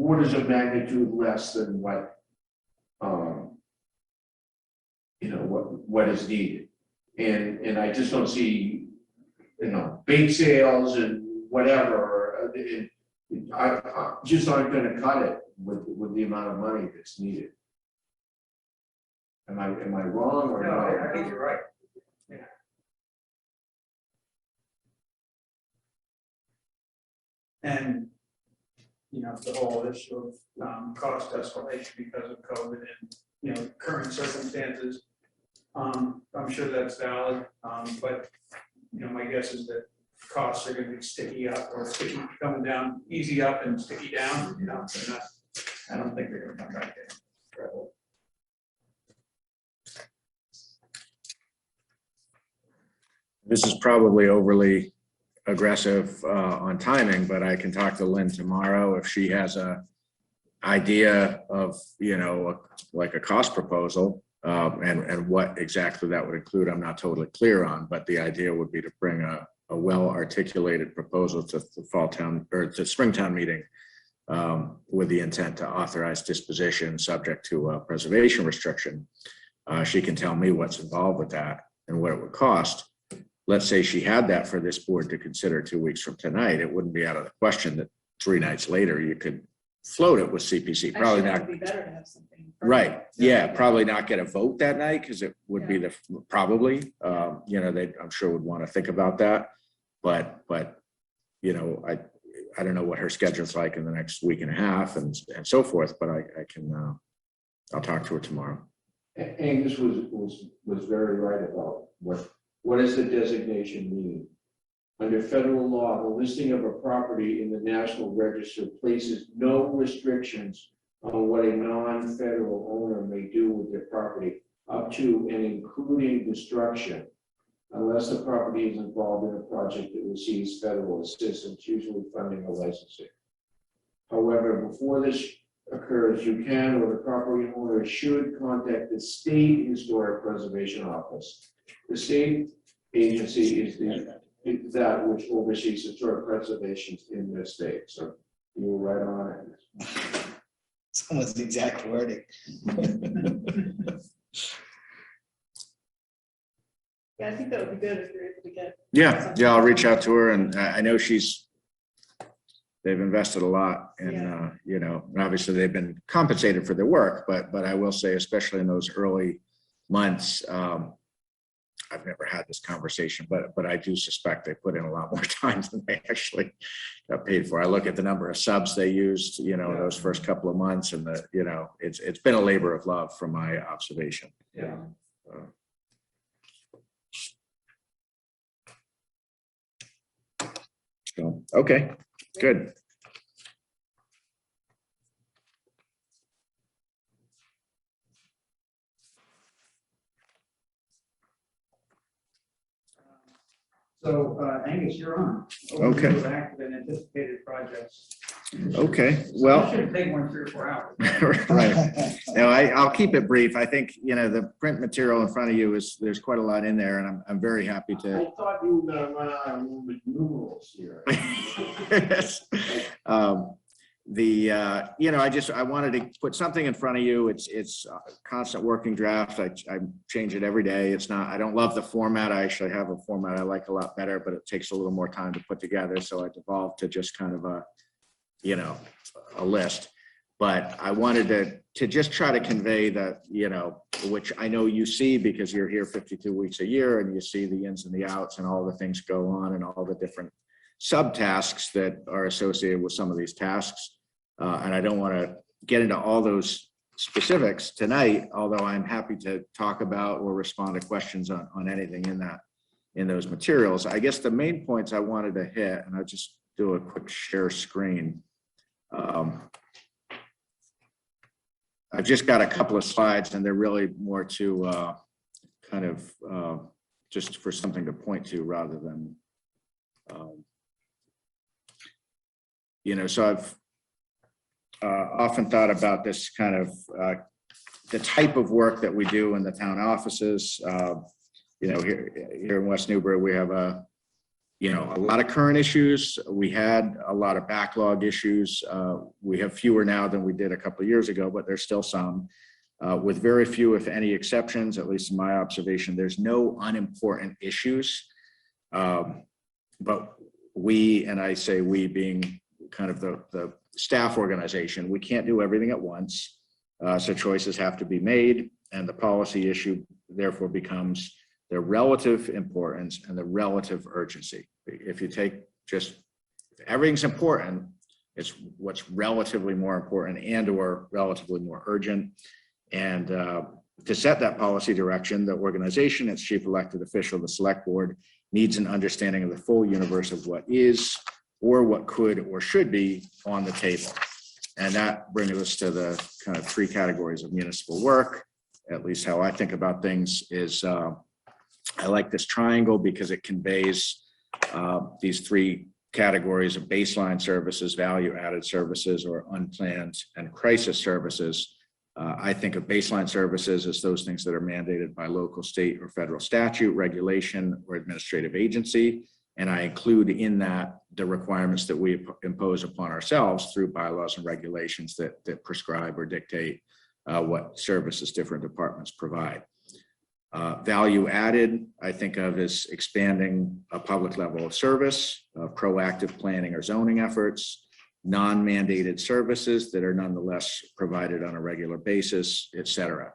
J: orders of magnitude less than what, what is needed. And I just don't see, bake sales and whatever, I just aren't gonna cut it with the amount of money that's needed. Am I wrong or
A: No,
J: not?
A: I think you're right. Yeah. And, the whole issue of cost escalation because of COVID and, current circumstances. I'm sure that's valid, but, my guess is that costs are gonna be sticky up or sticky coming down, easy up and sticky down, they're not, I don't think they're gonna come back in.
B: This is probably overly aggressive on timing, but I can talk to Lynn tomorrow if she has a idea of, like a cost proposal and what exactly that would include. I'm not totally clear on, but the idea would be to bring a well-articulated proposal to the fall town or to Springtown meeting with the intent to authorize disposition subject to a preservation restriction. She can tell me what's involved with that and what it would cost. Let's say she had that for this board to consider 2 weeks from tonight. It wouldn't be out of the question that 3 nights later you could float it with CPC. Probably
F: Actually, that
B: not.
F: would be better to have something.
B: Right. Yeah. Probably not get a vote that night because it would be the probably. They I'm sure would want to think about that. But I don't know what her schedule's like in the next week and a half and so forth. But I can I'll talk to her tomorrow.
J: Angus was very right about what does the designation mean? Under federal law, the listing of a property in the National Register places no restrictions on what a non-federal owner may do with their property, up to and including destruction, unless the property is involved in a project that receives federal assistance, usually funding or licensing. However, before this occurs, you can or the property owner should contact the State Historic Preservation Office. The state agency is that which oversees historic preservation in the state. So you were right on it.
L: It's almost the exact wording.
F: Yeah, I think that would be good if you're able to get.
B: Yeah. I'll reach out to her, and I know they've invested a lot, and and obviously they've been compensated for their work. But I will say, especially in those early months, I've never had this conversation, but I do suspect they put in a lot more time than they actually got paid for. I look at the number of subs they used, those first couple of months, and it's been a labor of love from my observation.
A: Yeah.
B: So, okay, good.
A: So Angus, you're on.
B: Okay.
A: Overview of active and anticipated projects.
B: Okay, well.
A: It shouldn't take more than 3 or 4 hours.
B: Right. No, I'll keep it brief. I think, the print material in front of you there's quite a lot in there, and I'm very happy to.
J: I thought you were gonna run out of room with numerals here.
B: Yes. I wanted to put something in front of you. It's a constant working draft. I change it every day. I don't love the format. I actually have a format I like a lot better, but it takes a little more time to put together. So I devolved to just kind of a list. But I wanted to just try to convey that, which I know you see because you're here 52 weeks a year and you see the ins and the outs and all the things go on and all the different subtasks that are associated with some of these tasks. And I don't want to get into all those specifics tonight, although I'm happy to talk about or respond to questions on anything in those materials. I guess the main points I wanted to hit, and I'll just do a quick share screen. I've just got a couple of slides, and they're really more to kind of just for something to point to rather than, so I've often thought about this kind of the type of work that we do in the town offices. Here in West Newbury, we have a you know, a lot of current issues. We had a lot of backlog issues. We have fewer now than we did a couple of years ago, but there's still some. With very few, if any, exceptions, at least in my observation, there's no unimportant issues. But we, and I say we being kind of the staff organization, we can't do everything at once. So choices have to be made, and the policy issue therefore becomes the relative importance and the relative urgency. If you take just, if everything's important, it's what's relatively more important and or relatively more urgent. And to set that policy direction, the organization, its chief elected official, the select board, needs an understanding of the full universe of what is or what could or should be on the table. And that brings us to the kind of three categories of municipal work. At least how I think about things is I like this triangle because it conveys these three categories of baseline services, value added services, or unplanned and crisis services. I think of baseline services as those things that are mandated by local, state, or federal statute, regulation, or administrative agency. And I include in that the requirements that we impose upon ourselves through bylaws and regulations that prescribe or dictate what services different departments provide. Value added, I think of as expanding a public level of service, proactive planning or zoning efforts, non-mandated services that are nonetheless provided on a regular basis, et cetera.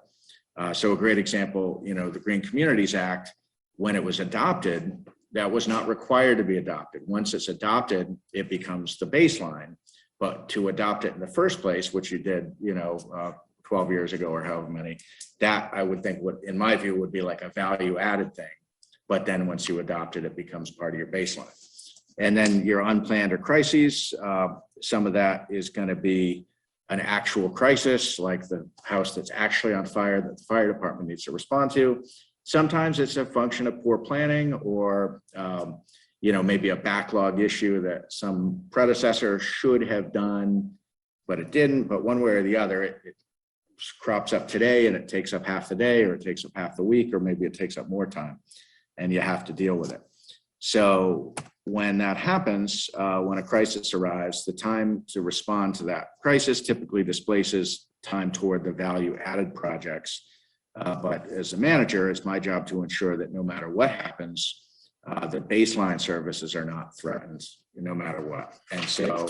B: So a great example, you know, the Green Communities Act, when it was adopted, that was not required to be adopted. Once it's adopted, it becomes the baseline. But to adopt it in the first place, which you did, you know, 12 years ago or however many, that I would think would, in my view, would be like a value added thing. But then once you adopt it, it becomes part of your baseline. And then your unplanned or crises, some of that is going to be an actual crisis, like the house that's actually on fire that the fire department needs to respond to. Sometimes it's a function of poor planning or, you know, maybe a backlog issue that some predecessor should have done, but it didn't. But one way or the other, it crops up today and it takes up half the day, or it takes up half the week, or maybe it takes up more time, and you have to deal with it. So when that happens, when a crisis arrives, the time to respond to that crisis typically displaces time toward the value added projects. But as a manager, it's my job to ensure that no matter what happens, the baseline services are not threatened, no matter what. And so,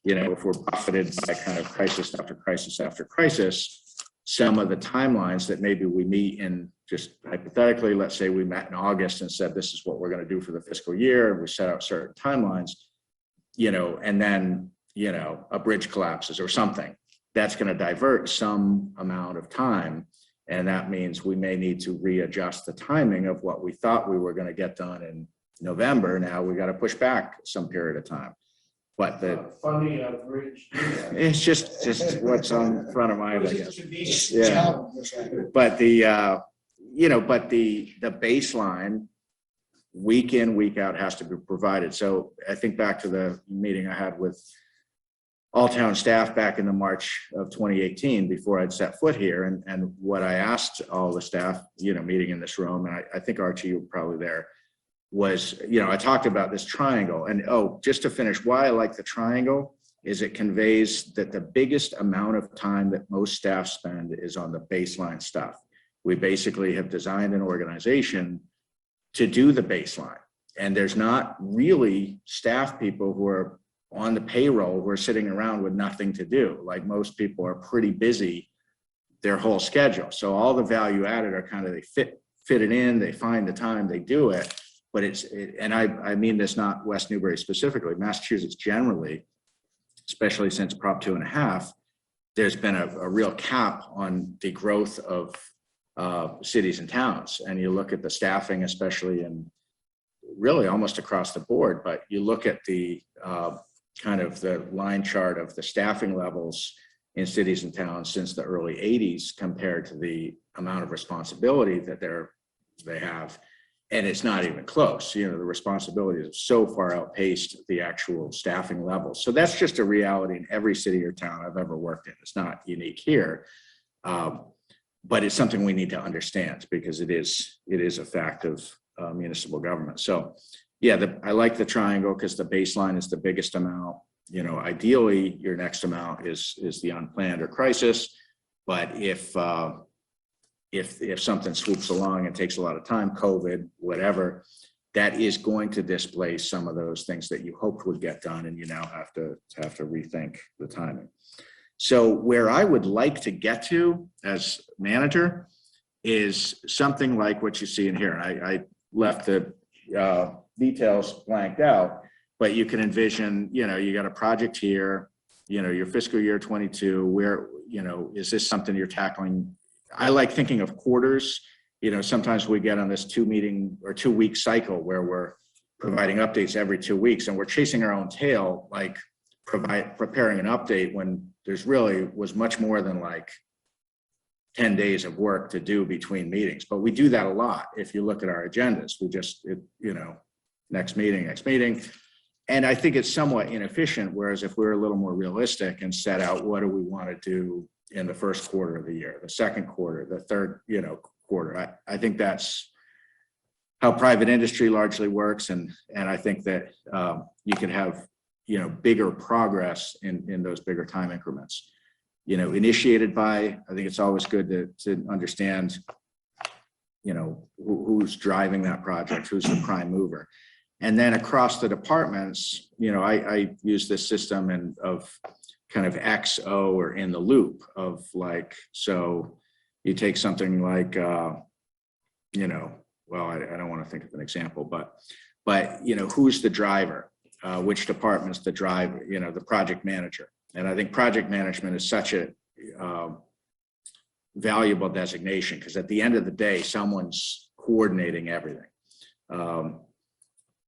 B: you know, if we're buffeted by kind of crisis after crisis after crisis, some of the timelines that maybe we meet in, just hypothetically, let's say we met in August and said, this is what we're going to do for the fiscal year, and we set out certain timelines, you know, and then, you know, a bridge collapses or something, that's going to divert some amount of time. And that means we may need to readjust the timing of what we thought we were going to get done in November. Now we got to push back some period of time. But the
J: Funny bridge.
B: it's just what's on front of my mind, I guess. Yeah.
L: Challenge.
B: But the you know, but the baseline week in, week out has to be provided. So I think back to the meeting I had with all town staff back in the March of 2018 before I'd set foot here, and what I asked all the staff, you know, meeting in this room, and I think Archie, you were probably there, was, you know, I talked about this triangle. And oh, just to finish, why I like the triangle is it conveys that the biggest amount of time that most staff spend is on the baseline stuff. We basically have designed an organization to do the baseline. And there's not really staff people who are on the payroll who are sitting around with nothing to do. Like most people are pretty busy their whole schedule. So all the value added are kind of, they fit it in, they find the time, they do it. But and I mean this not West Newbury specifically, Massachusetts generally, especially since Prop 2.5, there's been a real cap on the growth of cities and towns. And you look at the staffing, especially in really almost across the board, but you look at the kind of the line chart of the staffing levels in cities and towns since the early 80s compared to the amount of responsibility that they have. And it's not even close. You know, the responsibilities have so far outpaced the actual staffing levels. So that's just a reality in every city or town I've ever worked in. It's not unique here, but it's something we need to understand because it is a fact of municipal government. So yeah, I like the triangle because the baseline is the biggest amount. You know, ideally, your next amount is the unplanned or crisis. But if something swoops along and takes a lot of time, COVID, whatever, that is going to displace some of those things that you hoped would get done, and you now have to rethink the timing. So where I would like to get to as manager is something like what you see in here. I left the details blanked out, but you can envision, you know, you got a project here, you know, your fiscal year 22, where, you know, is this something you're tackling? I like thinking of quarters. You know, sometimes we get on this 2-week cycle where we're providing updates every 2 weeks, and we're chasing our own tail, like preparing an update when there's really was much more than like 10 days of work to do between meetings. But we do that a lot. If you look at our agendas, we just, you know, next meeting. And I think it's somewhat inefficient. Whereas if we're a little more realistic and set out, what do we want to do in the first quarter of the year, the second quarter, the third, you know, quarter. I think that's how private industry largely works. And I think that you can have, you know, bigger progress in those bigger time increments, you know, initiated by, I think it's always good to understand, you know, who's driving that project, who's the prime mover. And then across the departments, you know, I use this system of kind of XO or in the loop of like, so you take something like, you know, well, I don't want to think of an example, but, you know, who's the driver, which department's the driver, you know, the project manager. And I think project management is such a valuable designation, because at the end of the day, someone's coordinating everything.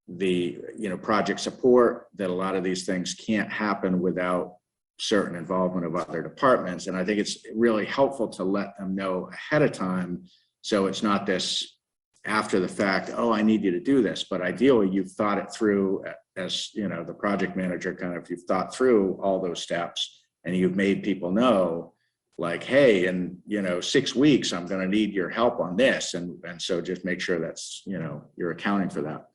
B: You know, project support, that a lot of these things can't happen without certain involvement of other departments. And I think it's really helpful to let them know ahead of time. So it's not this after the fact, oh, I need you to do this. But ideally, you've thought it through as, you know, the project manager kind of, you've thought through all those steps and you've made people know like, hey, in, you know, 6 weeks, I'm going to need your help on this. And so just make sure that's, you know, you're accounting for that.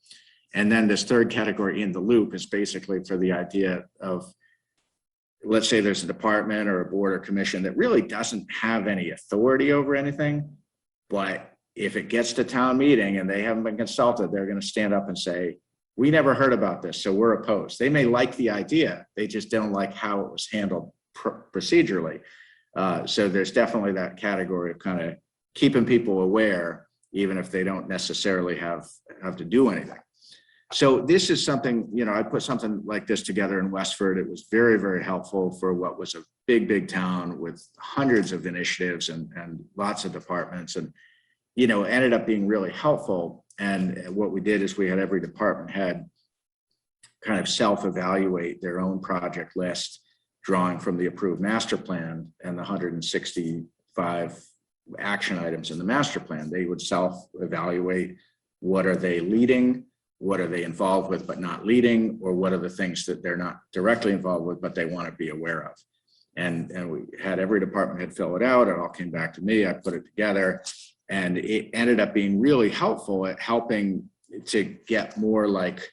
B: And then this third category, in the loop, is basically for the idea of, let's say there's a department or a board or commission that really doesn't have any authority over anything, but if it gets to town meeting and they haven't been consulted, they're going to stand up and say, we never heard about this, so we're opposed. They may like the idea, they just don't like how it was handled procedurally. So there's definitely that category of kind of keeping people aware, even if they don't necessarily have to do anything. So this is something, you know, I put something like this together in Westford. It was very, very helpful for what was a big, big town with hundreds of initiatives and lots of departments, and, you know, ended up being really helpful. And what we did is we had every department head kind of self-evaluate their own project list, drawing from the approved master plan and the 165 action items in the master plan. They would self-evaluate, what are they leading? What are they involved with but not leading, or what are the things that they're not directly involved with but they want to be aware of? And we had every department head fill it out. It all came back to me. I put it together, and it ended up being really helpful at helping to get more like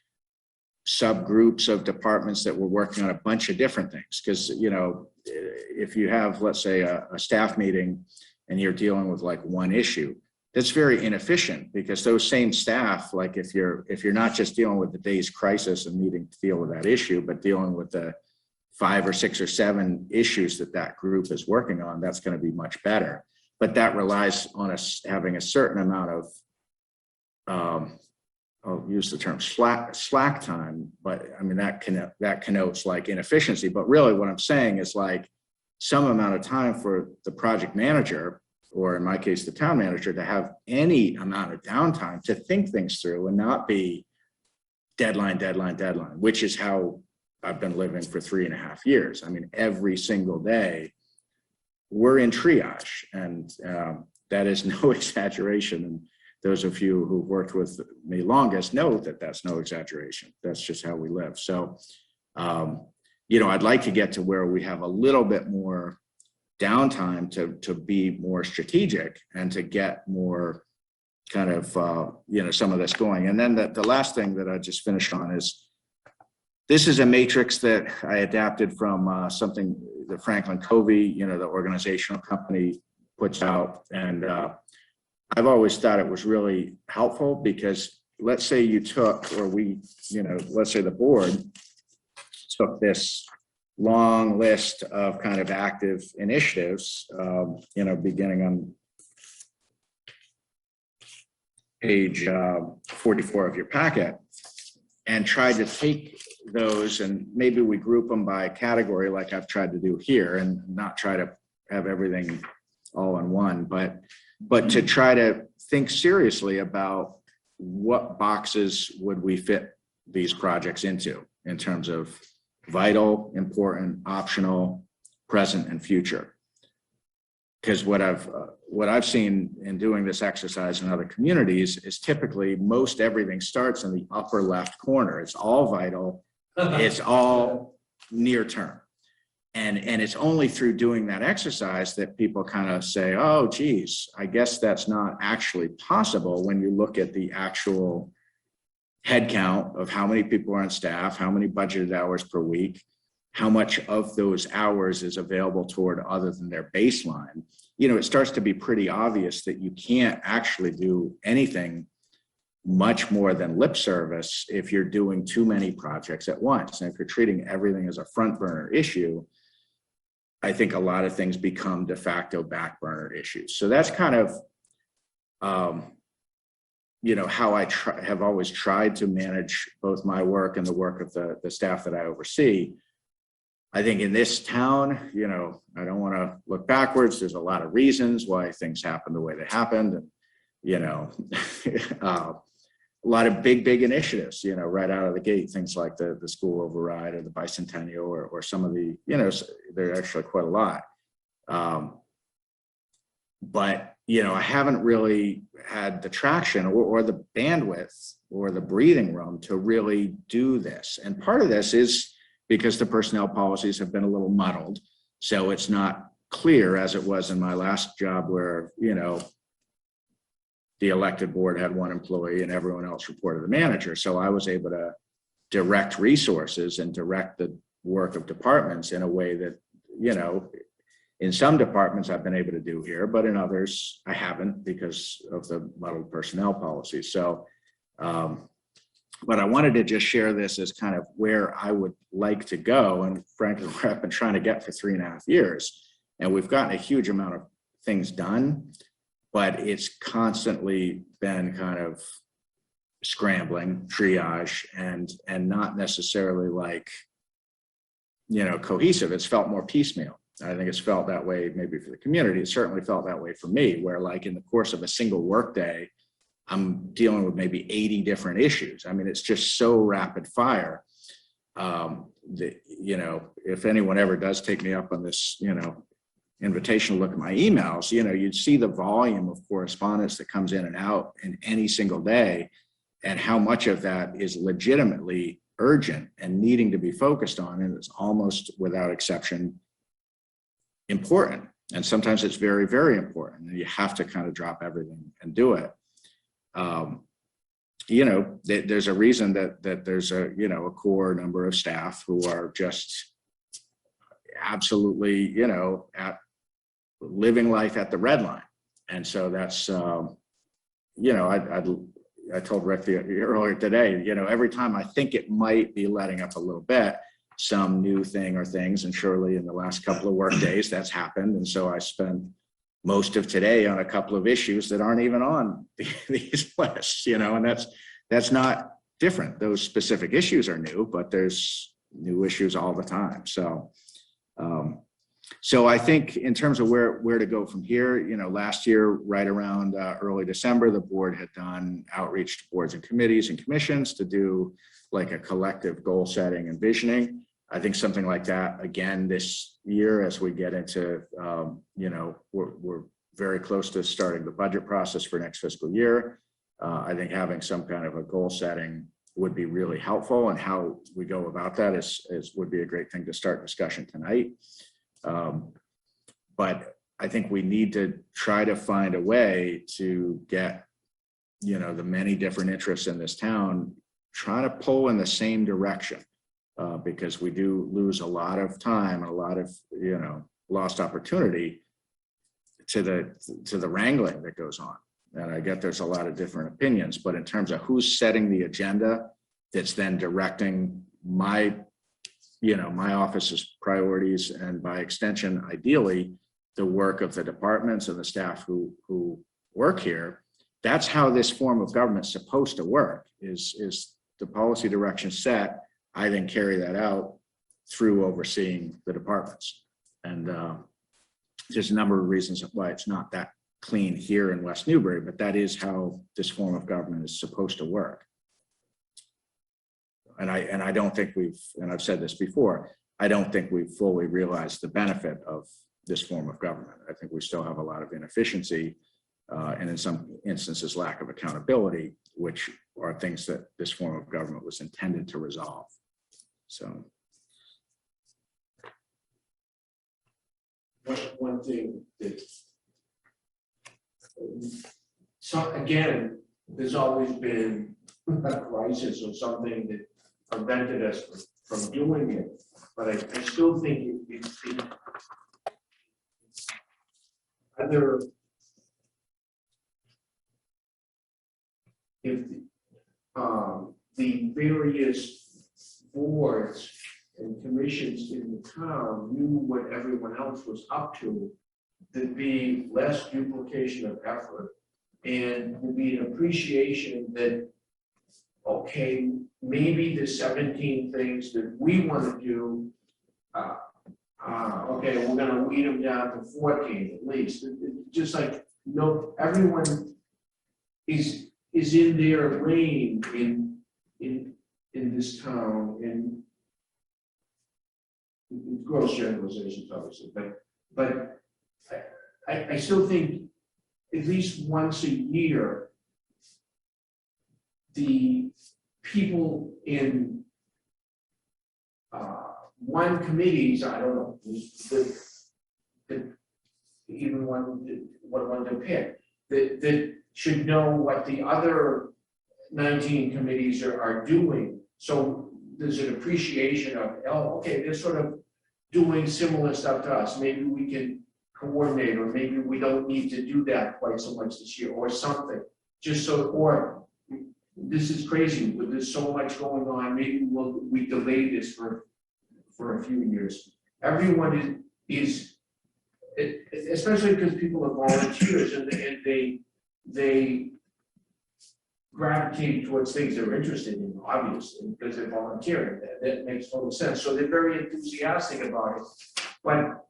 B: subgroups of departments that were working on a bunch of different things. Because, you know, if you have, let's say, a staff meeting and you're dealing with like one issue, that's very inefficient, because those same staff, like if you're not just dealing with the day's crisis and needing to deal with that issue, but dealing with the 5 or 6 or 7 issues that group is working on, that's going to be much better. But that relies on us having a certain amount of, I'll use the term slack time, but I mean, that connotes like inefficiency. But really what I'm saying is like some amount of time for the project manager, or in my case, the town manager, to have any amount of downtime to think things through and not be deadline, which is how I've been living for 3.5 years. I mean, every single day we're in triage, and that is no exaggeration. And those of you who've worked with me longest know that that's no exaggeration. That's just how we live. So, you know, I'd like to get to where we have a little bit more downtime to be more strategic and to get more kind of, some of this going. And then the last thing that I just finished on is, this is a matrix that I adapted from something that Franklin Covey, the organizational company, puts out. And I've always thought it was really helpful, because let's say you took, or we, let's say the board took this long list of kind of active initiatives, beginning on page 44 of your packet, and tried to take those, and maybe we group them by category like I've tried to do here, and not try to have everything all in one, but to try to think seriously about what boxes would we fit these projects into, in terms of vital, important, optional, present, and future. Because what I've seen in doing this exercise in other communities is typically most everything starts in the upper left corner. It's all vital, it's all near term. And it's only through doing that exercise that people kind of say, oh, geez, I guess that's not actually possible, when you look at the actual head count of how many people are on staff, how many budgeted hours per week, how much of those hours is available toward other than their baseline. It starts to be pretty obvious that you can't actually do anything much more than lip service if you're doing too many projects at once. And if you're treating everything as a front burner issue, I think a lot of things become de facto back burner issues. So that's kind of, how I have always tried to manage both my work and the work of the staff that I oversee. I think in this town, I don't want to look backwards. There's a lot of reasons why things happened the way they happened. And, a lot of big initiatives, right out of the gate, things like the school override or the bicentennial, or some of the, there are actually quite a lot. But, I haven't really had the traction or the bandwidth or the breathing room to really do this. And part of this is because the personnel policies have been a little muddled. So it's not clear, as it was in my last job, where, the elected board had one employee and everyone else reported the manager. So I was able to direct resources and direct the work of departments in a way that, in some departments I've been able to do here, but in others I haven't, because of the muddled personnel policies. So, but I wanted to just share this as kind of where I would like to go, and frankly, where I've been trying to get for 3.5 years. And we've gotten a huge amount of things done, but it's constantly been kind of scrambling, triage, and not necessarily like, cohesive. It's felt more piecemeal. I think it's felt that way maybe for the community. It certainly felt that way for me, where like in the course of a single workday, I'm dealing with maybe 80 different issues. I mean, it's just so rapid fire. That, if anyone ever does take me up on this, invitation to look at my emails, you'd see the volume of correspondence that comes in and out in any single day, and how much of that is legitimately urgent and needing to be focused on. And it's almost without exception important. And sometimes it's very, very important, and you have to kind of drop everything and do it. There's a reason that there's a core number of staff who are just absolutely, at living life at the red line. And so that's, I told Rick earlier today, every time I think it might be letting up a little bit, some new thing or things, and surely in the last couple of work days that's happened. And so I spent most of today on a couple of issues that aren't even on these lists, and that's not different. Those specific issues are new, but there's new issues all the time. So I think in terms of where to go from here, last year, right around early December, the board had done outreach to boards and committees and commissions to do like a collective goal setting and visioning. I think something like that again this year, as we get into, we're very close to starting the budget process for next fiscal year. I think having some kind of a goal setting would be really helpful, and how we go about that would be a great thing to start discussion tonight. But I think we need to try to find a way to get you know, the many different interests in this town trying to pull in the same direction, because we do lose a lot of time and a lot of, you know, lost opportunity to the wrangling that goes on. And I get there's a lot of different opinions, but in terms of who's setting the agenda, that's then directing my, you know, my office's priorities, and by extension, ideally, the work of the departments and the staff who work here. That's how this form of government is supposed to work, is the policy direction set. I then carry that out through overseeing the departments. And there's a number of reasons why it's not that clean here in West Newbury, but that is how this form of government is supposed to work. And I don't think and I've said this before, I don't think we've fully realized the benefit of this form of government. I think we still have a lot of inefficiency and in some instances, lack of accountability, which are things that this form of government was intended to resolve. So.
J: One thing that, so again, there's always been a crisis or something that prevented us from doing it, but I still think it's either if the various boards and commissions in the town knew what everyone else was up to, there'd be less duplication of effort, and there'd be an appreciation that, okay, maybe the 17 things that we want to do, okay, we're going to weed them down to 14 at least. Just like, no, everyone is in their lane in this town, and gross generalizations, obviously, but I still think at least once a year, the people in one committees, I don't know, even what one to pick, that should know what the other 19 committees are doing. So there's an appreciation of, oh, okay, they're sort of doing similar stuff to us. Maybe we can coordinate, or maybe we don't need to do that quite so much this year, or something. Just so, or this is crazy, but there's so much going on. Maybe we delay this for a few years. Everyone is especially because people are volunteers, and they gravitate towards things they're interested in, obviously, because they're volunteering. That makes total sense. So they're very enthusiastic about it, but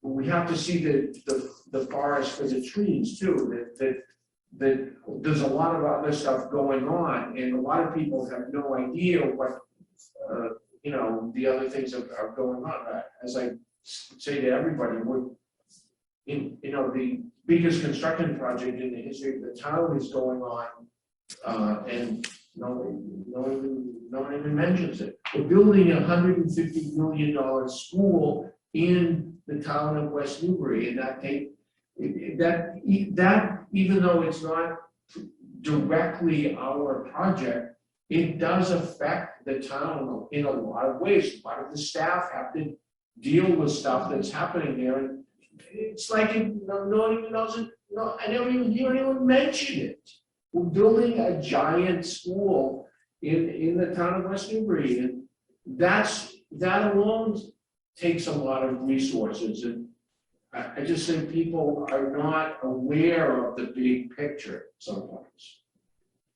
J: we have to see the forest for the trees too. That there's a lot of other stuff going on, and a lot of people have no idea what you know, the other things are going on. As I say to everybody, we're in, you know, the biggest construction project in the history of the town is going on, and no one even mentions it. We're building a $150 million school in the town of West Newbury, and that even though it's not directly our project, it does affect the town in a lot of ways. A lot of the staff have to deal with stuff that's happening there, and it's like no one even knows it. No, I never even hear anyone mention it. We're building a giant school in the town of West Newbury, and that alone takes a lot of resources. And I just think people are not aware of the big picture sometimes.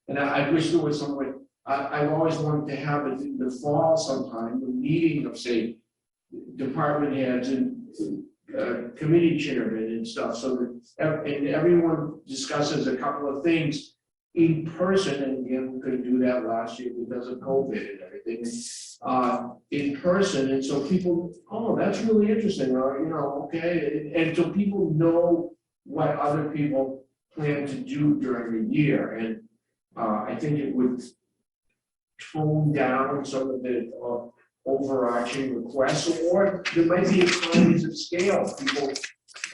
J: And I wish there was some way. I've always wanted to have it in the fall sometime, a meeting of, say, department heads and committee chairmen and stuff, so that everyone discusses a couple of things in person. And again, we couldn't do that last year because of COVID and everything, in person. And so people, oh, that's really interesting, or, you know, okay. And so people know what other people plan to do during the year. And I think it would tone down some of the overarching requests, or there might be economies of scale. People,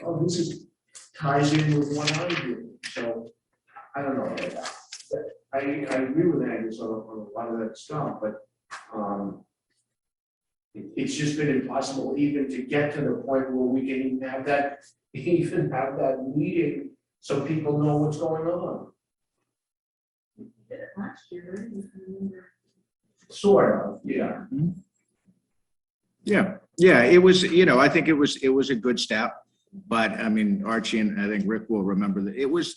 J: oh, this ties in with what I do. So, I don't know. I agree with Angus on a lot of that stuff, but, it's just been impossible even to get to the point where we can even have that meeting so people know what's going on.
F: Did it last year, if you remember.
J: Sort of, yeah.
B: Yeah, it was, I think it was a good step, but I mean, Archie and I think Rick will remember that it was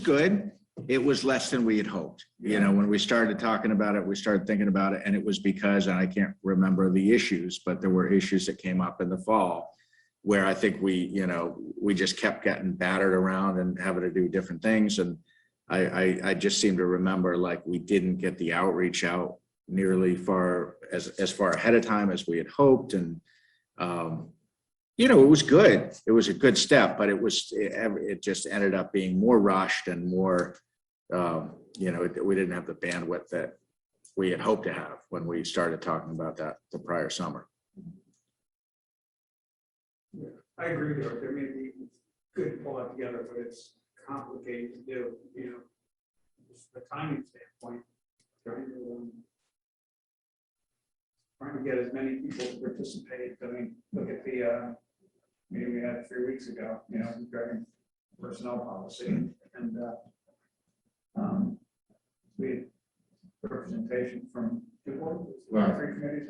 B: good. It was less than we had hoped. When we started talking about it, we started thinking about it, and it was because, and I can't remember the issues, but there were issues that came up in the fall where I think we just kept getting battered around and having to do different things. And I just seem to remember like we didn't get the outreach out nearly as far ahead of time as we had hoped. And, it was good. It was a good step, but it just ended up being more rushed and more, we didn't have the bandwidth that we had hoped to have when we started talking about that the prior summer.
A: Yeah, I agree with you. I mean, we could pull it together, but it's complicated to do, just the timing standpoint. Trying to get as many people to participate. I mean, look at the meeting we had 3 weeks ago, regarding personnel policy, and we had representation from 2 boards, 3 committees.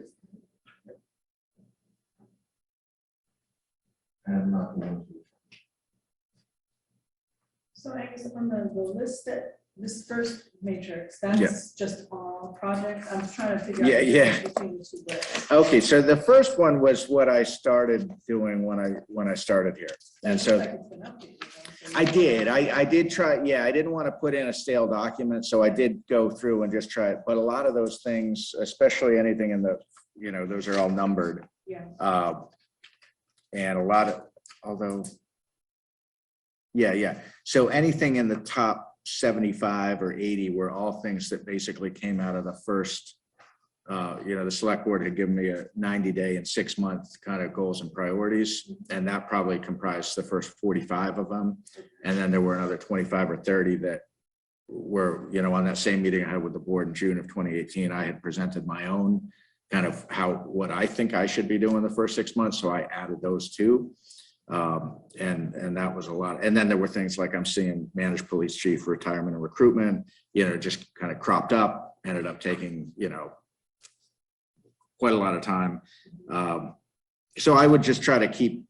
J: And not.
F: So I guess on the list that this first matrix, that's just all projects. I'm trying to figure out. the difference between the two lists.
B: Okay, so the first one was what I started doing when I started here. And so
F: Like it's been updated, so
B: I did. I did try. Yeah, I didn't want to put in a stale document, so I did go through and just try it. But a lot of those things, especially anything in the, those are all numbered.
F: Yeah.
B: And a lot of, although, yeah. So anything in the top 75 or 80 were all things that basically came out of the first, the select board had given me a 90-day and 6-month kind of goals and priorities. And that probably comprised the first 45 of them. And then there were another 25 or 30 that were, on that same meeting I had with the board in June of 2018, I had presented my own kind of what I think I should be doing the first 6 months. So I added those too. And that was a lot. And then there were things like I'm seeing managed police chief retirement and recruitment, just kind of cropped up, ended up taking, quite a lot of time. So I would just try to keep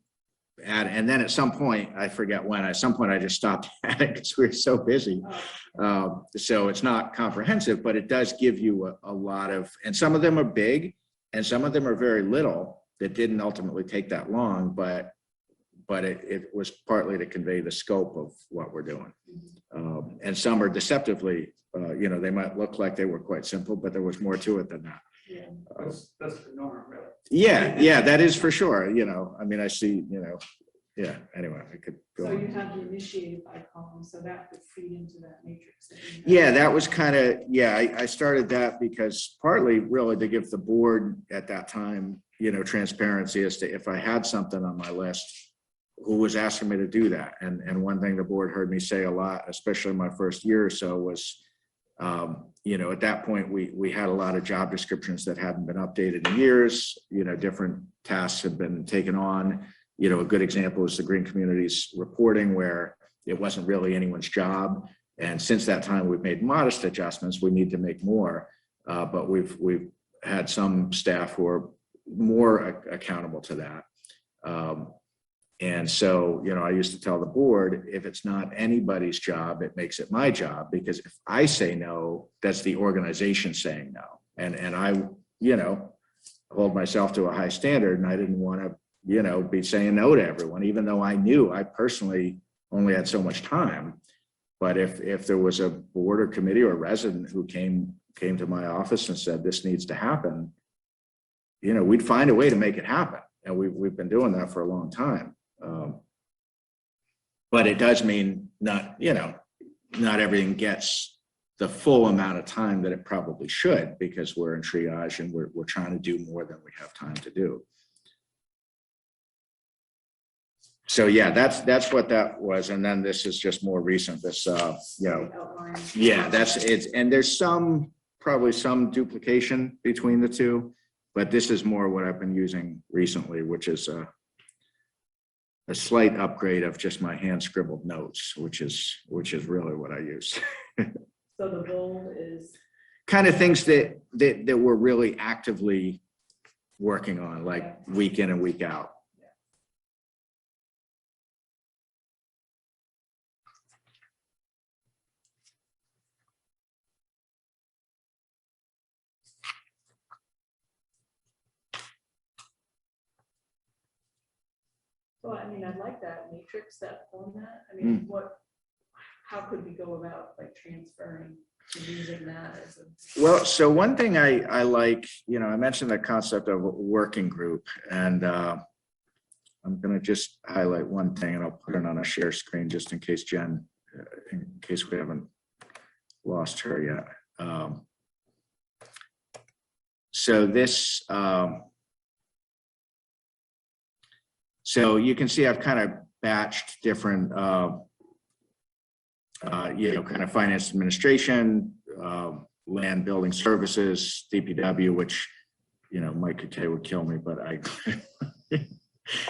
B: adding. And then at some point, I forget when, at some point I just stopped adding because we were so busy. So it's not comprehensive, but it does give you a lot of, and some of them are big and some of them are very little that didn't ultimately take that long, but it was partly to convey the scope of what we're doing. And some are deceptively, they might look like they were quite simple, but there was more to it than that.
A: Yeah, that's the norm, really.
B: Yeah, that is for sure. I mean, I see, anyway, I could go
F: So
B: on.
F: you have the initiated by column, so that would feed into that matrix.
B: Yeah, that was kind of, I started that because partly really to give the board at that time, transparency as to if I had something on my list, who was asking me to do that. And one thing the board heard me say a lot, especially my first year or so, was, at that point, we had a lot of job descriptions that hadn't been updated in years, different tasks had been taken on. A good example is the Green Communities reporting, where it wasn't really anyone's job. And since that time, we've made modest adjustments. We need to make more, but we've had some staff who are more accountable to that. And so, I used to tell the board, if it's not anybody's job, it makes it my job, because if I say no, that's the organization saying no. And I, hold myself to a high standard, and I didn't want to, be saying no to everyone, even though I knew I personally only had so much time. But if there was a board or committee or resident who came to my office and said, this needs to happen, we'd find a way to make it happen. And we've been doing that for a long time. But it does mean not everything gets the full amount of time that it probably should, because we're in triage and we're trying to do more than we have time to do. So yeah, that's what that was. And then this is just more recent, this,
F: Outline.
B: yeah, and there's probably some duplication between the two, but this is more what I've been using recently, which is a slight upgrade of just my hand scribbled notes, which is really what I use.
F: So the bold is,
B: Kind of things that we're really actively working on, like week in and week out.
F: well, I mean, I like that matrix, that format. I mean, how could we go about like transferring to using that as a?
B: Well, so one thing I like, I mentioned the concept of a working group, and I'm going to just highlight one thing, and I'll put it on a share screen just in case in case we haven't lost her yet. So this, so you can see I've kind of batched different, kind of finance administration, land building services, DPW, which, Mike K would kill me, but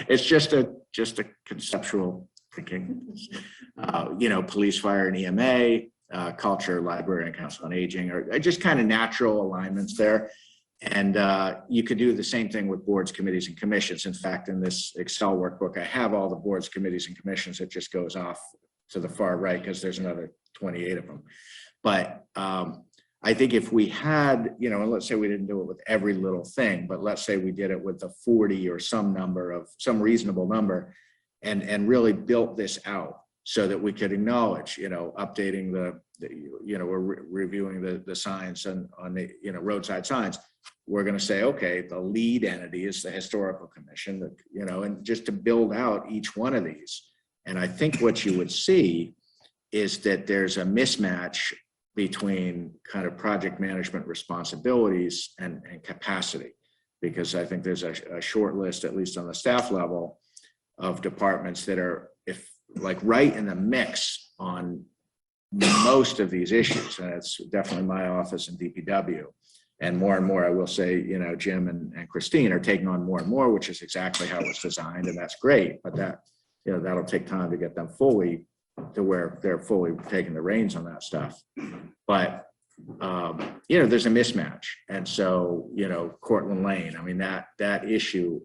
B: it's just a conceptual thinking. Police, fire, and EMA, culture, library, and council on aging are just kind of natural alignments there. And you could do the same thing with boards, committees, and commissions. In fact, in this Excel workbook, I have all the boards, committees, and commissions. It just goes off to the far right because there's another 28 of them. But I think if we had, and let's say we didn't do it with every little thing, but let's say we did it with the 40 or some reasonable number, and really built this out so that we could acknowledge, updating we're reviewing the signs on the, roadside signs. We're going to say, okay, the lead entity is the historical commission, and just to build out each one of these. And I think what you would see is that there's a mismatch between kind of project management responsibilities and capacity, because I think there's a short list, at least on the staff level, of departments that are right in the mix on most of these issues. And it's definitely my office and DPW. And more, I will say, Jim and Christine are taking on more and more, which is exactly how it's designed. And that's great. But that'll take time to get them fully to where they're fully taking the reins on that stuff. But, there's a mismatch. And so, Cortland Lane, I mean, that issue,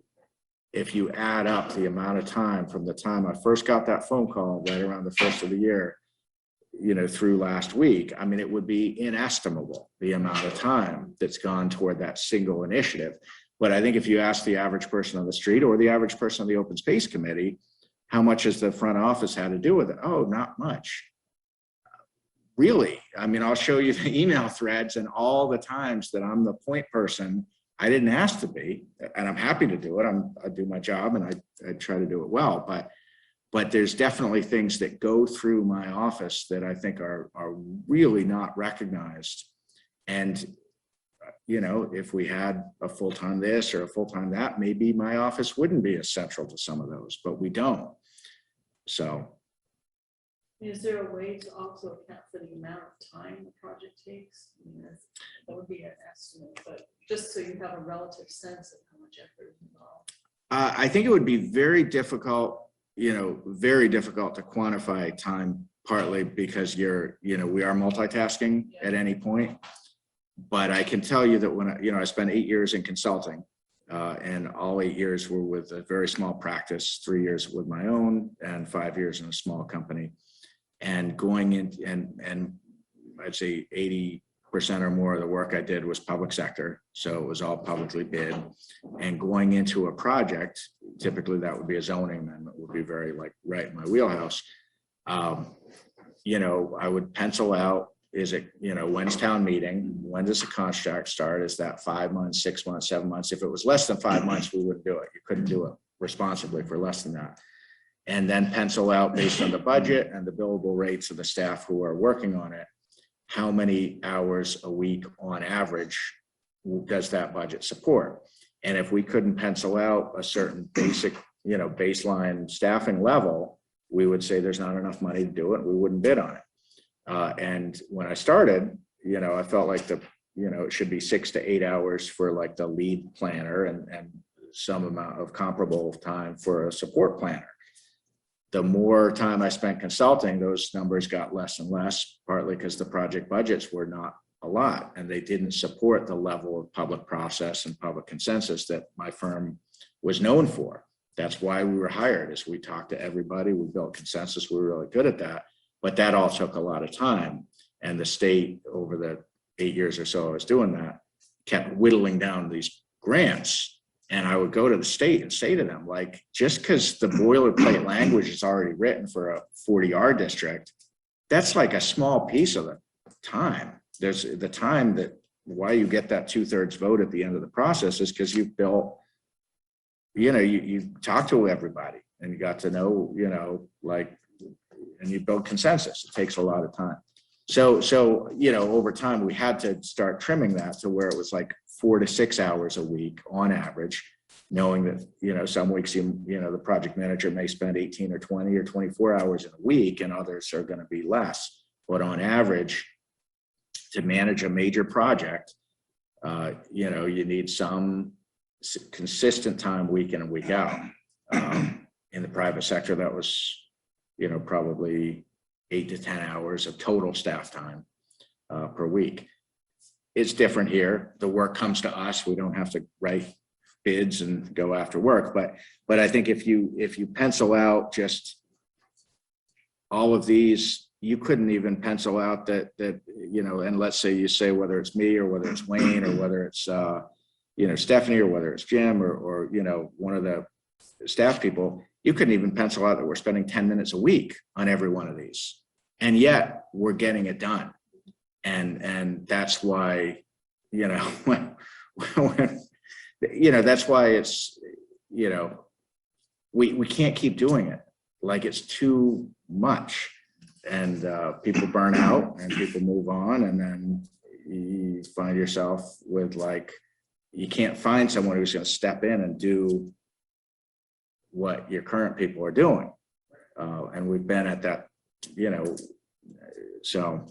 B: if you add up the amount of time from the time I first got that phone call right around the first of the year, through last week, I mean, it would be inestimable the amount of time that's gone toward that single initiative. But I think if you ask the average person on the street or the average person on the open space committee, how much has the front office had to do with it? Oh, not much. Really? I mean, I'll show you the email threads and all the times that I'm the point person. I didn't ask to be, and I'm happy to do it. I do my job and I try to do it well, but there's definitely things that go through my office that I think are really not recognized. And, if we had a full-time this or a full-time that, maybe my office wouldn't be as central to some of those, but we don't. So.
F: Is there a way to also account for the amount of time the project takes? I mean, that would be an estimate, but just so you have a relative sense of how much effort is involved.
B: I think it would be very difficult to quantify time, partly because we are multitasking at any point. But I can tell you that when I spent 8 years in consulting, and all 8 years were with a very small practice, 3 years with my own, and 5 years in a small company. And going in, and I'd say 80% or more of the work I did was public sector. So it was all publicly bid. And going into a project, typically that would be a zoning amendment, would be very right in my wheelhouse. I would pencil out, is it, when's town meeting? When does the contract start? Is that 5 months, 6 months, 7 months? If it was less than 5 months, we wouldn't do it. You couldn't do it responsibly for less than that. And then pencil out, based on the budget and the billable rates of the staff who are working on it, how many hours a week on average does that budget support? And if we couldn't pencil out a certain basic baseline staffing level, we would say there's not enough money to do it. We wouldn't bid on it. And when I started, I felt like it should be 6 to 8 hours for like the lead planner and some amount of comparable time for a support planner. The more time I spent consulting, those numbers got less and less, partly because the project budgets were not a lot and they didn't support the level of public process and public consensus that my firm was known for. That's why we were hired, is we talked to everybody, we built consensus, we were really good at that, but that all took a lot of time. And the state, over the 8 years or so I was doing that, kept whittling down these grants. And I would go to the state and say to them, like, just because the boilerplate language is already written for a 40R district, that's like a small piece of the time. There's the time that why you get that 2/3 vote at the end of the process is because you've built, you talk to everybody and you got to know, and you build consensus. It takes a lot of time. So, over time, we had to start trimming that to where it was like 4 to 6 hours a week on average, knowing that, some weeks, the project manager may spend 18 or 20 or 24 hours in a week and others are going to be less. But on average, to manage a major project, you need some consistent time week in and week out. In the private sector, that was, probably 8 to 10 hours of total staff time per week. It's different here. The work comes to us. We don't have to write bids and go after work. But I think if you pencil out just all of these, you couldn't even pencil out that and let's say you say whether it's me or whether it's Wayne or whether it's Stephanie or whether it's Jim or one of the staff people, you couldn't even pencil out that we're spending 10 minutes a week on every one of these. And yet we're getting it done. And that's why, when that's why it's, we can't keep doing it. Like it's too much. And people burn out and people move on. And then you find yourself with you can't find someone who's going to step in and do what your current people are doing. And we've been at that, so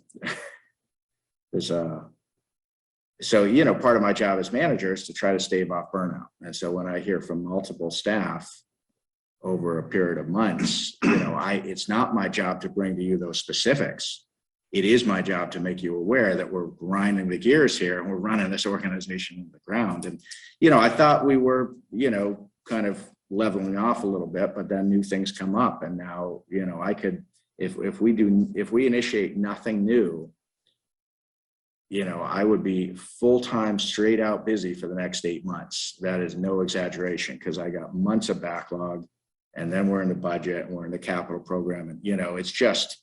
B: there's part of my job as manager is to try to stave off burnout. And so when I hear from multiple staff over a period of months, it's not my job to bring to you those specifics. It is my job to make you aware that we're grinding the gears here and we're running this organization in the ground. And, I thought we were, kind of leveling off a little bit, but then new things come up. And now, I could, if we initiate nothing new, I would be full-time straight out busy for the next 8 months. That is no exaggeration because I got months of backlog and then we're in the budget and we're in the capital program. And, it's just,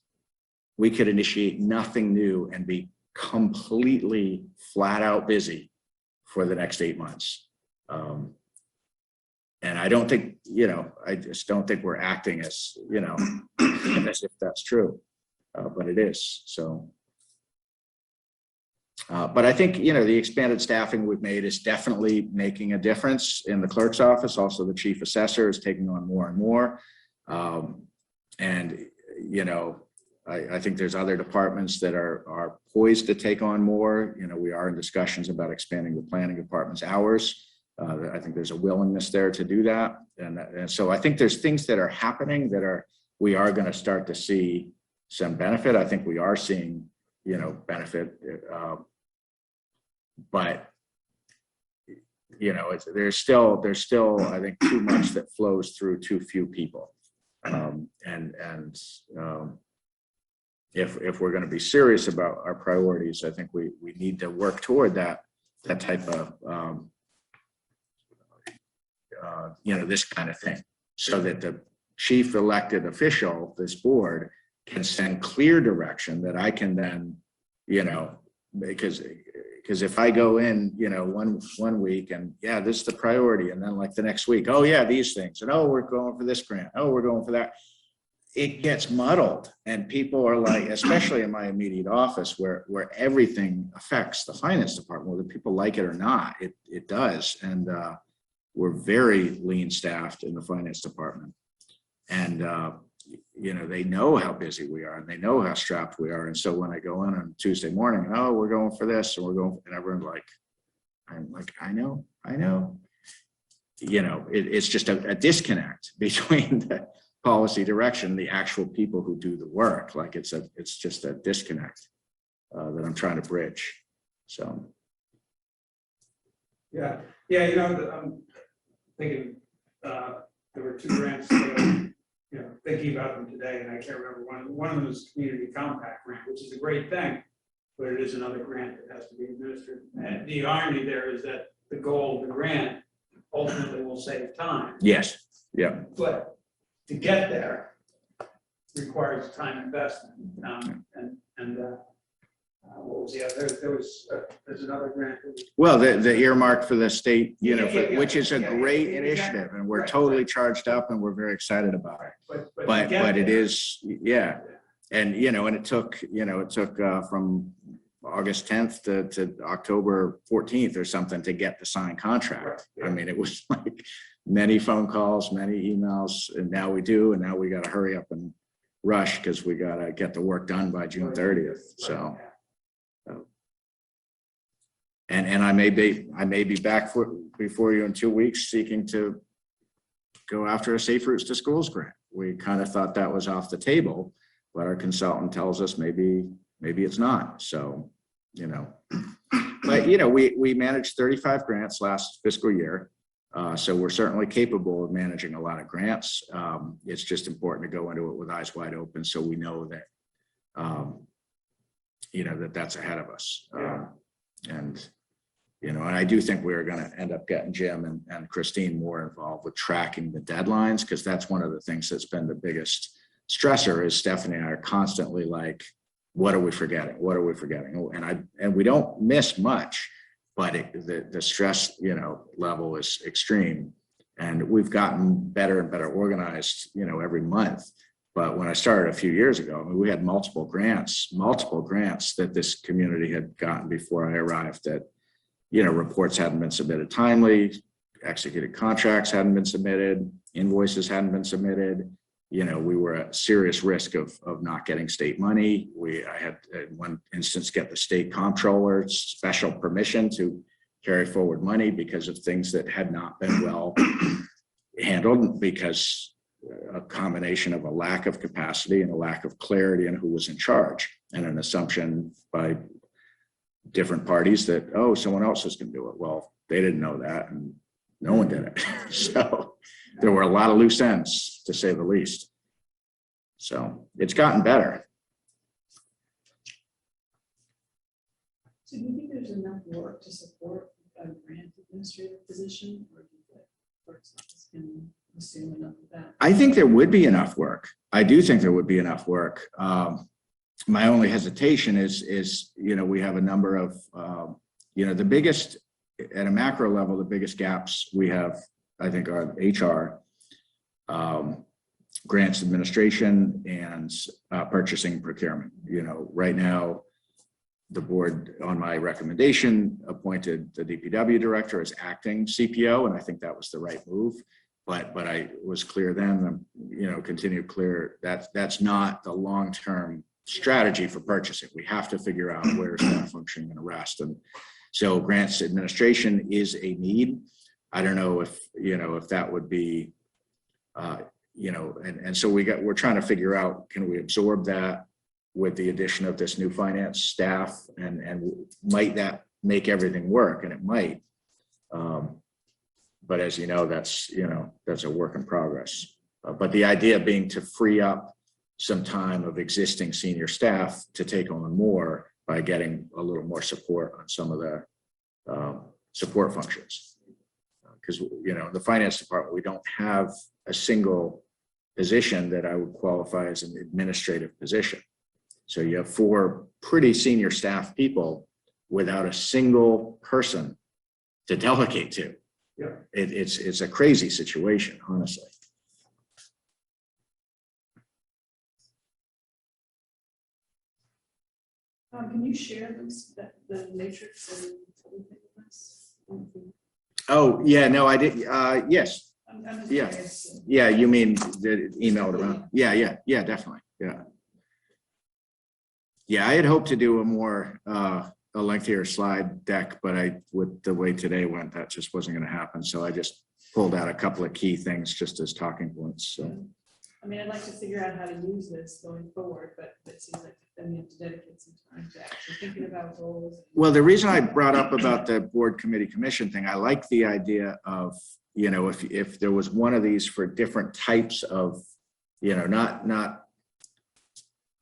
B: we could initiate nothing new and be completely flat out busy for the next 8 months. And I don't think, I just don't think we're acting as, as if that's true, but it is. So, but I think, the expanded staffing we've made is definitely making a difference in the clerk's office. Also, the chief assessor is taking on more and more. And, I think there's other departments that are poised to take on more. We are in discussions about expanding the planning department's hours. I think there's a willingness there to do that. And so I think there's things that are happening that we are going to start to see some benefit. I think we are seeing, benefit. But, there's still, I think, too much that flows through too few people. If we're going to be serious about our priorities, I think we need to work toward that type of, this kind of thing, so that the chief elected official, this board, can send clear direction that I can then, because if I go in, one week and this is the priority, and then like the next week, these things, and we're going for this grant, we're going for that. It gets muddled, and people are like, especially in my immediate office where everything affects the finance department, whether people like it or not, it does. And we're very lean staffed in the finance department. And, you know, they know how busy we are and they know how strapped we are. And so when I go in on Tuesday morning, oh, we're going for this and we're going, and everyone's like, I'm like, I know. You know, it's just a disconnect between the policy direction, the actual people who do the work. Like it's just a disconnect that I'm trying to bridge. So.
A: Yeah, you know, I'm thinking, there were 2 grants, you know, thinking about them today, and I can't remember one of them is Community Compact Grant, which is a great thing, but it is another grant that has to be administered. And the irony there is that the goal of the grant ultimately will save time.
B: Yes, yeah.
A: But to get there requires time investment. What was the other? There's another grant.
B: Well, the earmark for the state, you know,
A: Yeah,
B: which is a great
A: exactly.
B: initiative, and we're
A: Right,
B: totally
A: right.
B: charged up and we're very excited about it.
A: But to get
B: But it
A: there-
B: is, yeah. And, you know, and it took from August 10th to October 14th or something to get the signed contract.
A: Right,
B: I mean, it was like many phone calls, many emails, and now we do, and now we got to hurry up and rush because we got to get the work done by June 30th. So. And I may be back before you in 2 weeks seeking to go after a Safe Routes to Schools grant. We kind of thought that was off the table, but our consultant tells us maybe it's not. So, you know, but you know, we managed 35 grants last fiscal year. So we're certainly capable of managing a lot of grants. It's just important to go into it with eyes wide open so we know that, you know, that's ahead of us. And, you know, and I do think we're going to end up getting Jim and Christine more involved with tracking the deadlines, because that's one of the things that's been the biggest stressor is Stephanie and I are constantly like, what are we forgetting? What are we forgetting? And we don't miss much, but the stress, you know, level is extreme. And we've gotten better and better organized, you know, every month. But when I started a few years ago, I mean, we had multiple grants that this community had gotten before I arrived that, you know, reports hadn't been submitted timely, executed contracts hadn't been submitted, invoices hadn't been submitted. You know, we were at serious risk of not getting state money. I had in one instance get the state comptroller's special permission to carry forward money because of things that had not been well handled, because a combination of a lack of capacity and a lack of clarity in who was in charge, and an assumption by different parties that, oh, someone else is going to do it. Well, they didn't know that, and no one did it. So there were a lot of loose ends, to say the least. So it's gotten better.
F: So do you think there's enough work to support a grant administrative position, or do you think clerk's office can assume enough of that?
B: I think there would be enough work. I do think there would be enough work. My only hesitation is, you know, we have a number of, you know, the biggest, at a macro level, the biggest gaps we have, I think, are HR, grants administration, and purchasing procurement. You know, right now, the board, on my recommendation, appointed the DPW director as acting CPO, and I think that was the right move. But I was clear then, you know, continue clear that that's not the long-term strategy for purchasing. We have to figure out where is that function going to rest. And so grants administration is a need. I don't know if, you know, if that would be, you know, and so we're trying to figure out, can we absorb that with the addition of this new finance staff, and might that make everything work? And it might. But as you know, that's a work in progress. But the idea being to free up some time of existing senior staff to take on more by getting a little more support on some of the support functions. Because, you know, the finance department, we don't have a single position that I would qualify as an administrative position. So you have 4 pretty senior staff people without a single person to delegate to.
A: Yeah.
B: It's a crazy situation, honestly.
F: Can you share the matrix and everything with us?
B: Oh, yeah, no, I did, yes,
F: I'm just
B: Yeah.
F: curious.
B: yeah, you mean the emailed around? Yeah, definitely, yeah. Yeah, I had hoped to do a lengthier slide deck, but with the way today went, that just wasn't gonna happen, so I just pulled out a couple of key things just as talking points, so.
F: I mean, I'd like to figure out how to use this going forward, but it seems like then you have to dedicate some time to actually thinking about goals.
B: Well, the reason I brought up about the board committee commission thing, I like the idea of, if there was one of these for different types of, not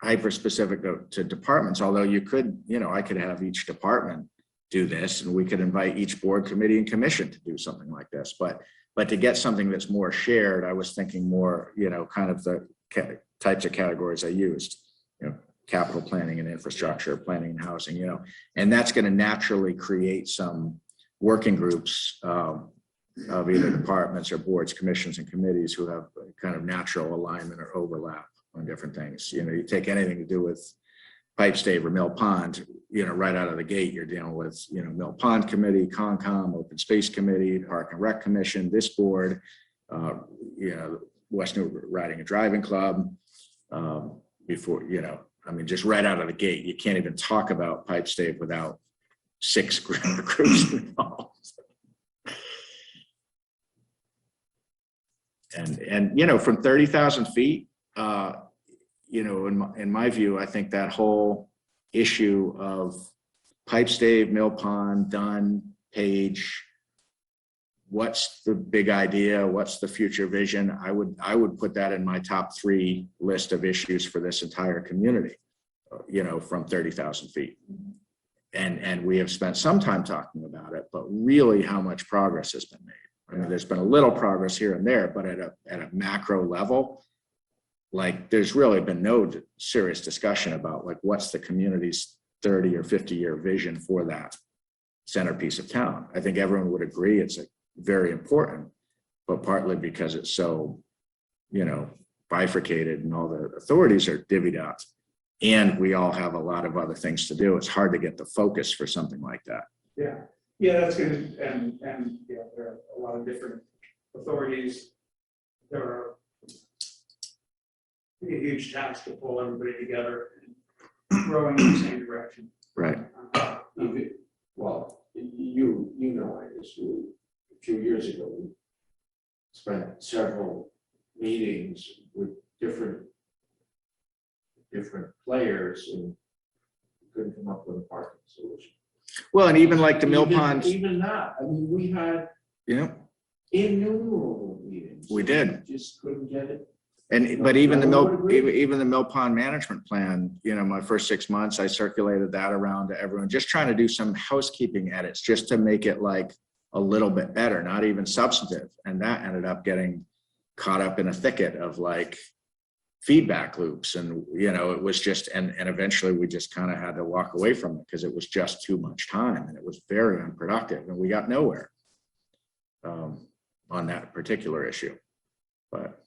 B: hyper specific to departments, although you could, I could have each department do this and we could invite each board committee and commission to do something like this. But to get something that's more shared, I was thinking more, kind of the types of categories I used, capital planning and infrastructure, planning and housing, and that's going to naturally create some working groups of either departments or boards, commissions, and committees who have kind of natural alignment or overlap on different things. You take anything to do with pipe stave or Mill Pond, right out of the gate, you're dealing with, Mill Pond Committee, Concom, Open Space Committee, Park and Rec Commission, this board, West Newbury Riding and Driving Club, before, just right out of the gate, you can't even talk about pipe stave without 6 groups involved. And from 30,000 feet, in my view, I think that whole issue of pipe stave, Mill Pond, Dunn, Page, what's the big idea? What's the future vision? I would put that in my top 3 list of issues for this entire community, from 30,000 feet. And we have spent some time talking about it, but really how much progress has been made. I mean, there's been a little progress here and there, but at a macro level, like there's really been no serious discussion about like what's the community's 30 or 50-year vision for that centerpiece of town. I think everyone would agree it's very important, but partly because it's so, bifurcated and all the authorities are divvied up and we all have a lot of other things to do. It's hard to get the focus for something like that.
A: Yeah, that's good. And there are a lot of different authorities. There are a huge task to pull everybody together and rowing in the same direction.
B: Right.
J: Well, I guess a few years ago, we spent several meetings with different players and couldn't come up with a parking solution.
B: Well, and even like the Mill Pond,
J: Even that, I mean, we had innumerable meetings.
B: We did.
J: Just couldn't get it.
B: but even the Mill Pond management plan, my first 6 months, I circulated that around to everyone, just trying to do some housekeeping edits, just to make it like a little bit better, not even substantive. And that ended up getting caught up in a thicket of like feedback loops. And, it was just, and eventually we just kind of had to walk away from it because it was just too much time and it was very unproductive and we got nowhere on that particular issue. But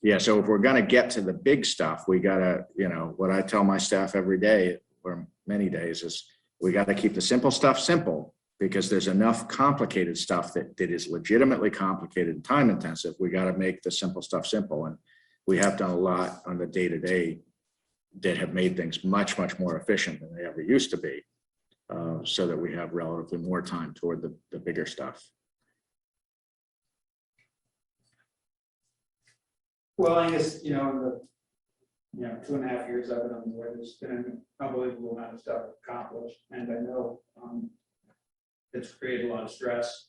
B: yeah, so if we're going to get to the big stuff, we got to, what I tell my staff every day or many days is we got to keep the simple stuff simple, because there's enough complicated stuff that is legitimately complicated and time intensive. We got to make the simple stuff simple. And we have done a lot on the day-to-day that have made things much, much more efficient than they ever used to be, so that we have relatively more time toward the bigger stuff.
A: Well, I guess, in the 2.5 years I've been on the board, there's been an unbelievable amount of stuff accomplished. And I know it's created a lot of stress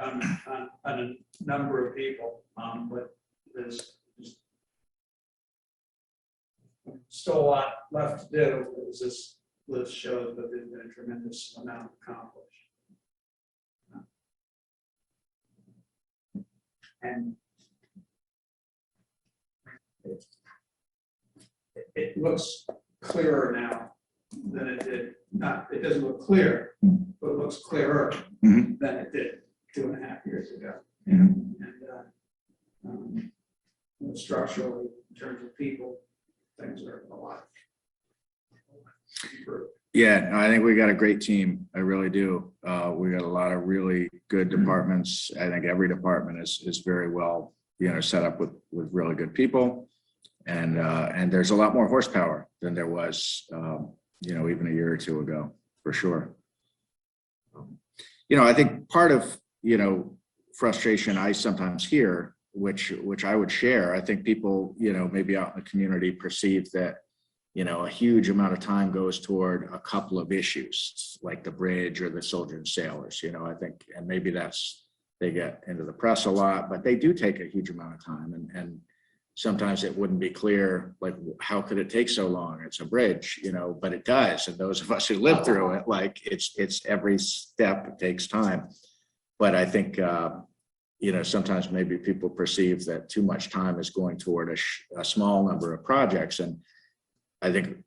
A: on a number of people, but there's still a lot left to do. As this list shows, but there's been a tremendous amount accomplished. And it looks clearer now than it did. It doesn't look clear, but it looks clearer than it did 2.5 years ago. And structurally, in terms of people, things are a lot improved.
B: Yeah, I think we got a great team. I really do. We got a lot of really good departments. I think every department is very well, set up with really good people. And there's a lot more horsepower than there was, even a year or two ago, for sure. I think part of, frustration I sometimes hear, which I would share, I think people, maybe out in the community perceive that, a huge amount of time goes toward a couple of issues like the bridge or the soldiers and sailors, I think, and maybe they get into the press a lot, but they do take a huge amount of time. And sometimes it wouldn't be clear, like, how could it take so long? It's a bridge, but it does. And those of us who live through it, like it's every step, it takes time. But I think, sometimes maybe people perceive that too much time is going toward a small number of projects. And I think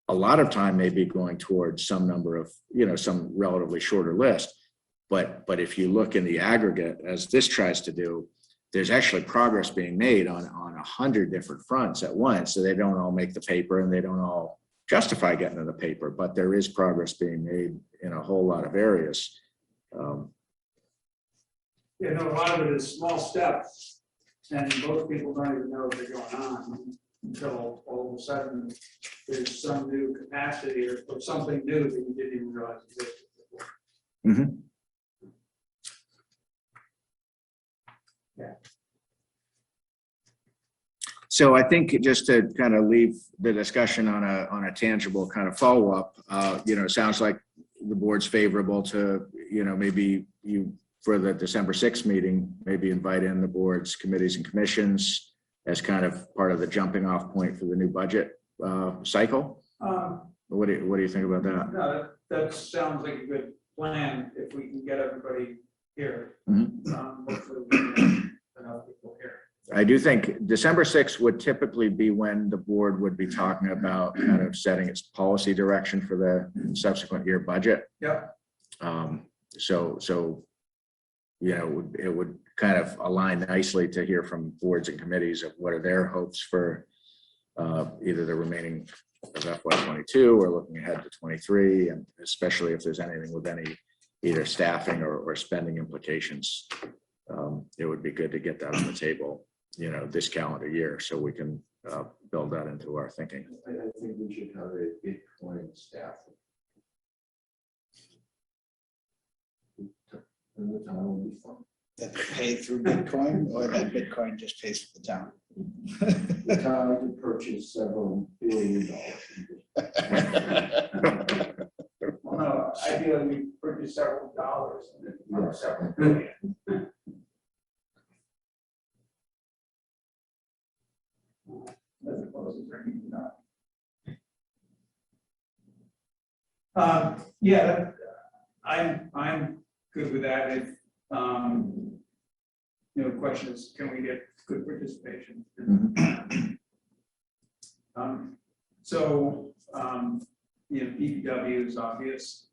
B: a lot of time may be going towards some number of, some relatively shorter list. But if you look in the aggregate, as this tries to do, there's actually progress being made on 100 different fronts at once. So they don't all make the paper and they don't all justify getting in the paper, but there is progress being made in a whole lot of areas.
A: A lot of it is small steps, and most people don't even know they're going on until all of a sudden there's some new capacity or something new that you didn't even realize existed before.
B: Mm-hmm.
A: Yeah.
B: So I think just to kind of leave the discussion on a tangible kind of follow-up, it sounds like the board's favorable to, maybe you, for the December 6th meeting, maybe invite in the board's committees and commissions as kind of part of the jumping off point for the new budget cycle. What do you think about that?
A: No, that sounds like a good plan if we can get everybody here.
B: Mm-hmm.
A: Hopefully we can get enough people here.
B: I do think December 6th would typically be when the board would be talking about kind of setting its policy direction for the subsequent year budget.
A: Yep.
B: So it would kind of align nicely to hear from boards and committees of what are their hopes for either the remaining of FY22 or looking ahead to 23, and especially if there's anything with any either staffing or spending implications. It would be good to get that on the table, this calendar year, so we can build that into our thinking.
J: I think we should have a Bitcoin staff. And the town will be fun.
L: That they pay through Bitcoin, or that Bitcoin just pays for the town?
J: The town could purchase several $billion.
A: Well, no, ideally we purchase several dollars and then several billion. As opposed to bringing it up. Yeah, I'm good with that. If the question is, can we get good participation? DPW is obvious.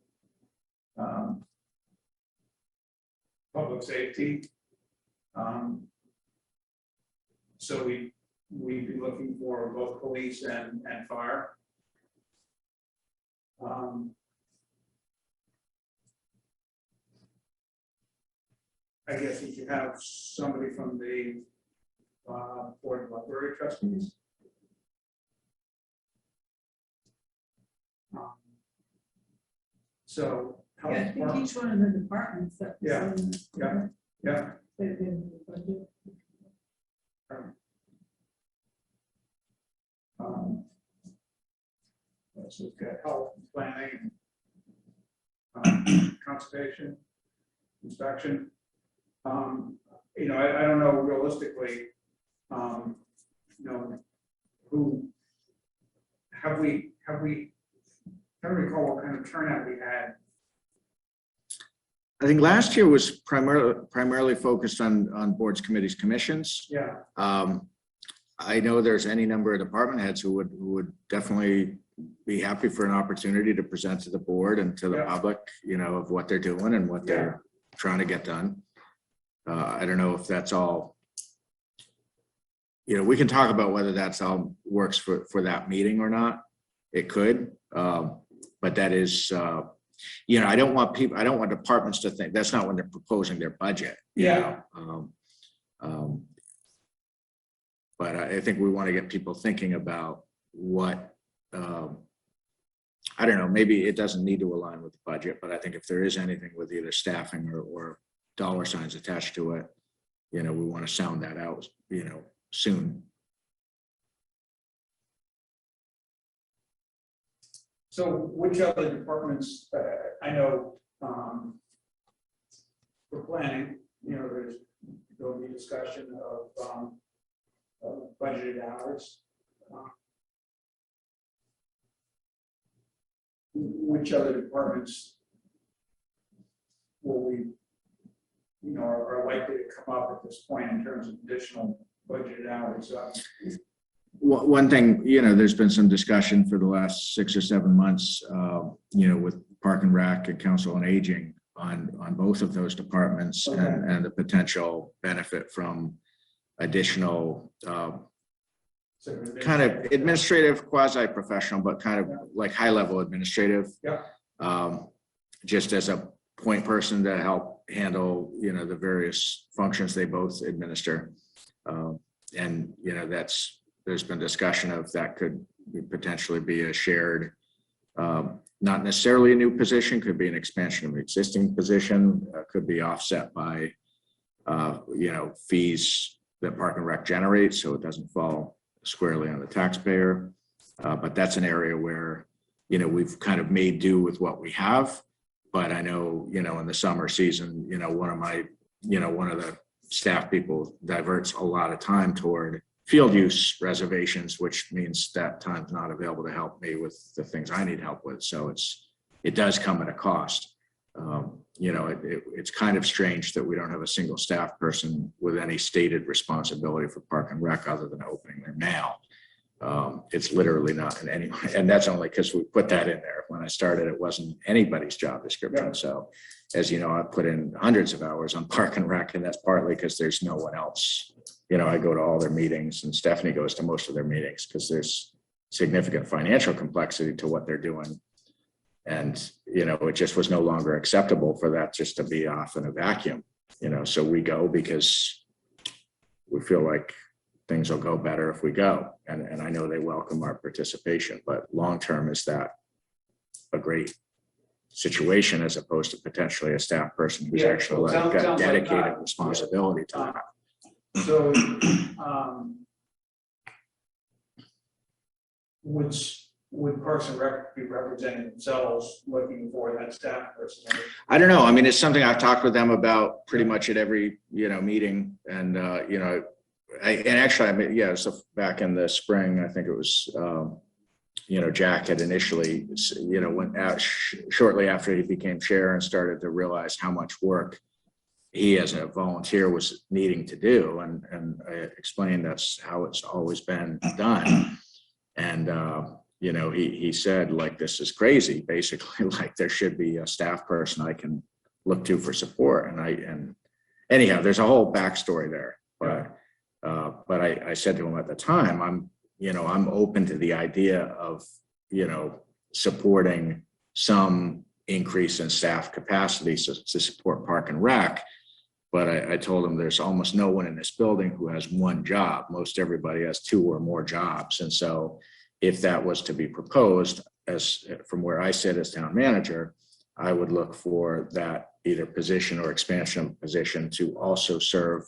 A: Public safety. So we'd be looking for both police and fire. I guess we could have somebody from the Board of Library Trustees. So.
F: Yeah, I think each one of the departments that.
A: Yeah.
F: They've been budget.
A: So we've got health, planning, conservation, inspection. I don't know realistically, who have we, I don't recall what kind of turnout we had.
B: I think last year was primarily focused on boards, committees, commissions.
A: Yeah.
B: I know there's any number of department heads who would definitely be happy for an opportunity to present to the board and to the public, of what they're doing and what they're trying to get done. I don't know if that's all, we can talk about whether that's all works for that meeting or not. It could, but that is, I don't want departments to think that's not when they're proposing their budget.
A: Yeah.
B: But I think we want to get people thinking about what, I don't know, maybe it doesn't need to align with the budget, but I think if there is anything with either staffing or dollar signs attached to it, we want to sound that out, soon.
A: So which other departments, I know, for planning, there'll be discussion of budgeted hours. Which other departments will we, are likely to come up at this point in terms of additional budgeted hours?
B: One thing, there's been some discussion for the last 6 or 7 months, with Park and Rec and Council on Aging on both of those departments,
A: Okay.
B: and the potential benefit from additional kind of administrative, quasi-professional, but kind of like high-level administrative.
A: Yeah.
B: Just as a point person to help handle, the various functions they both administer. And, there's been discussion of that could potentially be a shared, not necessarily a new position, could be an expansion of an existing position, could be offset by, fees that Park and Rec generates, so it doesn't fall squarely on the taxpayer. But that's an area where, we've kind of made do with what we have. But I know, in the summer season, one of the staff people diverts a lot of time toward field use reservations, which means that time's not available to help me with the things I need help with. So it does come at a cost. It's kind of strange that we don't have a single staff person with any stated responsibility for Park and Rec other than opening their mail. It's literally not in any, and that's only because we put that in there. When I started, it wasn't anybody's job description. So as you know, I put in hundreds of hours on Park and Rec, and that's partly because there's no one else. I go to all their meetings, and Stephanie goes to most of their meetings because there's significant financial complexity to what they're doing. And, it just was no longer acceptable for that just to be off in a vacuum, so we go because we feel like things will go better if we go. And I know they welcome our participation, but long-term, is that a great situation as opposed to potentially a staff person who's actually got
A: sounds
B: dedicated
A: like that.
B: responsibility to that?
A: So, would Parks and Rec be representing themselves looking for that staff person?
B: I don't know. I mean, it's something I've talked with them about pretty much at every, meeting. And, so back in the spring, I think it was, Jack had initially, went out shortly after he became chair and started to realize how much work he as a volunteer was needing to do. And I explained that's how it's always been done. And, he said, like, this is crazy, basically, like there should be a staff person I can look to for support. And anyhow, there's a whole backstory there. But I said to him at the time, I'm open to the idea of, supporting some increase in staff capacity to support Park and Rec. But I told him there's almost no one in this building who has one job. Most everybody has 2 or more jobs. And so if that was to be proposed, as from where I sit as town manager, I would look for that either position or expansion of position to also serve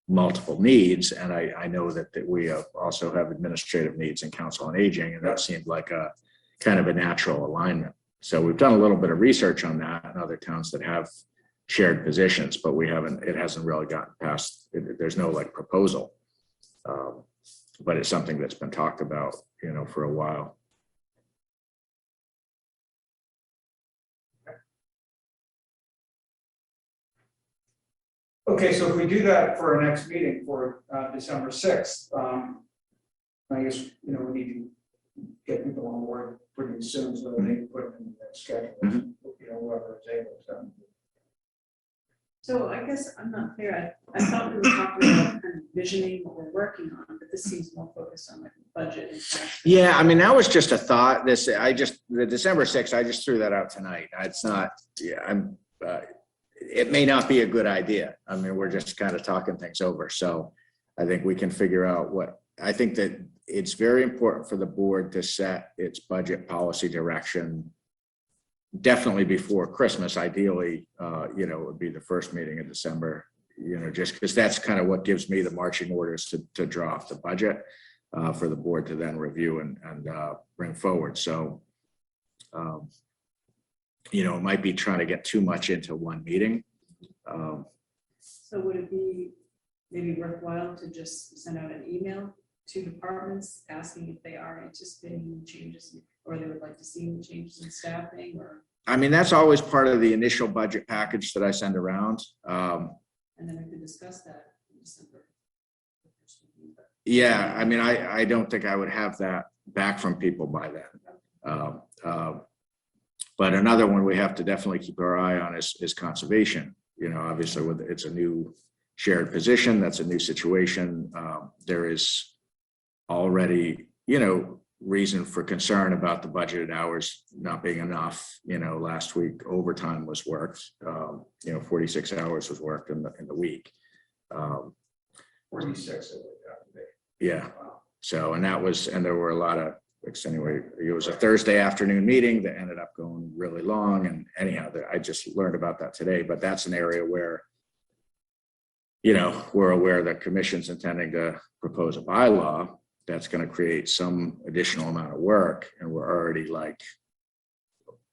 B: multiple needs. And I know that we also have administrative needs in Council on Aging, and that seemed like a kind of a natural alignment. So we've done a little bit of research on that in other towns that have shared positions, but it hasn't really gotten past, there's no like proposal. But it's something that's been talked about, for a while.
A: Okay, so if we do that for our next meeting for December 6th, I guess, we need to get people on board pretty soon so that they can put it in their schedule, whoever is able to.
F: So I guess I'm not clear. I thought we were talking about kind of visioning what we're working on, but this seems more focused on like budget and cash.
B: Yeah, I mean, that was just a thought. The December 6th, I just threw that out tonight. It's not, it may not be a good idea. I mean, we're just kind of talking things over. So I think we can figure out I think that it's very important for the board to set its budget policy direction definitely before Christmas. Ideally, it would be the first meeting in December, just because that's kind of what gives me the marching orders to draw off the budget for the board to then review and bring forward. So, it might be trying to get too much into one meeting.
F: So would it be maybe worthwhile to just send out an email to departments asking if they are anticipating changes or they would like to see any changes in staffing or?
B: I mean, that's always part of the initial budget package that I send around.
F: And then we can discuss that in December.
B: Yeah, I mean, I don't think I would have that back from people by then. But another one we have to definitely keep our eye on is conservation. Obviously it's a new shared position. That's a new situation. There is already, reason for concern about the budgeted hours not being enough. Last week overtime was worked, 46 hours was worked in the week.
A: 46.
B: Yeah. So, and there were a lot of, anyway, it was a Thursday afternoon meeting that ended up going really long. And anyhow, I just learned about that today, but that's an area where, we're aware that commission's intending to propose a bylaw that's going to create some additional amount of work. And we're already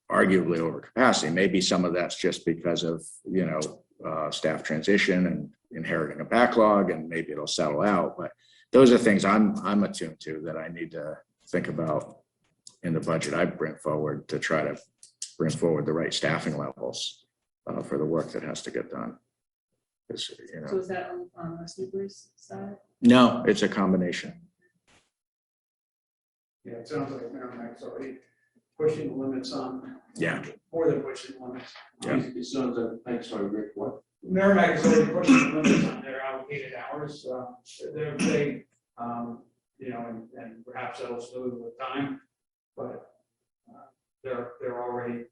B: arguably over capacity. Maybe some of that's just because of, staff transition and inheriting a backlog, and maybe it'll settle out. But those are things I'm attuned to that I need to think about in the budget I bring forward to try to bring forward the right staffing levels for the work that has to get done.
F: So is that on Newbury's side?
B: No, it's a combination.
A: Yeah, it sounds like Merrimack's already pushing the limits on.
B: Yeah.
A: More than pushing the limits.
B: Yeah.
J: It sounds like, I'm sorry, Rick, what?
A: Merrimack is already pushing the limits on their allocated hours. And perhaps that'll smooth with time, but they're already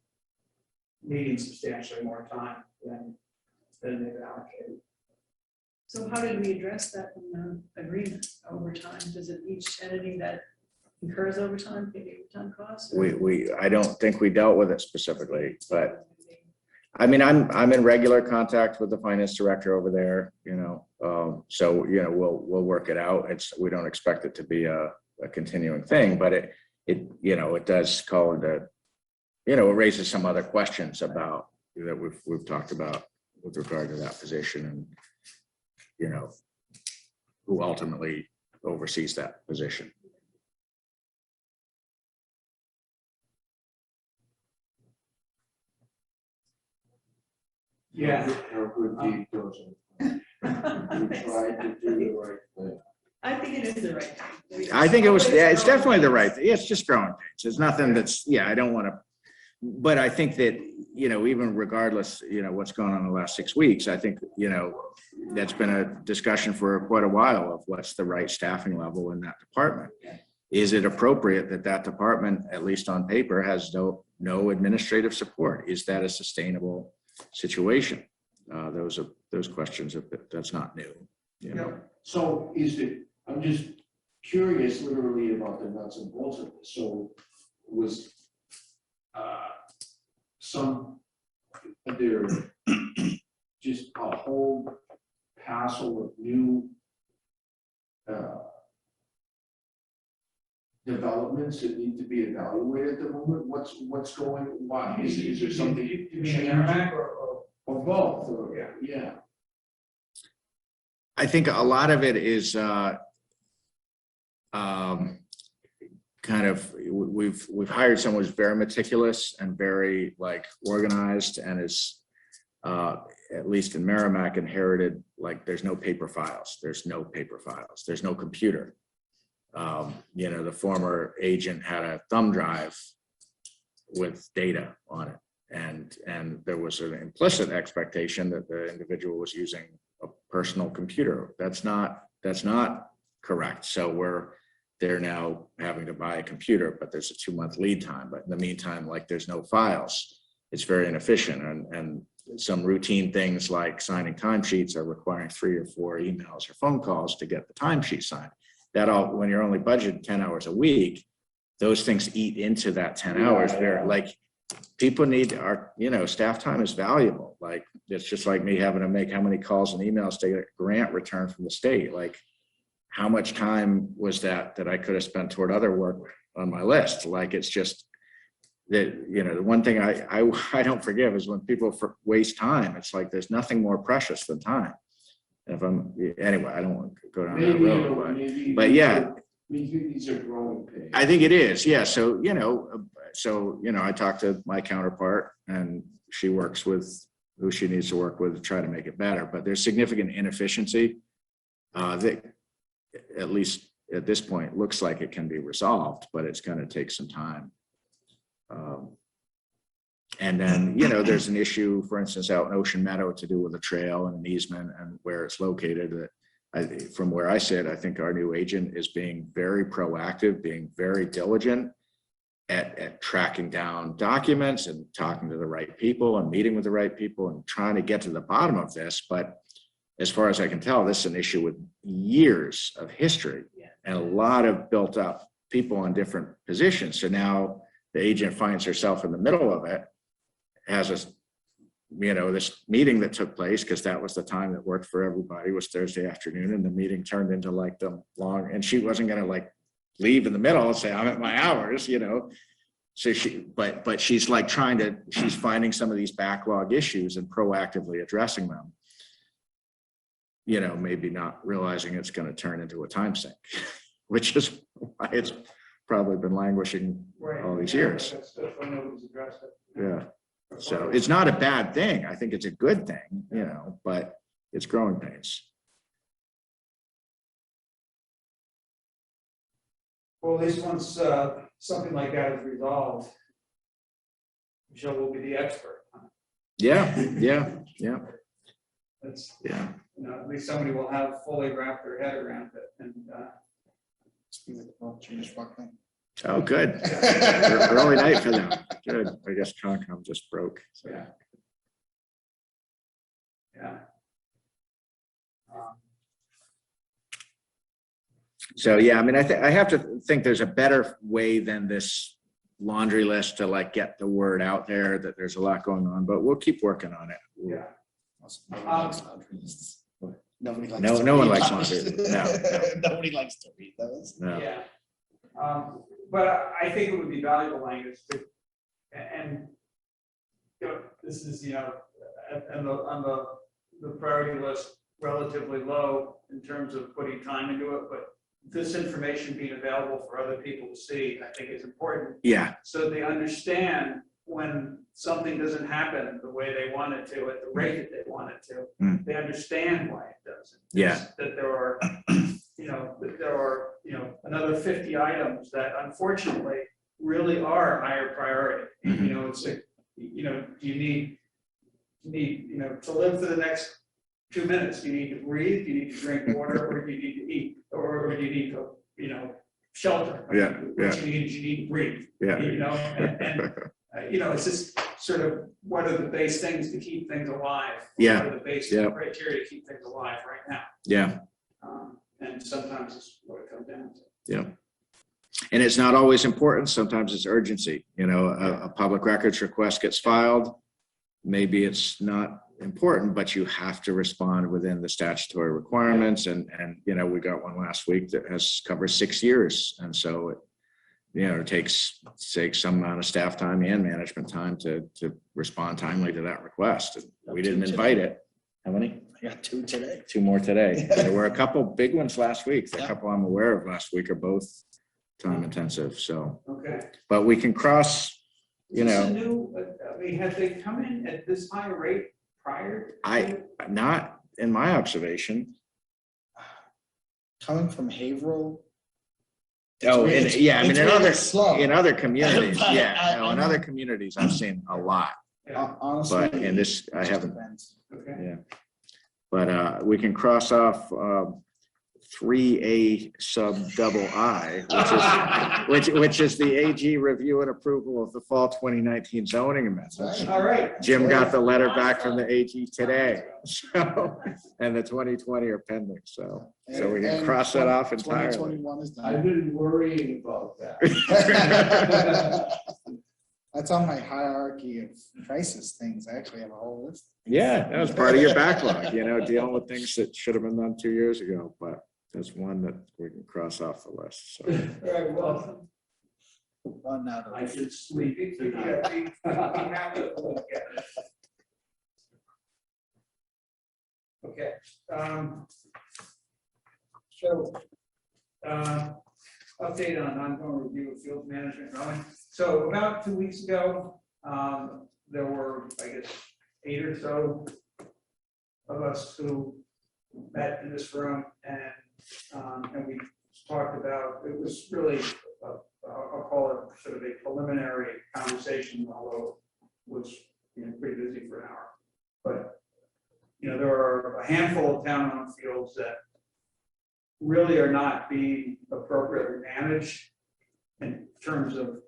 A: needing substantially more time than they've allocated.
F: So how did we address that in the agreement overtime? Does it each entity that incurs overtime pay the overtime costs?
B: I don't think we dealt with it specifically, but I mean, I'm in regular contact with the finance director over there, so, we'll work it out. We don't expect it to be a continuing thing, but it does call into, it raises some other questions about that we've talked about with regard to that position and, who ultimately oversees that position.
A: Yeah.
J: How good deed goes on. We tried to do the right thing.
F: I think it is the right thing.
B: I think it's definitely the right thing. It's just growing pains. There's nothing that's, I don't want to, but I think that, even regardless, what's gone on the last 6 weeks, I think, that's been a discussion for quite a while of what's the right staffing level in that department. Is it appropriate that department, at least on paper, has no administrative support? Is that a sustainable situation? Those questions, that's not new.
J: So I'm just curious literally about the nuts and bolts of this. So was there just a whole passel of new developments that need to be evaluated at the moment? What's going, why? Is there something?
A: You mean Merrimack or
J: both, yeah.
B: I think a lot of it is kind of, we've hired someone who's very meticulous and very organized, and is at least in Merrimack inherited, there's no paper files, there's no computer. The former agent had a thumb drive with data on it, And there was an implicit expectation that the individual was using a personal computer. That's not correct. So they're now having to buy a computer, but there's a 2-month lead time. But in the meantime, like there's no files. It's very inefficient. And some routine things like signing timesheets are requiring 3 or 4 emails or phone calls to get the timesheet signed. That all, when you're only budgeted 10 hours a week, those things eat into that 10 hours. They're like, people need our, staff time is valuable. Like, it's just like me having to make how many calls and emails to get a grant return from the state. Like, how much time was that I could have spent toward other work on my list? Like, it's just that, the one thing I don't forgive is when people waste time. It's like, there's nothing more precious than time. And anyway, I don't want to go down that road, but yeah.
J: Maybe these are growing pains.
B: I think it is, yeah. So, I talked to my counterpart and she works with who she needs to work with to try to make it better. But there's significant inefficiency that, at least at this point, looks like it can be resolved, but it's going to take some time. And then, there's an issue, for instance, out in Ocean Meadow to do with a trail and an easement and where it's located. That from where I sit, I think our new agent is being very proactive, being very diligent at tracking down documents and talking to the right people and meeting with the right people and trying to get to the bottom of this. But as far as I can tell, this is an issue with years of history and a lot of built up people in different positions. So now the agent finds herself in the middle of it, has a this meeting that took place, because that was the time that worked for everybody, was Thursday afternoon, and the meeting turned into like the long, and she wasn't going to like leave in the middle and say, I'm at my hours, so but she's like she's finding some of these backlog issues and proactively addressing them, maybe not realizing it's going to turn into a time sink, which is why it's probably been languishing all these years. Yeah. So it's not a bad thing. I think it's a good thing, but it's growing pains.
A: Well, at least once something like that is resolved, Michelle will be the expert.
B: Yeah.
A: That's,
B: yeah.
A: At least somebody will have fully wrapped their head around it. And
B: Oh, good. Early night for them. Good. I guess Concom just broke. So.
A: Yeah.
B: So yeah, I mean, I have to think there's a better way than this laundry list to like get the word out there that there's a lot going on, but we'll keep working on it.
A: Yeah.
L: Nobody likes
B: no one likes laundry. No.
L: Nobody likes to read those.
B: No.
A: Yeah. But I think it would be valuable language to, and this is, and on the priority list, relatively low in terms of putting time into it, but this information being available for other people to see, I think is important.
B: Yeah.
A: So they understand when something doesn't happen the way they want it to, at the rate that they want it to, they understand why it doesn't.
B: Yeah.
A: That there are, another 50 items that unfortunately really are higher priority. It's like, do you need, to live for the next 2 minutes? Do you need to breathe? Do you need to drink water, or do you need to eat, or do you need to, shelter?
B: Yeah.
A: What you need is you need to breathe.
B: Yeah.
A: It's just sort of what are the base things to keep things alive?
B: Yeah.
A: What are the base criteria to keep things alive right now?
B: Yeah.
A: And sometimes it's what it comes down to.
B: Yeah. And it's not always important. Sometimes it's urgency. A public records request gets filed. Maybe it's not important, but you have to respond within the statutory requirements. And we got one last week that covers 6 years. And so it takes some amount of staff time and management time to respond timely to that request. And we didn't invite it. How many?
L: I got 2 today.
B: 2 more today. There were a couple big ones last week. The couple I'm aware of last week are both time intensive. So,
A: Okay.
B: but we can cross,
A: Is this a new, have they come in at this higher rate prior?
B: Not in my observation.
L: Coming from Haverhill.
B: Oh, in other
L: slow.
B: communities,
L: But,
B: in other communities, I've seen a lot.
L: Honestly.
B: But in this, I
L: it just
B: haven't,
L: depends.
A: Okay.
B: yeah. But we can cross off 3A sub double I, which is the AG review and approval of the fall 2019 zoning amendments.
A: All right.
B: Jim got the letter back from the AG today, so, and the 2020 are pending, so we can
L: And
B: cross that off entirely.
L: 2021 is
J: I've
L: done.
J: been worrying about that.
L: That's on my hierarchy of crisis things. I actually have a whole list.
B: Yeah, that was part of your backlog, dealing with things that should have been done 2 years ago, but there's one that we can cross off the list, so.
A: All right, well,
L: One out of.
J: I should sleep
A: we
J: tonight.
A: have to look at it. Okay, so, update on ongoing review of field management mowing. So about 2 weeks ago, there were, I guess, 8 or so of us who met in this room and we talked about, it was really, I'll call it sort of a preliminary conversation, although it was pretty busy for an hour. But, there are a handful of town-owned fields that really are not being appropriately managed in terms of,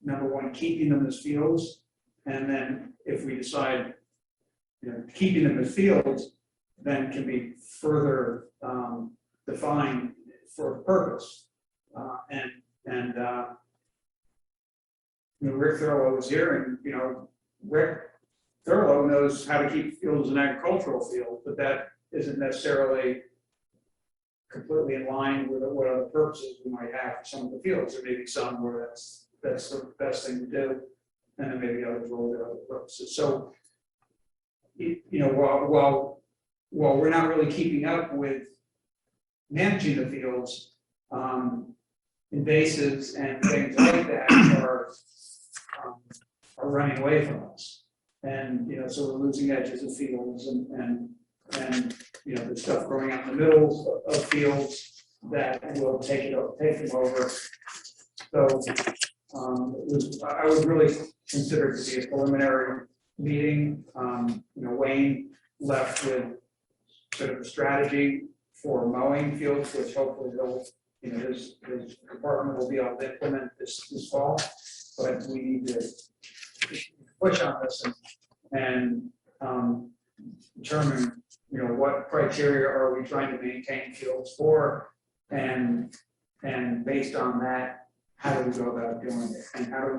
A: number one, keeping them as fields. And then if we decide, keeping them as fields, then can be further defined for a purpose. Rick Thurlow was here, and Rick Thurlow knows how to keep fields an agricultural field, but that isn't necessarily completely in line with what other purposes we might have for some of the fields. There may be some where that's the best thing to do, and then maybe others will do other purposes. So, while we're not really keeping up with managing the fields, invasives and things like that are running away from us. And, so we're losing edges of fields and the stuff growing out in the middle of fields that will take them over. So I would really consider it to be a preliminary meeting. Wayne left with sort of a strategy for mowing fields, which hopefully his department will be able to implement this fall. But we need to push on this and determine, what criteria are we trying to maintain fields for, and based on that, how do we go about doing it, and how do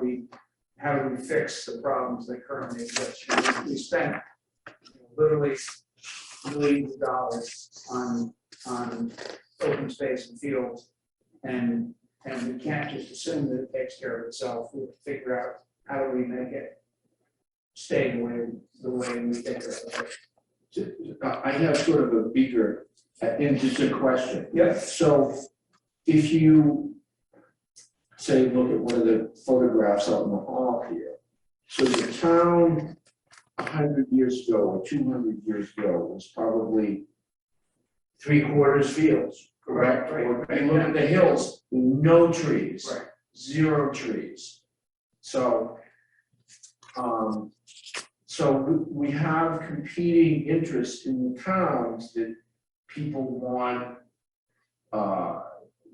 A: we fix the problems that currently exist? We spent literally millions of dollars on open space and fields, and we can't just assume that it takes care of itself. We have to figure out how do we make it stay the way we think of it.
J: I have sort of a bigger, and just a question.
A: Yeah.
J: So if you say, look at one of the photographs out in the hall here. So the town 100 years ago or 200 years ago was probably 3/4 fields, correct?
A: Right.
J: Or you look at the hills, no trees,
A: Right.
J: 0 trees. So, we have competing interests in the towns that people want.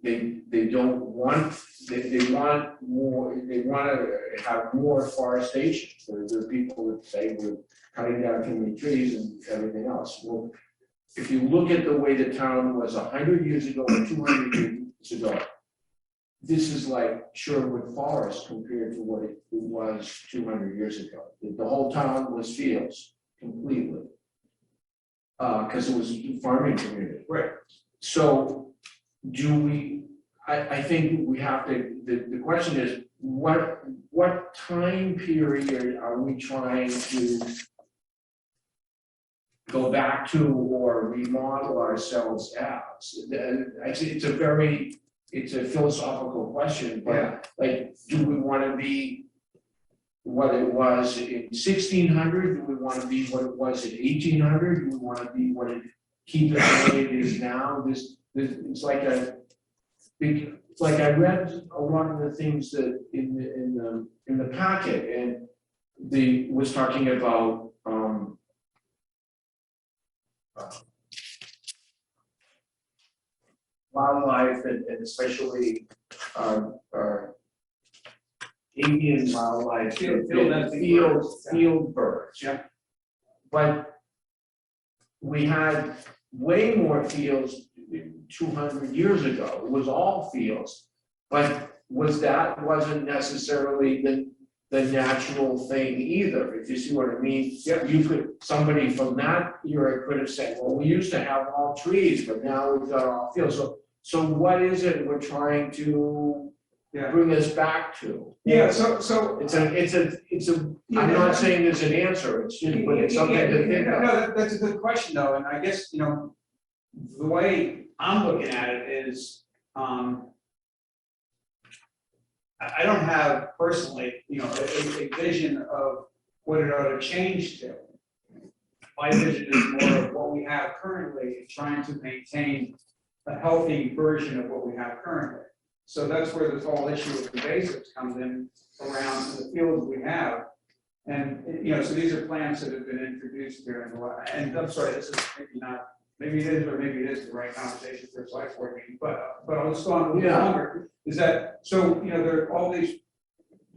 J: They don't want, they want more, they want to have more forestation. There are people that say we're cutting down too many trees and everything else. Well, if you look at the way the town was 100 years ago or 200 years ago, this is like Sherwood Forest compared to what it was 200 years ago. The whole town was fields completely. Because it was a farming community.
A: Right.
J: So I think we have to, the question is, what time period are we trying to go back to or remodel ourselves as? It's a philosophical question, but like, do we want to be what it was in 1600? Do we want to be what it was in 1800? Do we want to be keep it the way it is now? It's like I read a lot of the things that in the packet, and was talking about, wildlife and especially, avian wildlife, field birds.
A: Yeah.
J: But we had way more fields 200 years ago. It was all fields. But wasn't necessarily the natural thing either, if you see what I mean.
A: Yeah.
J: Somebody from that era could have said, well, we used to have all trees, but now we've got all fields. So what is it we're trying to
A: Yeah.
J: bring us back to?
A: Yeah, so.
J: It's a, I'm not saying there's an answer, it's just, but it's something to think of.
A: No, that's a good question though, and I guess, the way I'm looking at it is, I don't have personally, a vision of what it ought to change to. My vision is more of what we have currently, trying to maintain a healthy version of what we have currently. So that's where this whole issue of invasives comes in around the fields we have. And, so these are plants that have been introduced during the last, and I'm sorry, this is maybe it is, or maybe it is the right conversation for a select board meeting, but I'll just go on a little bit longer. Is that, so, there are all these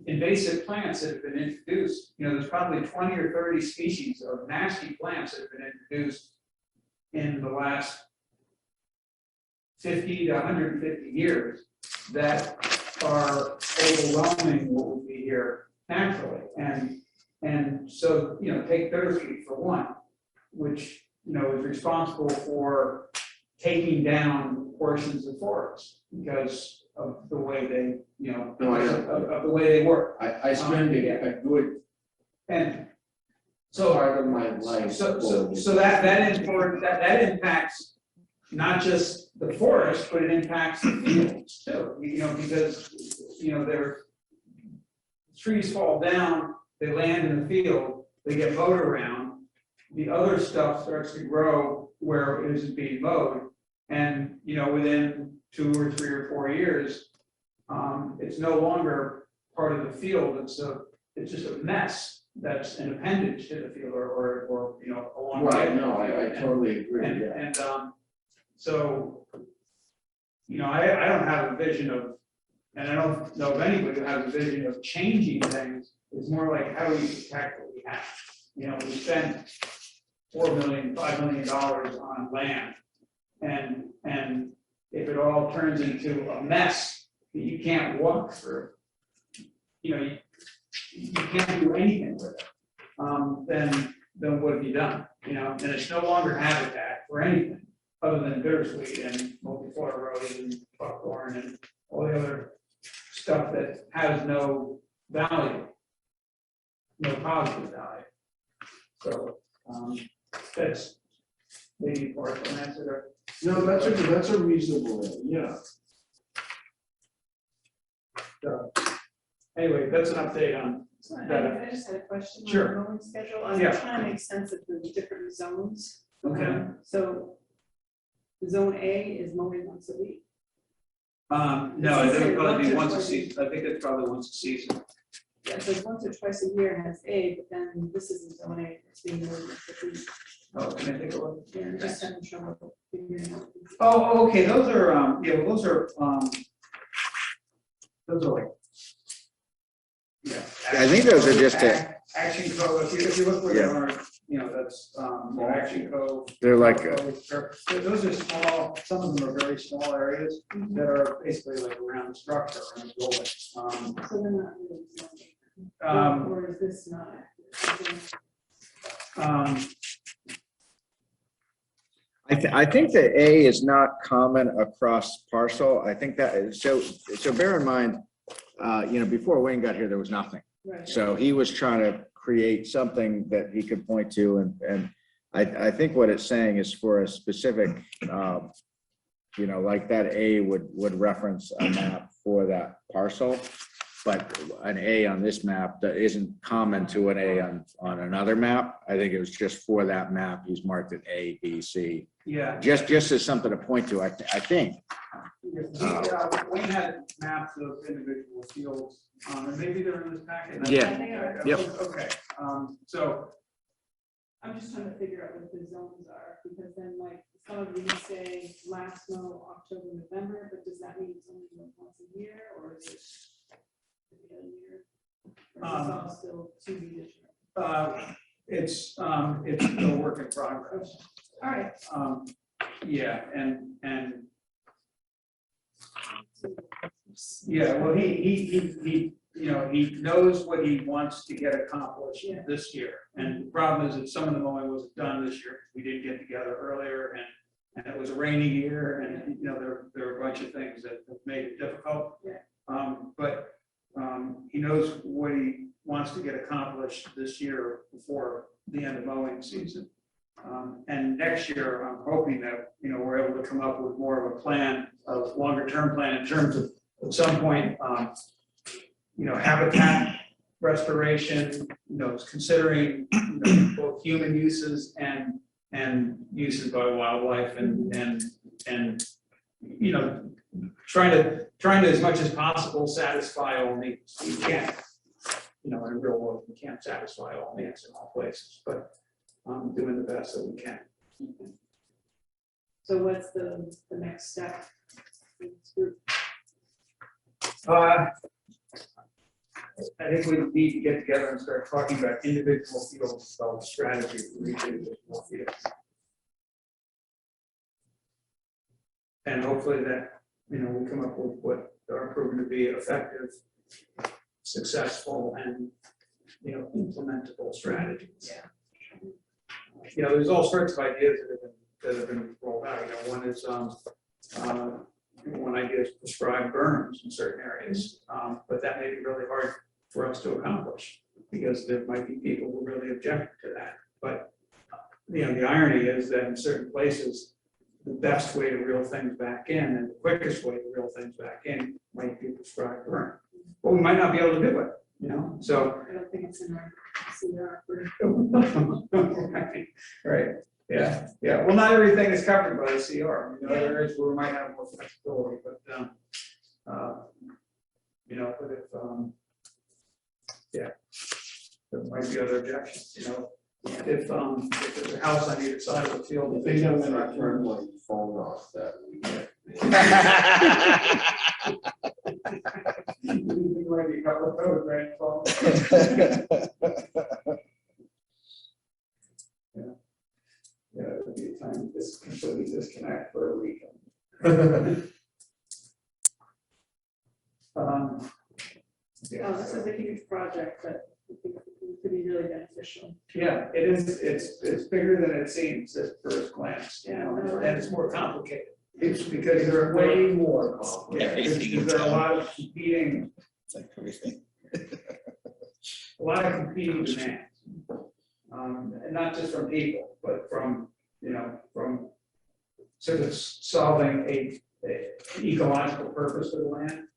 A: invasive plants that have been introduced. There's probably 20 or 30 species of nasty plants that have been introduced in the last 50 to 150 years that are overwhelming what would be here naturally. And so, take bittersweet for one, which, is responsible for taking down portions of forests because of the way they, of the way they work.
J: I spend a good
A: And so
J: part of my life.
A: So that impacts not just the forest, but it impacts the fields too, because, trees fall down, they land in the field, they get mowed around, the other stuff starts to grow where it isn't being mowed, and, within 2 or 3 or 4 years, it's no longer part of the field, it's just a mess that's an appendage to the field or along.
J: Right, no, I totally agree,
A: And,
J: yeah.
A: and, so, I don't have a vision of, and I don't know of anybody who has a vision of changing things. It's more like, how do we protect what we have? We spent $4 million, $5 million on land. And if it all turns into a mess that you can't walk through, you can't do anything with it, then what have you done? And it's no longer habitat for anything other than bittersweet and multiflora rose and buckthorn and all the other stuff that has no value, no positive value. So that's maybe part of an answer.
J: No, that's a reasonable, yeah.
A: So, anyway, that's an update on.
F: So I just had a question on
A: Sure.
F: the mowing schedule. I'm
A: Yeah.
F: trying to make sense of the different zones.
A: Okay.
F: So zone A is mowing once a week.
A: No, I think it'll probably be once a season. I think it's probably once a season.
F: Yeah, so it's once or twice a year has A, but then this isn't zone A, it's being mowed once a week.
A: Oh, can I take a look?
F: Yeah, I'm just having trouble figuring out.
A: Oh, okay, those are, those are like. Yeah.
B: I think those are just
A: Action code, if you look where they are, that's, action code.
B: they're like,
A: Those are small, some of them are very small areas that are basically like around the structure, around the building.
F: So they're not really zoning. Or is this not?
B: I think that A is not common across parcel. I think that, so bear in mind, before Wayne got here, there was nothing.
F: Right.
B: So he was trying to create something that he could point to, and I think what it's saying is for a specific, like that A would reference a map for that parcel, but an A on this map that isn't common to an A on another map. I think it was just for that map, he's marked it A, B, C.
A: Yeah.
B: Just as something to point to, I think.
A: Wayne had maps of individual fields, and maybe they're in this packet.
B: Yeah. Yep.
A: Okay, so,
F: I'm just trying to figure out what the zones are, because then like, some of these say last snow October, November, but does that mean it's only once a year, or is it every other year? Or is this all still to be determined?
A: it's still work in progress.
F: All right.
A: Yeah, and yeah, well, he, you know, he knows what he wants to get accomplished this year. And the problem is that some of the mowing wasn't done this year. We didn't get together earlier, and it was a rainy year, and, you know, there were a bunch of things that made it difficult. But he knows what he wants to get accomplished this year before the end of mowing season. And next year, I'm hoping that, you know, we're able to come up with more of a plan, a longer term plan in terms of, at some point, you know, habitat restoration, you know, considering, you know, both human uses and uses by wildlife, and you know, trying to as much as possible satisfy all needs. We can't, you know, in the real world, we can't satisfy all needs in all places, but doing the best that we can.
F: So what's the next step?
A: I think we need to get together and start talking about individual fields, develop strategy for each individual field. And hopefully that, you know, we come up with what are proven to be effective, successful, and, you know, implementable strategies. You know, there's all sorts of ideas that have been rolled out. You know, one is one idea is prescribed berms in certain areas, but that may be really hard for us to accomplish because there might be people who really object to that. But you know, the irony is that in certain places, the best way to reel things back in and the quickest way to reel things back in might be prescribed berm. But we might not be able to do it. You know, so
F: I don't think it's in our CR.
A: right. Yeah. Well, not everything is covered by the CR. You know, there are areas where we might have more flexibility, but you know, but if there might be other objections. You know, if there's a house on either side of the field,
J: If they don't turn like phone off that we get.
A: you might be covered with rainfall. Yeah, it would be a time to just completely disconnect for a weekend.
F: Oh, this is a huge project, but I think it could be really beneficial.
A: Yeah, it is. It's bigger than it seems at first glance, you know, and it's more complicated. It's because there are
J: Way more complicated.
A: because there are a lot of competing,
L: It's like everything.
A: demands. And not just from people, but from, you know, from sort of solving a ecological purpose for the land.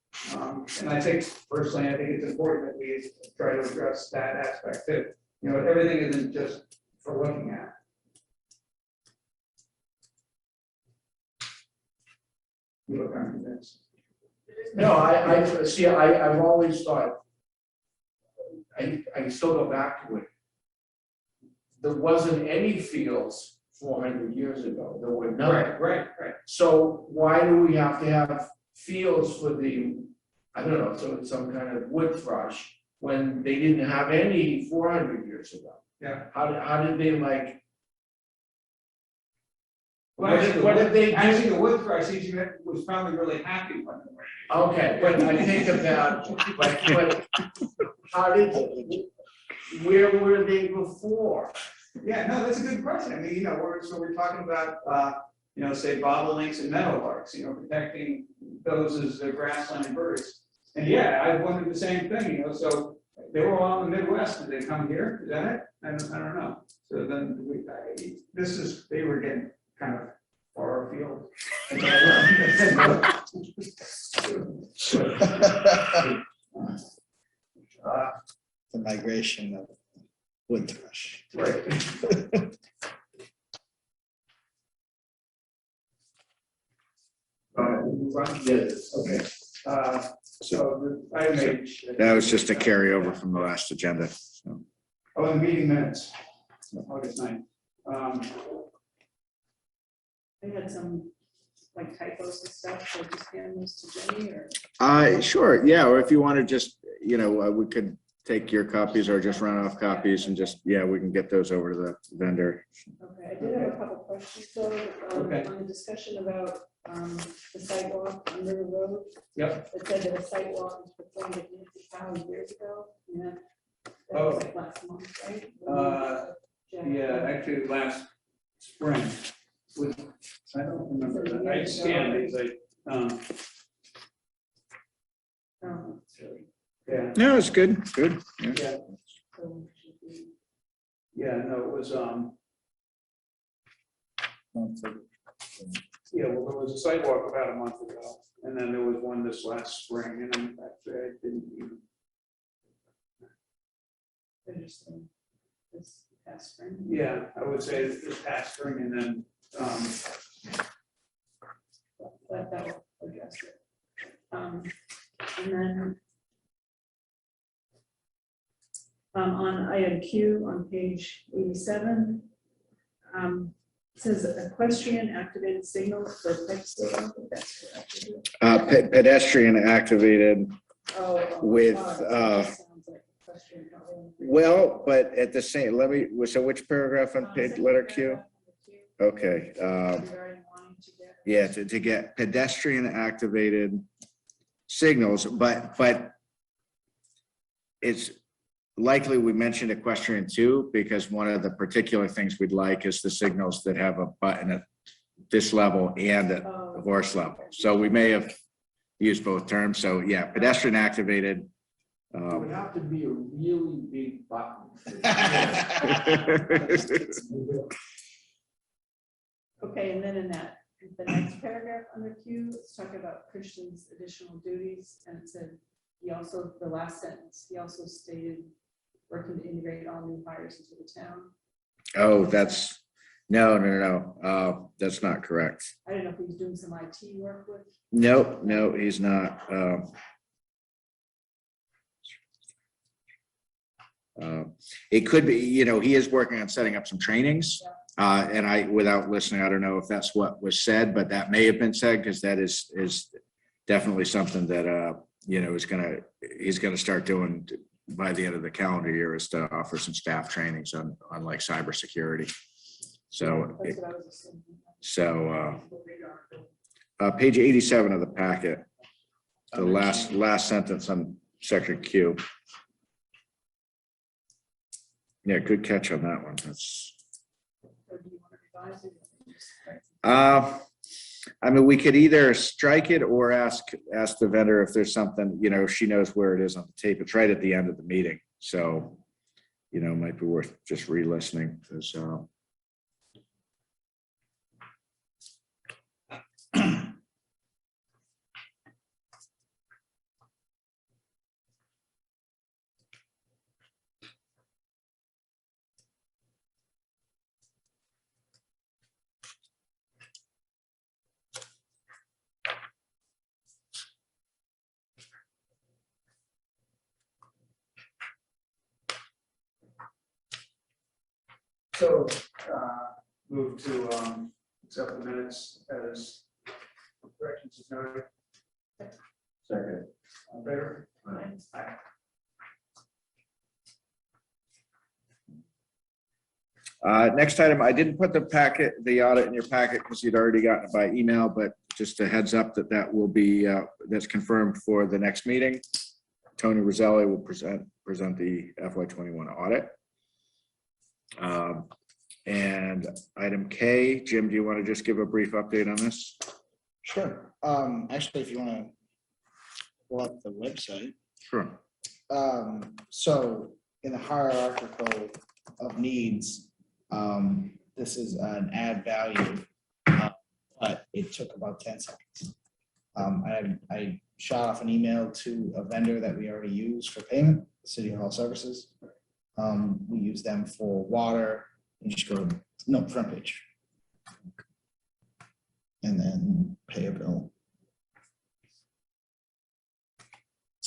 A: And I think personally, I think it's important that we try to address that aspect too. You know, everything isn't just for looking at. You look unconvinced.
J: No, I see, I've always thought, I still go back to it. There wasn't any fields 400 years ago, there were none.
A: Right.
J: So why do we have to have fields for the, I don't know, so it's some kind of wood thrush, when they didn't have any 400 years ago?
A: Yeah.
J: How did they like?
A: Well,
J: What did they do?
A: Actually, the wood thrush was probably really happy when they were.
J: Okay, but I think about, but how did, where were they before?
A: Yeah, no, that's a good question. I mean, you know, we're talking about, you know, say bobolinks and meadowlarks, you know, protecting those as grassland birds. And yeah, I wondered the same thing, you know, so they were all in the Midwest. Did they come here? Is that it? I don't know. So then they were getting kind of far afield.
L: The migration of wood thrush.
A: Right.
J: Yeah,
A: page.
B: That was just a carryover from the last agenda. So.
A: Oh, the meeting minutes, August 9th.
F: I had some like typos and stuff, so just hand those to Jenny or.
B: Sure, yeah, or if you want to just, we could take your copies or just run off copies and just, yeah, we can get those over to the vendor.
F: Okay, I did have a couple questions though,
A: Okay.
F: on the discussion about, the sidewalk under the road.
A: Yep.
F: It said that a sidewalk was performed at Nancy Town years ago, yeah. That
A: Oh.
F: was like last month, right?
A: Yeah, actually last spring was, I don't remember that. I scanned these,
F: Oh, it's really-
A: yeah,
B: No, it's good, good. Yeah.
A: yeah,
F: so it should be-
A: yeah, no, it was, yeah, well, there was a sidewalk about a month ago, and then there was one this last spring, and I'm actually, I didn't even.
F: Interesting. This past spring.
A: Yeah, I would say this past spring, and then,
F: That will address it. And then on item Q on page 87, it says equestrian activated signals for pipe signal. That's correct, isn't it?
B: Pedestrian activated
F: Oh,
B: with,
F: that sounds like equestrian, probably.
B: well, but at the same, so which paragraph on page, letter Q? Okay,
F: Regarding wanting to get-
B: yeah, to get pedestrian activated signals, but it's likely we mentioned equestrian too, because one of the particular things we'd like is the signals that have a button at this level and at the horse level. So we may have used both terms. So yeah, pedestrian activated.
J: It would have to be a really big button.
F: Okay, and then in that, the next paragraph under Q, it's talking about Christian's additional duties, and it said, he also, the last sentence, he also stated, working to integrate all new hires into the town.
B: Oh, that's, no, that's not correct.
F: I don't know if he's doing some IT work with.
B: Nope, no, he's not. It could be, he is working on setting up some trainings. And without listening, I don't know if that's what was said, but that may have been said, because that is definitely something that, he's gonna start doing by the end of the calendar year, is to offer some staff trainings on like cybersecurity. So,
F: That's what I was assuming.
B: Page 87 of the packet, the last sentence on section Q. Yeah, good catch on that one. That's.
F: Or do you want to revise it?
B: I mean, we could either strike it or ask the vendor if there's something, she knows where it is on the tape. It's right at the end of the meeting. So, it might be worth just re-listening, because,
A: So, move to, accept the minutes as corrections is noted.
J: Second.
A: On favor? Aye.
B: next item, I didn't put the audit in your packet because you'd already gotten it by email, but just a heads up that will be, that's confirmed for the next meeting. Tony Roselli will present the FY21 audit. And item K, Jim, do you want to just give a brief update on this?
L: Sure. Actually, if you want to pull up the website.
B: Sure.
L: So in the hierarchical of needs, this is an add value, but it took about 10 seconds. I shot off an email to a vendor that we already use for payment, City Hall Services. We use them for water. You just go, no, front page. And then pay a bill.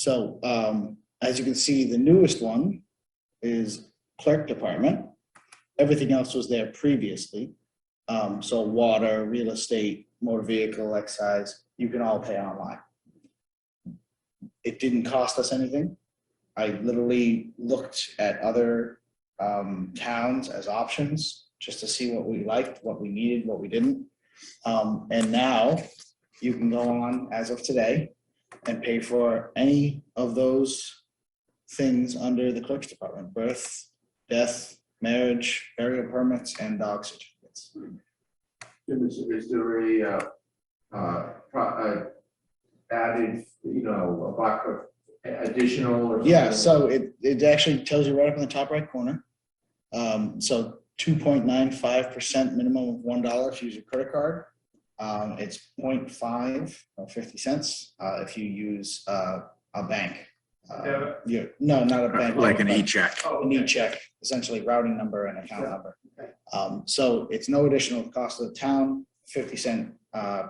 L: So as you can see, the newest one is clerk department. Everything else was there previously. So water, real estate, motor vehicle, excise, you can all pay online. It didn't cost us anything. I literally looked at other towns as options just to see what we liked, what we needed, what we didn't. And now you can go on as of today and pay for any of those things under the clerk's department: birth, death, marriage, burial permits, and dog certificates.
J: Is there added, a block of additional or?
L: Yeah,
J: something?
L: so it actually tells you right up in the top right corner. So 2.95% minimum of $1 if you use a credit card. It's 0.5 or 50 cents if you use a bank. No, not a bank.
B: Like an
L: but
B: e-check.
L: An e-check, essentially routing number and account number. So it's no additional cost to the town, 50-cent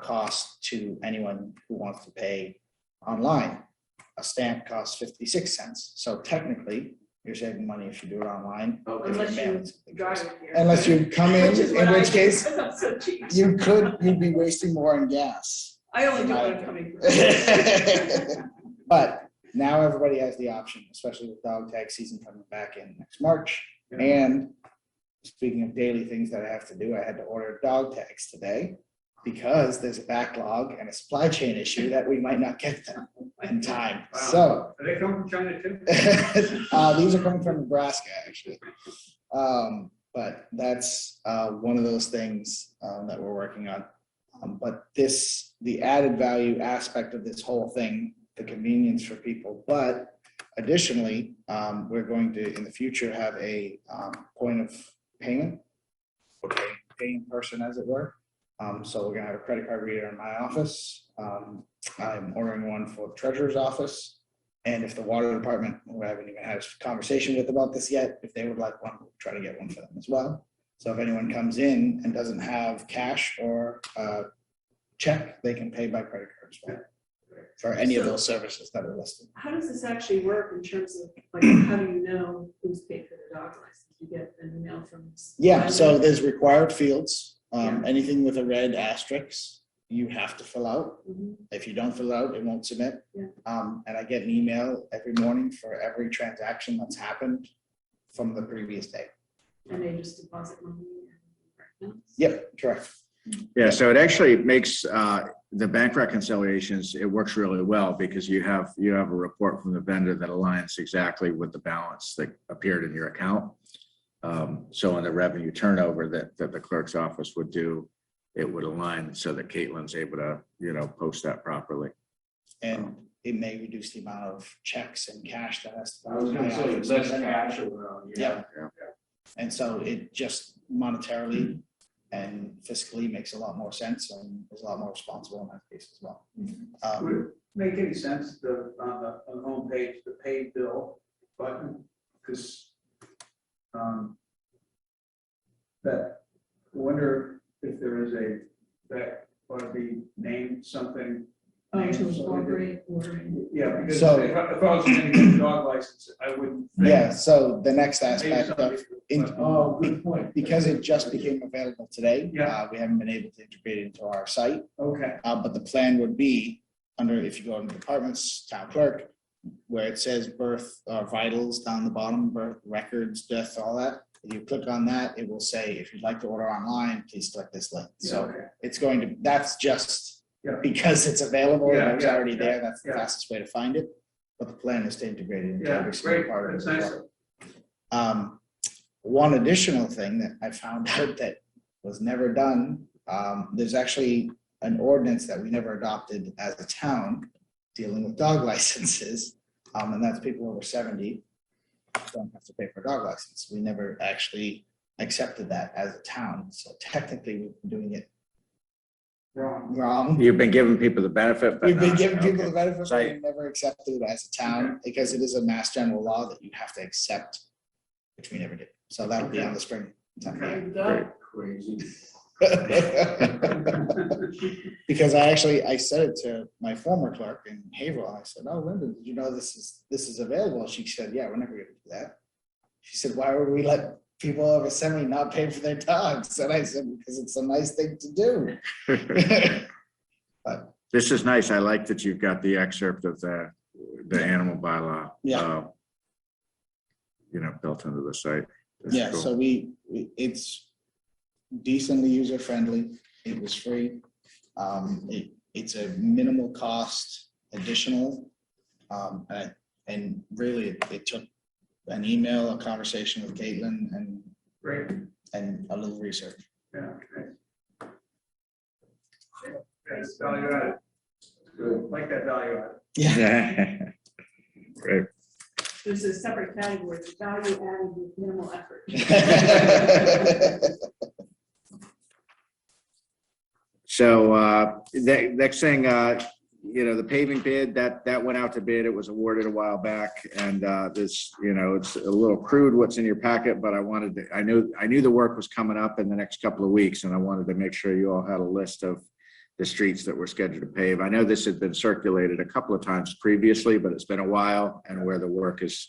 L: cost to anyone who wants to pay online. A stamp costs 56 cents. So technically, you're saving money if you do it online.
F: Unless you drive it here.
L: Unless you come in
F: Which is what I
L: which
F: do,
L: case
F: because I'm so cheap.
L: you'd be wasting more on gas.
F: I only do what I'm coming from.
L: But now everybody has the option, especially with dog tag season coming back in next March. And speaking of daily things that I have to do, I had to order dog tags today because there's a backlog and a supply chain issue that we might not get them in time.
A: Wow.
L: So
A: Are they coming from China too?
L: these are coming from Nebraska, actually. But that's one of those things that we're working on. But the added value aspect of this whole thing, the convenience for people, but additionally, we're going to, in the future, have a point of payment, paying person, as it were. So we're gonna have a credit card reader in my office. I'm ordering one for the treasurer's office. And if the water department, who I haven't even had a conversation with about this yet, if they would like one, we'll try to get one for them as well. So if anyone comes in and doesn't have cash or check, they can pay by credit card as well for any of those services that are listed.
F: How does this actually work in terms of, like, how do you know who's paid for the dog license? You get an email from.
L: Yeah, so there's required fields.
F: Yeah.
L: Anything with a red asterisk, you have to fill out.
F: Mhm.
L: If you don't fill out, it won't submit.
F: Yeah.
L: And I get an email every morning for every transaction that's happened from the previous day.
F: And they just deposit money. and-
L: Yep, correct.
B: Yeah, so it actually makes the bank reconciliations, it works really well because you have a report from the vendor that aligns exactly with the balance that appeared in your account. So in the revenue turnover that the clerk's office would do, it would align so that Caitlin's able to, post that properly.
L: And it may reduce the amount of checks and cash that has to.
J: I was gonna say, less cash around.
L: Yeah. And so it just monetarily and fiscally makes a lot more sense and is a lot more responsible in that case as well.
A: Would it make any sense on the homepage, the pay bill button? Because that, I wonder if there is that ought to be named something.
F: To
A: so that-
F: incorporate ordering.
A: Yeah, because
L: So-
A: if I was going to get a dog license, I wouldn't. think-
L: Yeah, so the next
A: Maybe
L: aspect of,
A: somebody-
L: in-
J: Oh, good point.
L: because it just became available today,
A: Yeah.
L: we haven't been able to integrate it into our site.
A: Okay,
L: But the plan would be under, if you go into departments, town clerk, where it says birth vitals down the bottom, birth records, death, all that. If you click on that, it will say, if you'd like to order online, please click this link. So
A: okay.
L: it's going to, that's just
A: Yeah.
L: because it's available, and
A: Yeah,
L: it's
A: yeah,
L: already there. That's the
A: yeah.
L: fastest way to find it. But the plan is to integrate it into
A: Yeah,
L: every single
A: great,
L: part of it.
A: that's
L: as
A: nice.
L: well. One additional thing that I found out that was never done, there's actually an ordinance that we never adopted as a town dealing with dog licenses, and that's people over 70 don't have to pay for a dog license. We never actually accepted that as a town, so technically we've been doing it wrong.
B: You've been giving people the benefit, but
L: We've been
B: not-
L: giving people the
B: okay.
L: benefit,
B: So
L: but
B: I-
L: we never accepted it as a town, because it is a mass general law that you have to accept, which we never did. So that'll be on the spring.
A: Okay.
J: That crazy.
L: Because I said it to my former clerk in Haverhill. I said, "Oh, Linda, did you know this is available?" She said, "Yeah, we're never gonna do that." She said, "Why would we let people over 70 not pay for their dogs?" And I said, "Because it's a nice thing to do."
B: This is nice. I like that you've got the excerpt of the animal bylaw.
L: Yeah.
B: Built into the site. That's
L: Yeah,
B: cool.
L: so it's decently user-friendly. It was free. It's a minimal cost additional. And really, it took an email, a conversation with Caitlin,
A: Great.
L: and a little research.
A: Yeah. That's value added. Good. Like that value added.
L: Yeah.
B: Great.
F: There's a separate category, value added with minimal effort.
B: So the next thing, the paving bid that went out to bid. It was awarded a while back, and this, it's a little crude what's in your packet, but I knew the work was coming up in the next couple of weeks, and I wanted to make sure you all had a list of the streets that were scheduled to pave. I know this had been circulated a couple of times previously, but it's been a while, and where the work is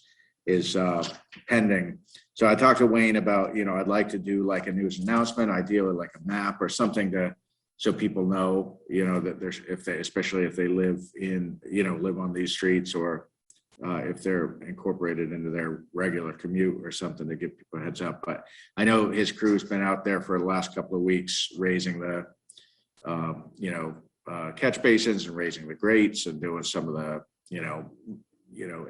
B: pending. So I talked to Wayne about, I'd like to do like a news announcement, ideally like a map or something so people know, that there's, especially if they live on these streets, or if they're incorporated into their regular commute or something, to give people a heads up. But I know his crew's been out there for the last couple of weeks raising the catch basins and raising the grates and doing some of the,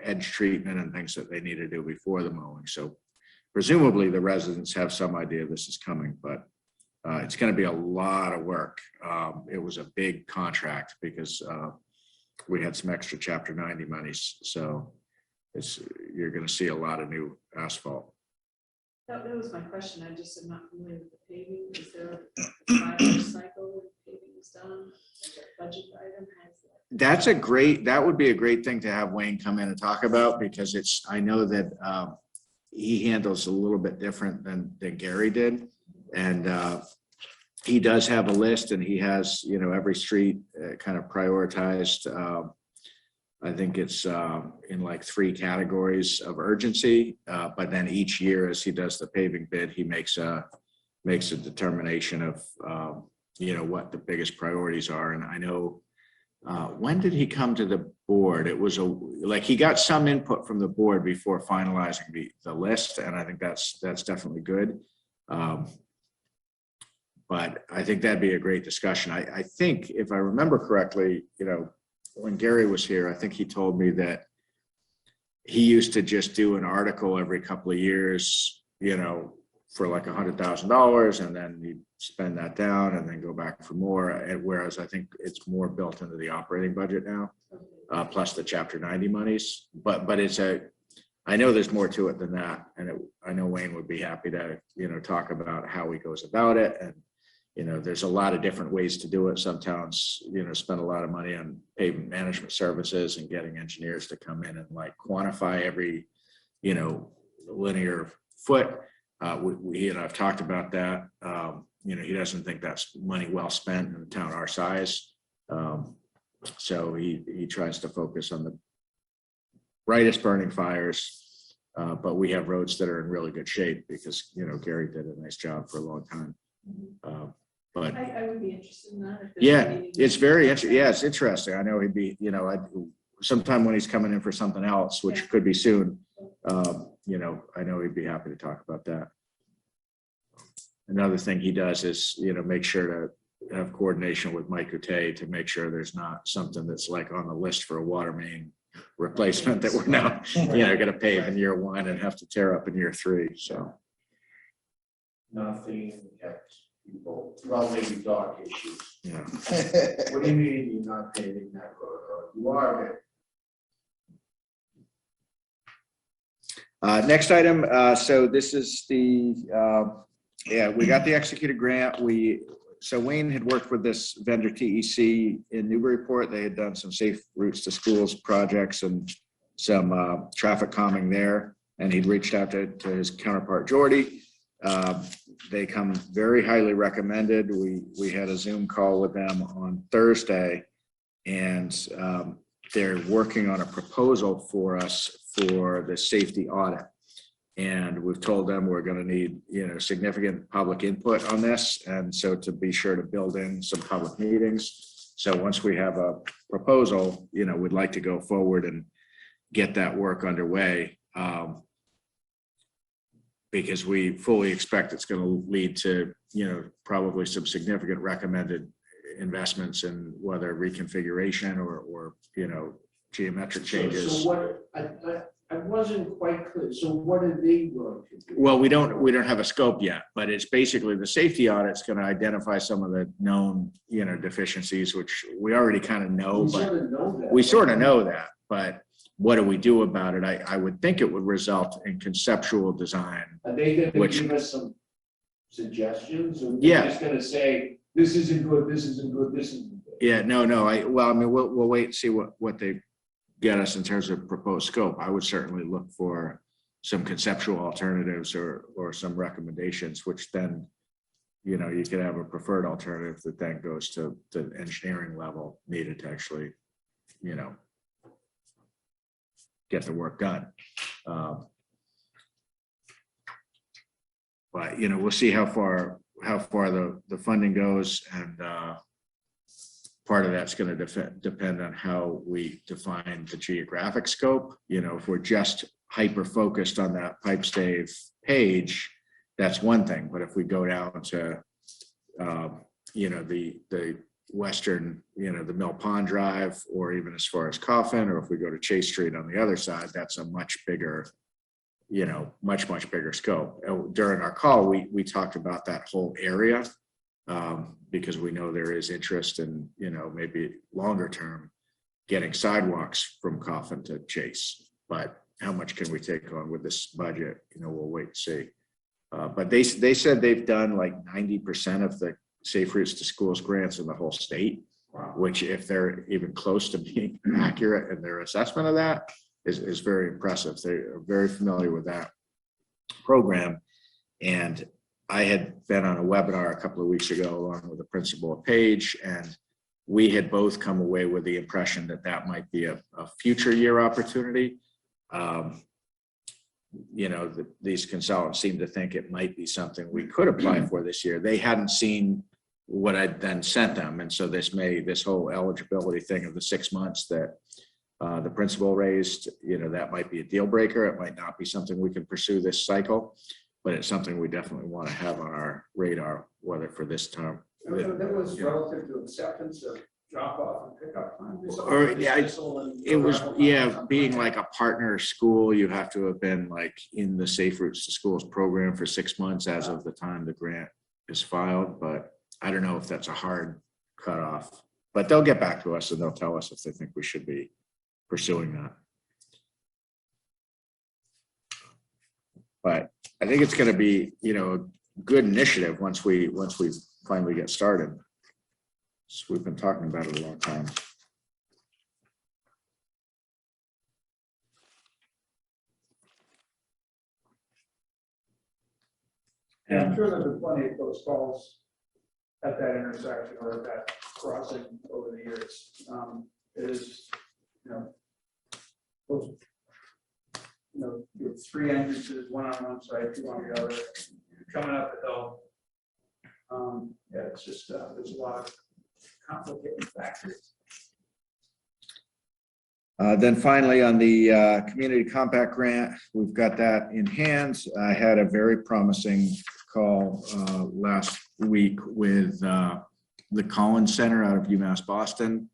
B: edge treatment and things that they need to do before the mowing. So presumably the residents have some idea this is coming, but it's going to be a lot of work. It was a big contract because we had some extra Chapter 90 monies. So you're going to see a lot of new asphalt.
F: That was my question. I just am not familiar with the paving. Is there a 5-year cycle when paving is done? Like a budget item has that?
B: That would be a great thing to have Wayne come in and talk about, because I know that he handles a little bit different than Gary did. And he does have a list, and he has, every street kind of prioritized. I think it's in like 3 categories of urgency, but then each year as he does the paving bid, he makes a determination of, what the biggest priorities are. And I know, when did he come to the board? It was he got some input from the board before finalizing the list. And I think that's definitely good. But I think that'd be a great discussion. I think if I remember correctly, when Gary was here, I think he told me that he used to just do an article every couple of years, for like $100,000, and then he'd spend that down and then go back for more. Whereas I think it's more built into the operating budget now, plus the Chapter 90 monies. But I know there's more to it than that. And I know Wayne would be happy to, talk about how he goes about it. And, there's a lot of different ways to do it. Some towns, spend a lot of money on pavement management services and getting engineers to come in and like quantify every, linear foot. He and I've talked about that. He doesn't think that's money well spent in a town our size. So he tries to focus on the brightest burning fires. But we have roads that are in really good shape because, Gary did a nice job for a long time. But
F: I would be interested in that. If there's
B: yeah,
F: any-
B: it's very interesting. Yeah, it's interesting. I know he'd be, sometime when he's coming in for something else, which could be soon, I know he'd be happy to talk about that. Another thing he does is, make sure to have coordination with Mike Couttet to make sure there's not something that's like on the list for a water main replacement that we're now, going to pave in year 1 and have to tear up in year 3. So
J: Nothing kept people, well, maybe dog issues.
B: yeah.
J: What do you mean you're not paving that road? You are,
B: Next item. So this is we got the executed grant. So Wayne had worked with this vendor TEC in Newburyport. They had done some safe routes to schools projects and some traffic calming there. And he'd reached out to his counterpart, Jordy. they come very highly recommended. We had a Zoom call with them on Thursday, and they're working on a proposal for us for the safety audit. And we've told them we're going to need, significant public input on this. And so to be sure to build in some public meetings. So once we have a proposal, we'd like to go forward and get that work underway. Because we fully expect it's going to lead to, probably some significant recommended investments in whether reconfiguration or geometric changes.
J: So what, I wasn't quite clear. So what are they going to do?
B: Well, we don't have a scope yet, but it's basically the safety audit's going to identify some of the known, deficiencies, which we already kind of know,
J: We
B: but
J: sort of know that.
B: we sort of know that, but what do we do about it? I would think it would result in conceptual design.
J: Are they going to
B: Which-
J: give us some suggestions? Or
B: Yeah.
J: they're just going to say, this isn't good, this isn't good, this isn't good?
B: Yeah, no, we'll wait and see what they get us in terms of proposed scope. I would certainly look for some conceptual alternatives or some recommendations, which then, you could have a preferred alternative that then goes to the engineering level needed to actually, get the work done. But, we'll see how far the funding goes, and part of that's going to depend on how we define the geographic scope. If we're just hyper focused on that pipe stave page, that's one thing. But if we go down to, the western, the Mill Pond Drive, or even as far as Coffin, or if we go to Chase Street on the other side, that's a much bigger, much bigger scope. During our call, we talked about that whole area, because we know there is interest in, maybe longer term getting sidewalks from Coffin to Chase. But how much can we take on with this budget? We'll wait and see. But they said they've done like 90% of the Safe Routes to Schools grants in the whole state, which, if they're even close to being accurate in their assessment of that, is very impressive. They are very familiar with that program. And I had been on a webinar a couple of weeks ago along with the principal of Page, and we had both come away with the impression that that might be a future year opportunity. These consultants seem to think it might be something we could apply for this year. They hadn't seen what I'd then sent them. And so this whole eligibility thing of the 6 months that the principal raised, that might be a deal breaker. It might not be something we can pursue this cycle, but it's something we definitely want to have on our radar, whether for this term.
A: That was relative to acceptance of drop off and pickup time.
B: Being like a partner school, you have to have been like in the Safe Routes to Schools program for 6 months as of the time the grant is filed. But I don't know if that's a hard cutoff, but they'll get back to us and they'll tell us if they think we should be pursuing that. But I think it's going to be, a good initiative once we finally get started. So we've been talking about it a long time.
A: And I'm sure there'll be plenty of close calls at that intersection or at that crossing over the years. It is, you have 3 entrances, one on one side, 2 on the other. You're coming up the hill. It's just, there's a lot of complicating factors.
B: Then finally, on the community compact grant, we've got that in hand. I had a very promising call last week with the Collins Center out of UMass Boston.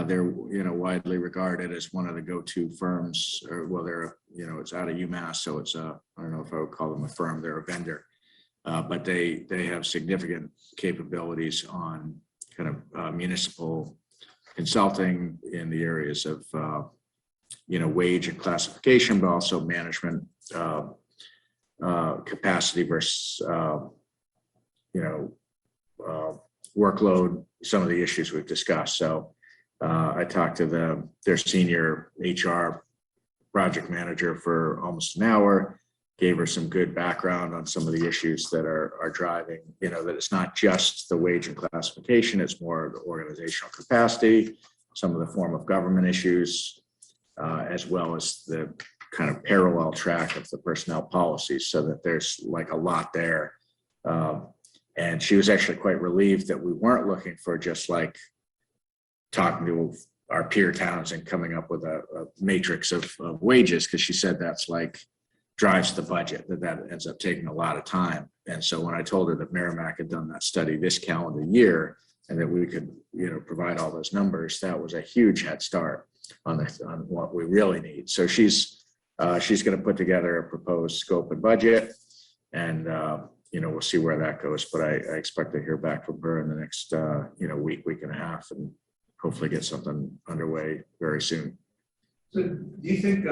B: They're widely regarded as one of the go-to firms, or well, they're it's out of UMass, so it's I don't know if I would call them a firm. They're a vendor, but they have significant capabilities on kind of municipal consulting in the areas of wage and classification, but also management capacity versus workload, some of the issues we've discussed. So I talked to their senior HR project manager for almost an hour. gave her some good background on some of the issues that are driving, that it's not just the wage and classification, it's more the organizational capacity, some of the form of government issues, as well as the kind of parallel track of the personnel policies, so that there's like a lot there. And she was actually quite relieved that we weren't looking for just like talking to our peer towns and coming up with a matrix of wages, because she said that's like drives the budget, that ends up taking a lot of time. And so when I told her that Merrimack had done that study this calendar year and that we could, provide all those numbers, that was a huge head start on what we really need. So she's going to put together a proposed scope and budget, and we'll see where that goes. But I expect to hear back from her in the next week and a half, and hopefully get something underway very soon.
A: So do you think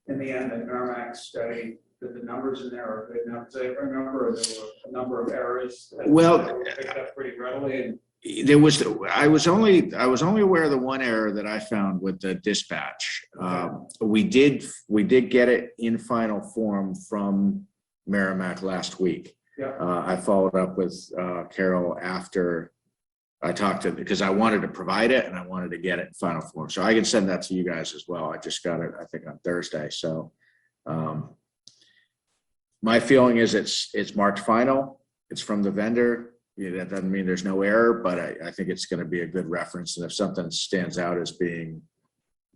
A: in the end that Merrimack's study, that the numbers in there are good enough? Because I remember there were a number of errors that were picked up pretty readily. And
B: I was only aware of the one error that I found with the dispatch. We did get it in final form from Merrimack last week.
A: Yeah.
B: I followed up with Carol after I talked to, because I wanted to provide it and I wanted to get it in final form. So I can send that to you guys as well. I just got it, I think, on Thursday. So my feeling is it's marked final. It's from the vendor. That doesn't mean there's no error, but I think it's going to be a good reference. And if something stands out as being,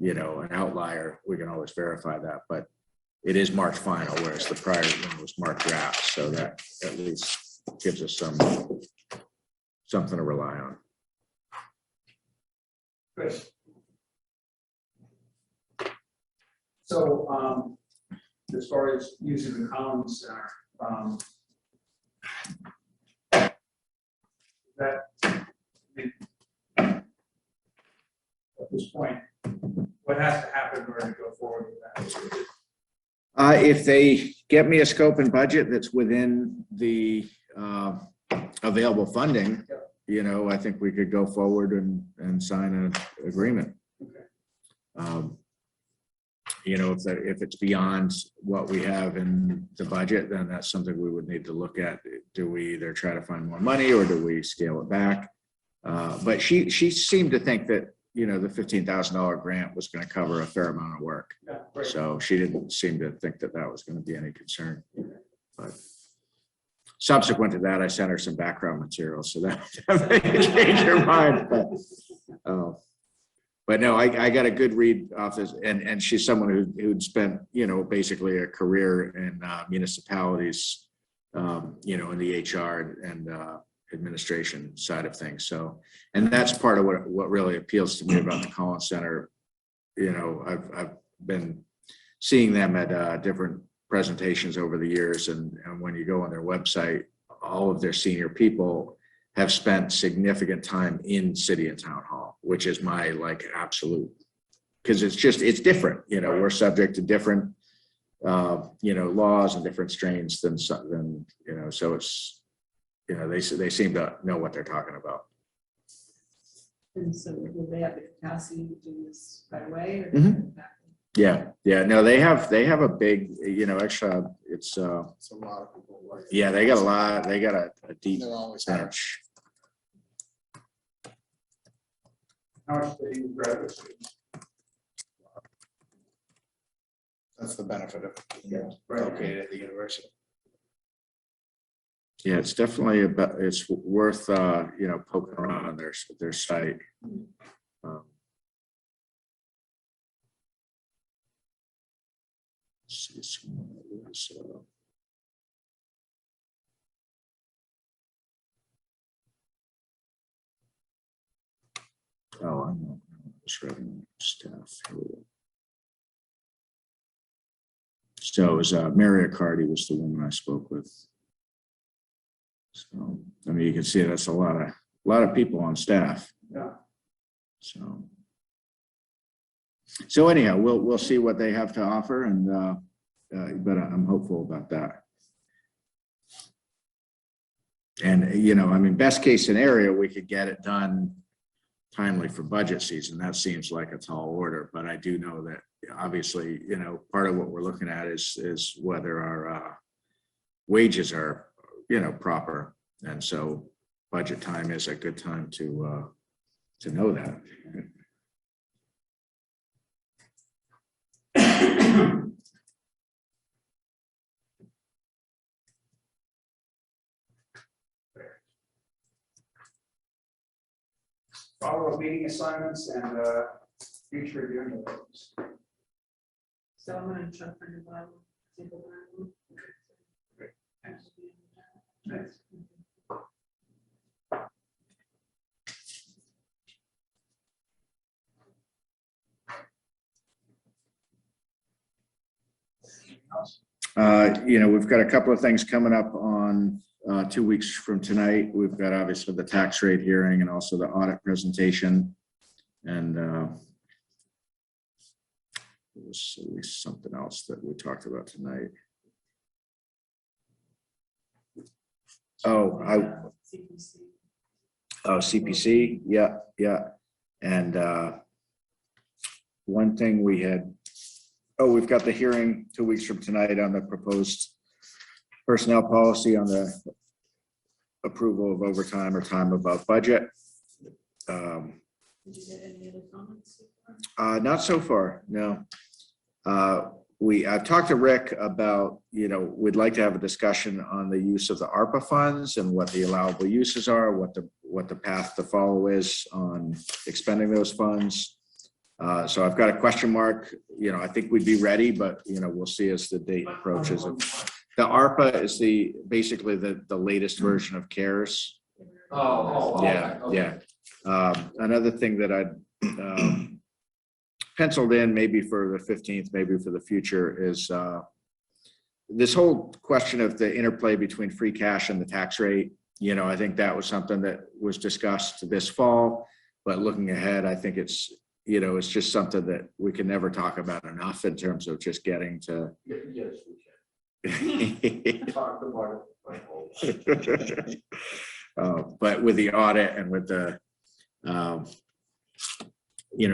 B: an outlier, we can always verify that. But it is marked final, whereas the prior one was marked draft. So that at least gives us something to rely on.
A: Good. So as far as using the Collins Center, at this point, what has to happen in order to go forward with that?
B: If they get me a scope and budget that's within the available funding, I think we could go forward and sign an agreement.
A: Okay.
B: If it's beyond what we have in the budget, then that's something we would need to look at. Do we either try to find more money or do we scale it back? But she seemed to think that, the $15,000 grant was going to cover a fair amount of work.
A: Yeah, great.
B: So she didn't seem to think that was going to be any concern. But subsequent to that, I sent her some background material, so that may change her mind. But no, I got a good read off this, and she's someone who'd spent, basically a career in municipalities, in the HR and administration side of things. So, and that's part of what really appeals to me about the Collins Center. I've been seeing them at different presentations over the years, and when you go on their website, all of their senior people have spent significant time in city and town hall, which is my absolute, because it's different. We're subject to different laws and different strains than so it's they seem to know what they're talking about.
F: And so will they have the capacity to do this right away? Or
B: Yeah. No, they have a big, actually it's
L: a lot of people working.
B: yeah, they got a lot, they got a deep
L: They're always
B: bench.
A: How much do you graduate students?
L: That's the benefit of being
A: Right.
L: located at the university.
B: Yeah, it's definitely it's worth poking around on their site. See some of this, oh, I'm not shredding staff. So it was Mary Accardi was the woman I spoke with. So I mean, you can see that's a lot of people on staff.
A: Yeah.
B: So anyhow, we'll see what they have to offer, and but I'm hopeful about that. And I mean, best case scenario, we could get it done timely for budget season. That seems like a tall order, but I do know that obviously, part of what we're looking at is whether our wages are, proper. And so budget time is a good time to know that.
A: Follow-up meeting assignments and future agenda items.
F: So I'm gonna jump into Bible.
A: Thanks.
B: We've got a couple of things coming up on 2 weeks from tonight. We've got obviously the tax rate hearing and also the audit presentation. And there's at least something else that we talked about tonight. CPC. Yeah. And one thing we had, we've got the hearing 2 weeks from tonight on the proposed personnel policy on the approval of overtime or time above budget.
F: Did you get any other comments?
B: Not so far, no. I've talked to Rick about, we'd like to have a discussion on the use of the ARPA funds and what the allowable uses are, what the path to follow is on expending those funds. So I've got a question mark. I think we'd be ready, but we'll see as the date approaches. The ARPA is basically the latest version of CARES. Yeah. Another thing that I'd penciled in maybe for the 15th, maybe for the future, is this whole question of the interplay between free cash and the tax rate. I think that was something that was discussed this fall, but looking ahead, I think it's just something that we can never talk about enough in terms of just getting to.
J: Yes, we can. Talk about it.
B: But with the audit and with the,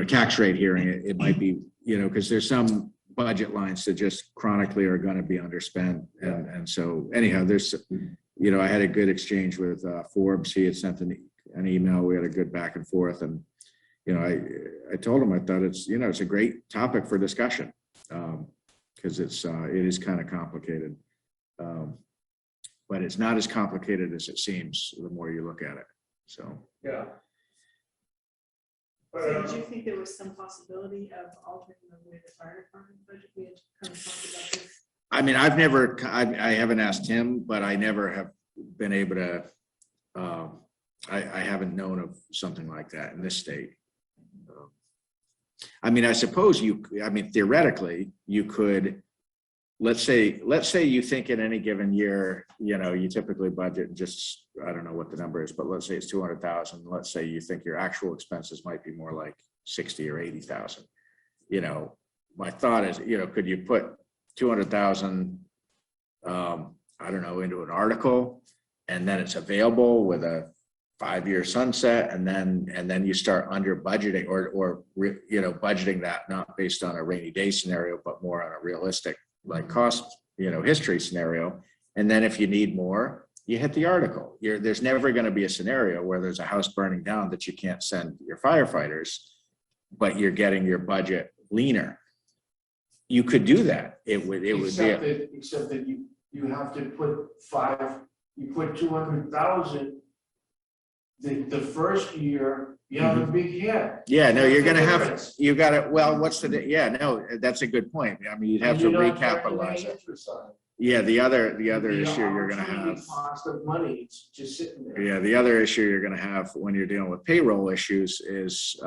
B: tax rate hearing, it might be, because there's some budget lines that just chronically are going to be underspent. And so anyhow, there's, I had a good exchange with Forbes. He had sent an email. We had a good back and forth. And, I told him I thought it's a great topic for discussion because it is kind of complicated. But it's not as complicated as it seems the more you look at it. So,
A: Yeah.
F: So did you think there was some possibility of altering the way the fire department budget? We had kind of talked about this.
B: I mean, I haven't asked him, but I never have been able to, I haven't known of something like that in this state. I mean, I suppose theoretically you could, let's say you think in any given year, you typically budget just, I don't know what the number is, but let's say it's 200,000. Let's say you think your actual expenses might be more like 60 or 80,000. My thought is, could you put 200,000, I don't know, into an article, and then it's available with a 5-year sunset, and then you start under budgeting or budgeting that not based on a rainy day scenario, but more on a realistic cost, history scenario. And then if you need more, you hit the article. There's never going to be a scenario where there's a house burning down that you can't send your firefighters, but you're getting your budget leaner. You could do that. It would be
J: except that you have to put 200,000. The first year you have a big hit.
B: Yeah, no, you're gonna have, you got it. Well, that's a good point. I mean, you'd have to recapitalize it. Yeah, the other issue you're gonna have.
J: Cost of money, it's just sitting there.
B: Yeah, the other issue you're gonna have when you're dealing with payroll issues is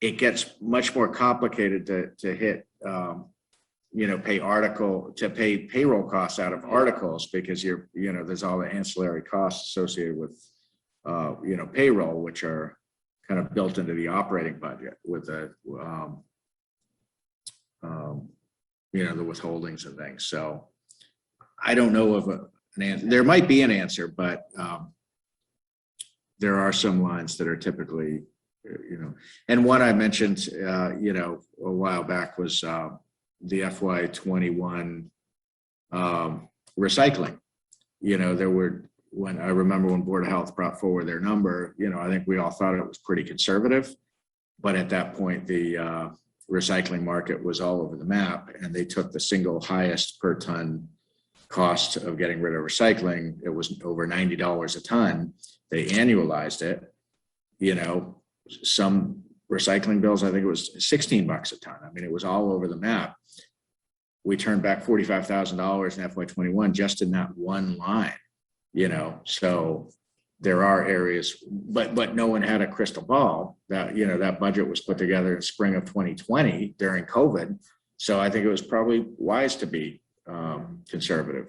B: it gets much more complicated to hit, pay payroll costs out of articles, because there's all the ancillary costs associated with payroll, which are kind of built into the operating budget with the the withholdings and things. So I don't know of an answer. There might be an answer, but there are some lines that are typically you know, and one I mentioned, you know, a while back was the FY21 recycling. You know, there were, when I remember when Board of Health brought forward their number, you know, I think we all thought it was pretty conservative. But at that point, the recycling market was all over the map, and they took the single highest per ton cost of getting rid of recycling. It was over $90 a ton. They annualized it. You know, some recycling bills, I think it was $16 a ton. I mean, it was all over the map. We turned back $45,000 in FY21 just in that one line, you know, so there are areas, but no one had a crystal ball. That, you know, that budget was put together in spring of 2020 during COVID. So I think it was probably wise to be conservative.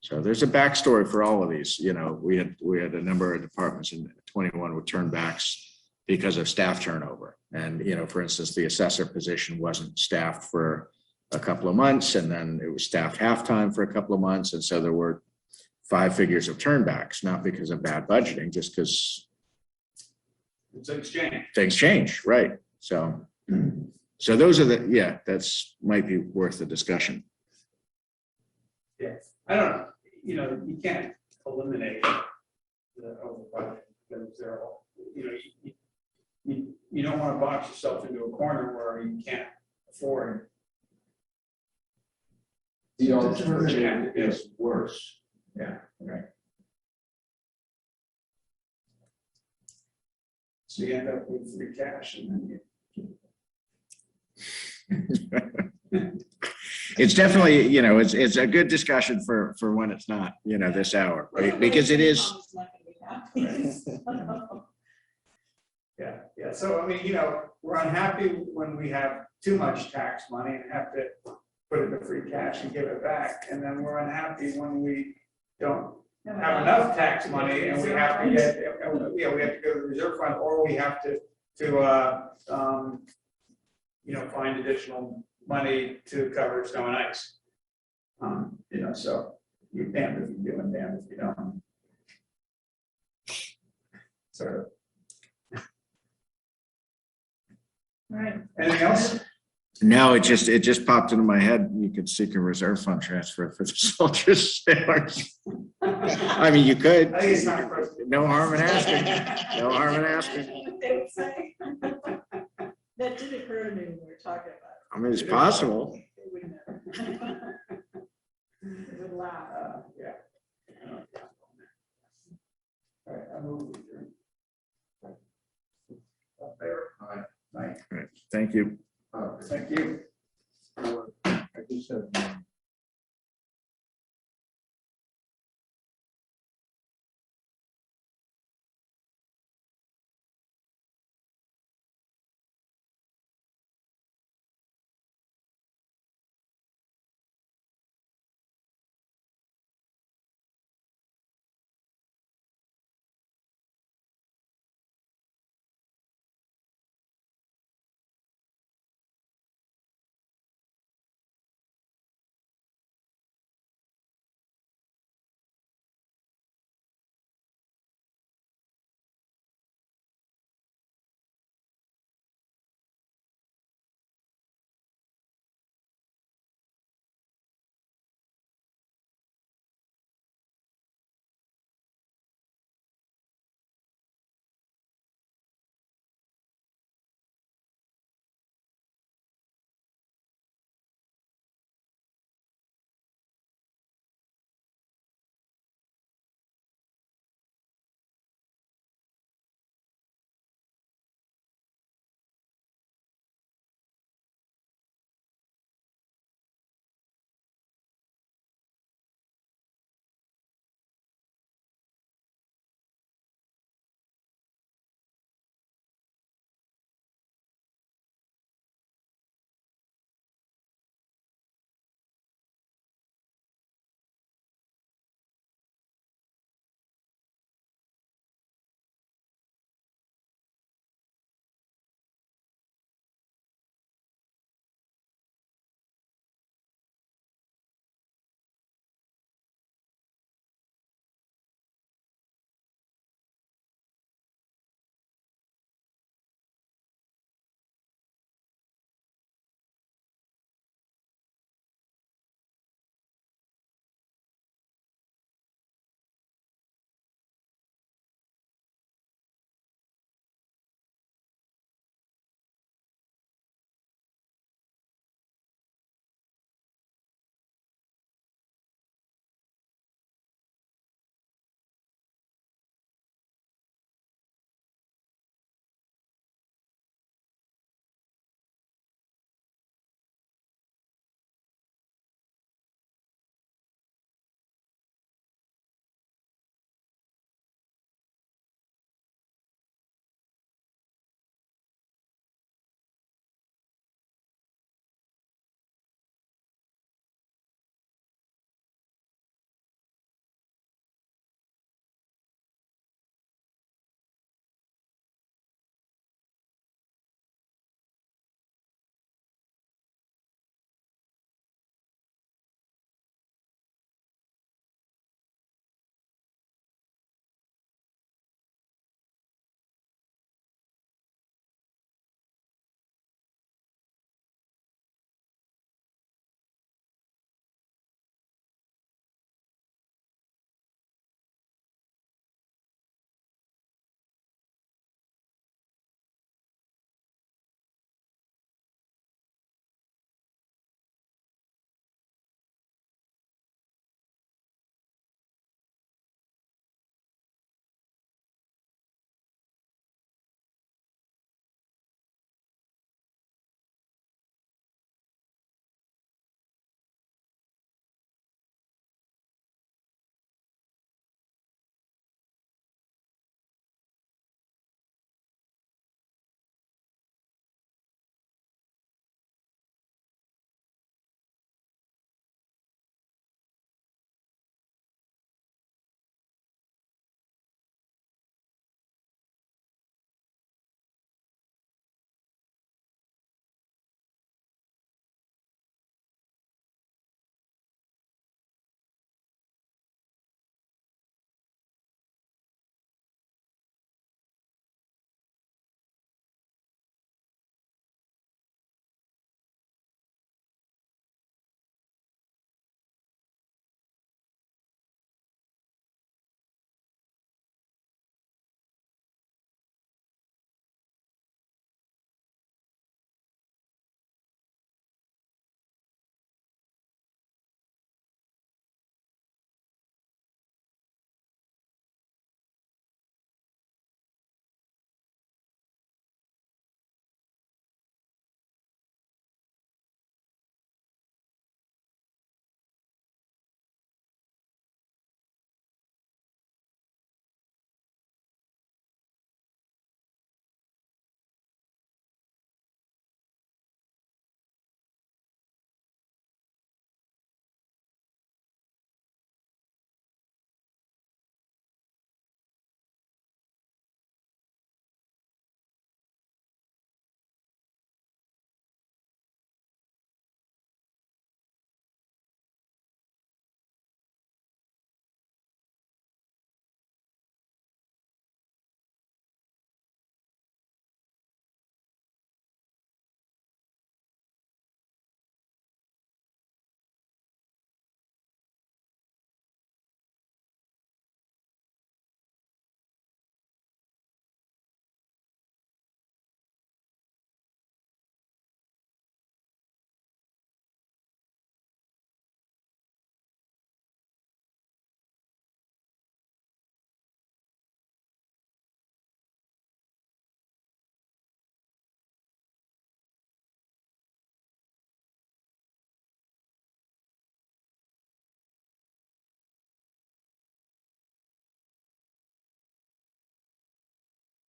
B: So there's a backstory for all of these. You know, we had a number of departments in 21 with turnbacks because of staff turnover. And, you know, for instance, the assessor position wasn't staffed for a couple of months, and then it was staffed half-time for a couple of months. And so there were 5 figures of turnbacks, not because of bad budgeting, just because things change, right? So those are the, yeah, that's might be worth the discussion.
A: Yeah, I don't know, you know, you can't eliminate the overbudget because they're all, you know, you don't want to box yourself into a corner where you can't afford.
J: The alternative is worse.
A: Yeah, right. So you end up with free cash and then
B: It's definitely, you know, it's a good discussion for when it's not, you know, this hour, right? Because it is.
A: Yeah, so I mean, you know, we're unhappy when we have too much tax money and have to put it to free cash and give it back. And then we're unhappy when we don't have enough tax money and we have to get, yeah, we have to go to the reserve fund, or we have to you know, find additional money to cover snow and ice. You know, so you're damned if you do and damned if you don't. Sort of.
F: All right.
A: Anything else?
B: No, it just popped into my head. You could seek a reserve fund transfer for the soldiers sailors. I mean, you could.
A: I think it's not for us.
B: No harm in asking. No harm in asking.
F: They would say. That did occur to me when we were talking about it.
B: I mean, it's possible.
F: They would never. They would laugh.
A: Yeah. All right, I move. Up there.
J: Aye.
A: Right.
B: Thank you.
A: Thank you.
J: I just have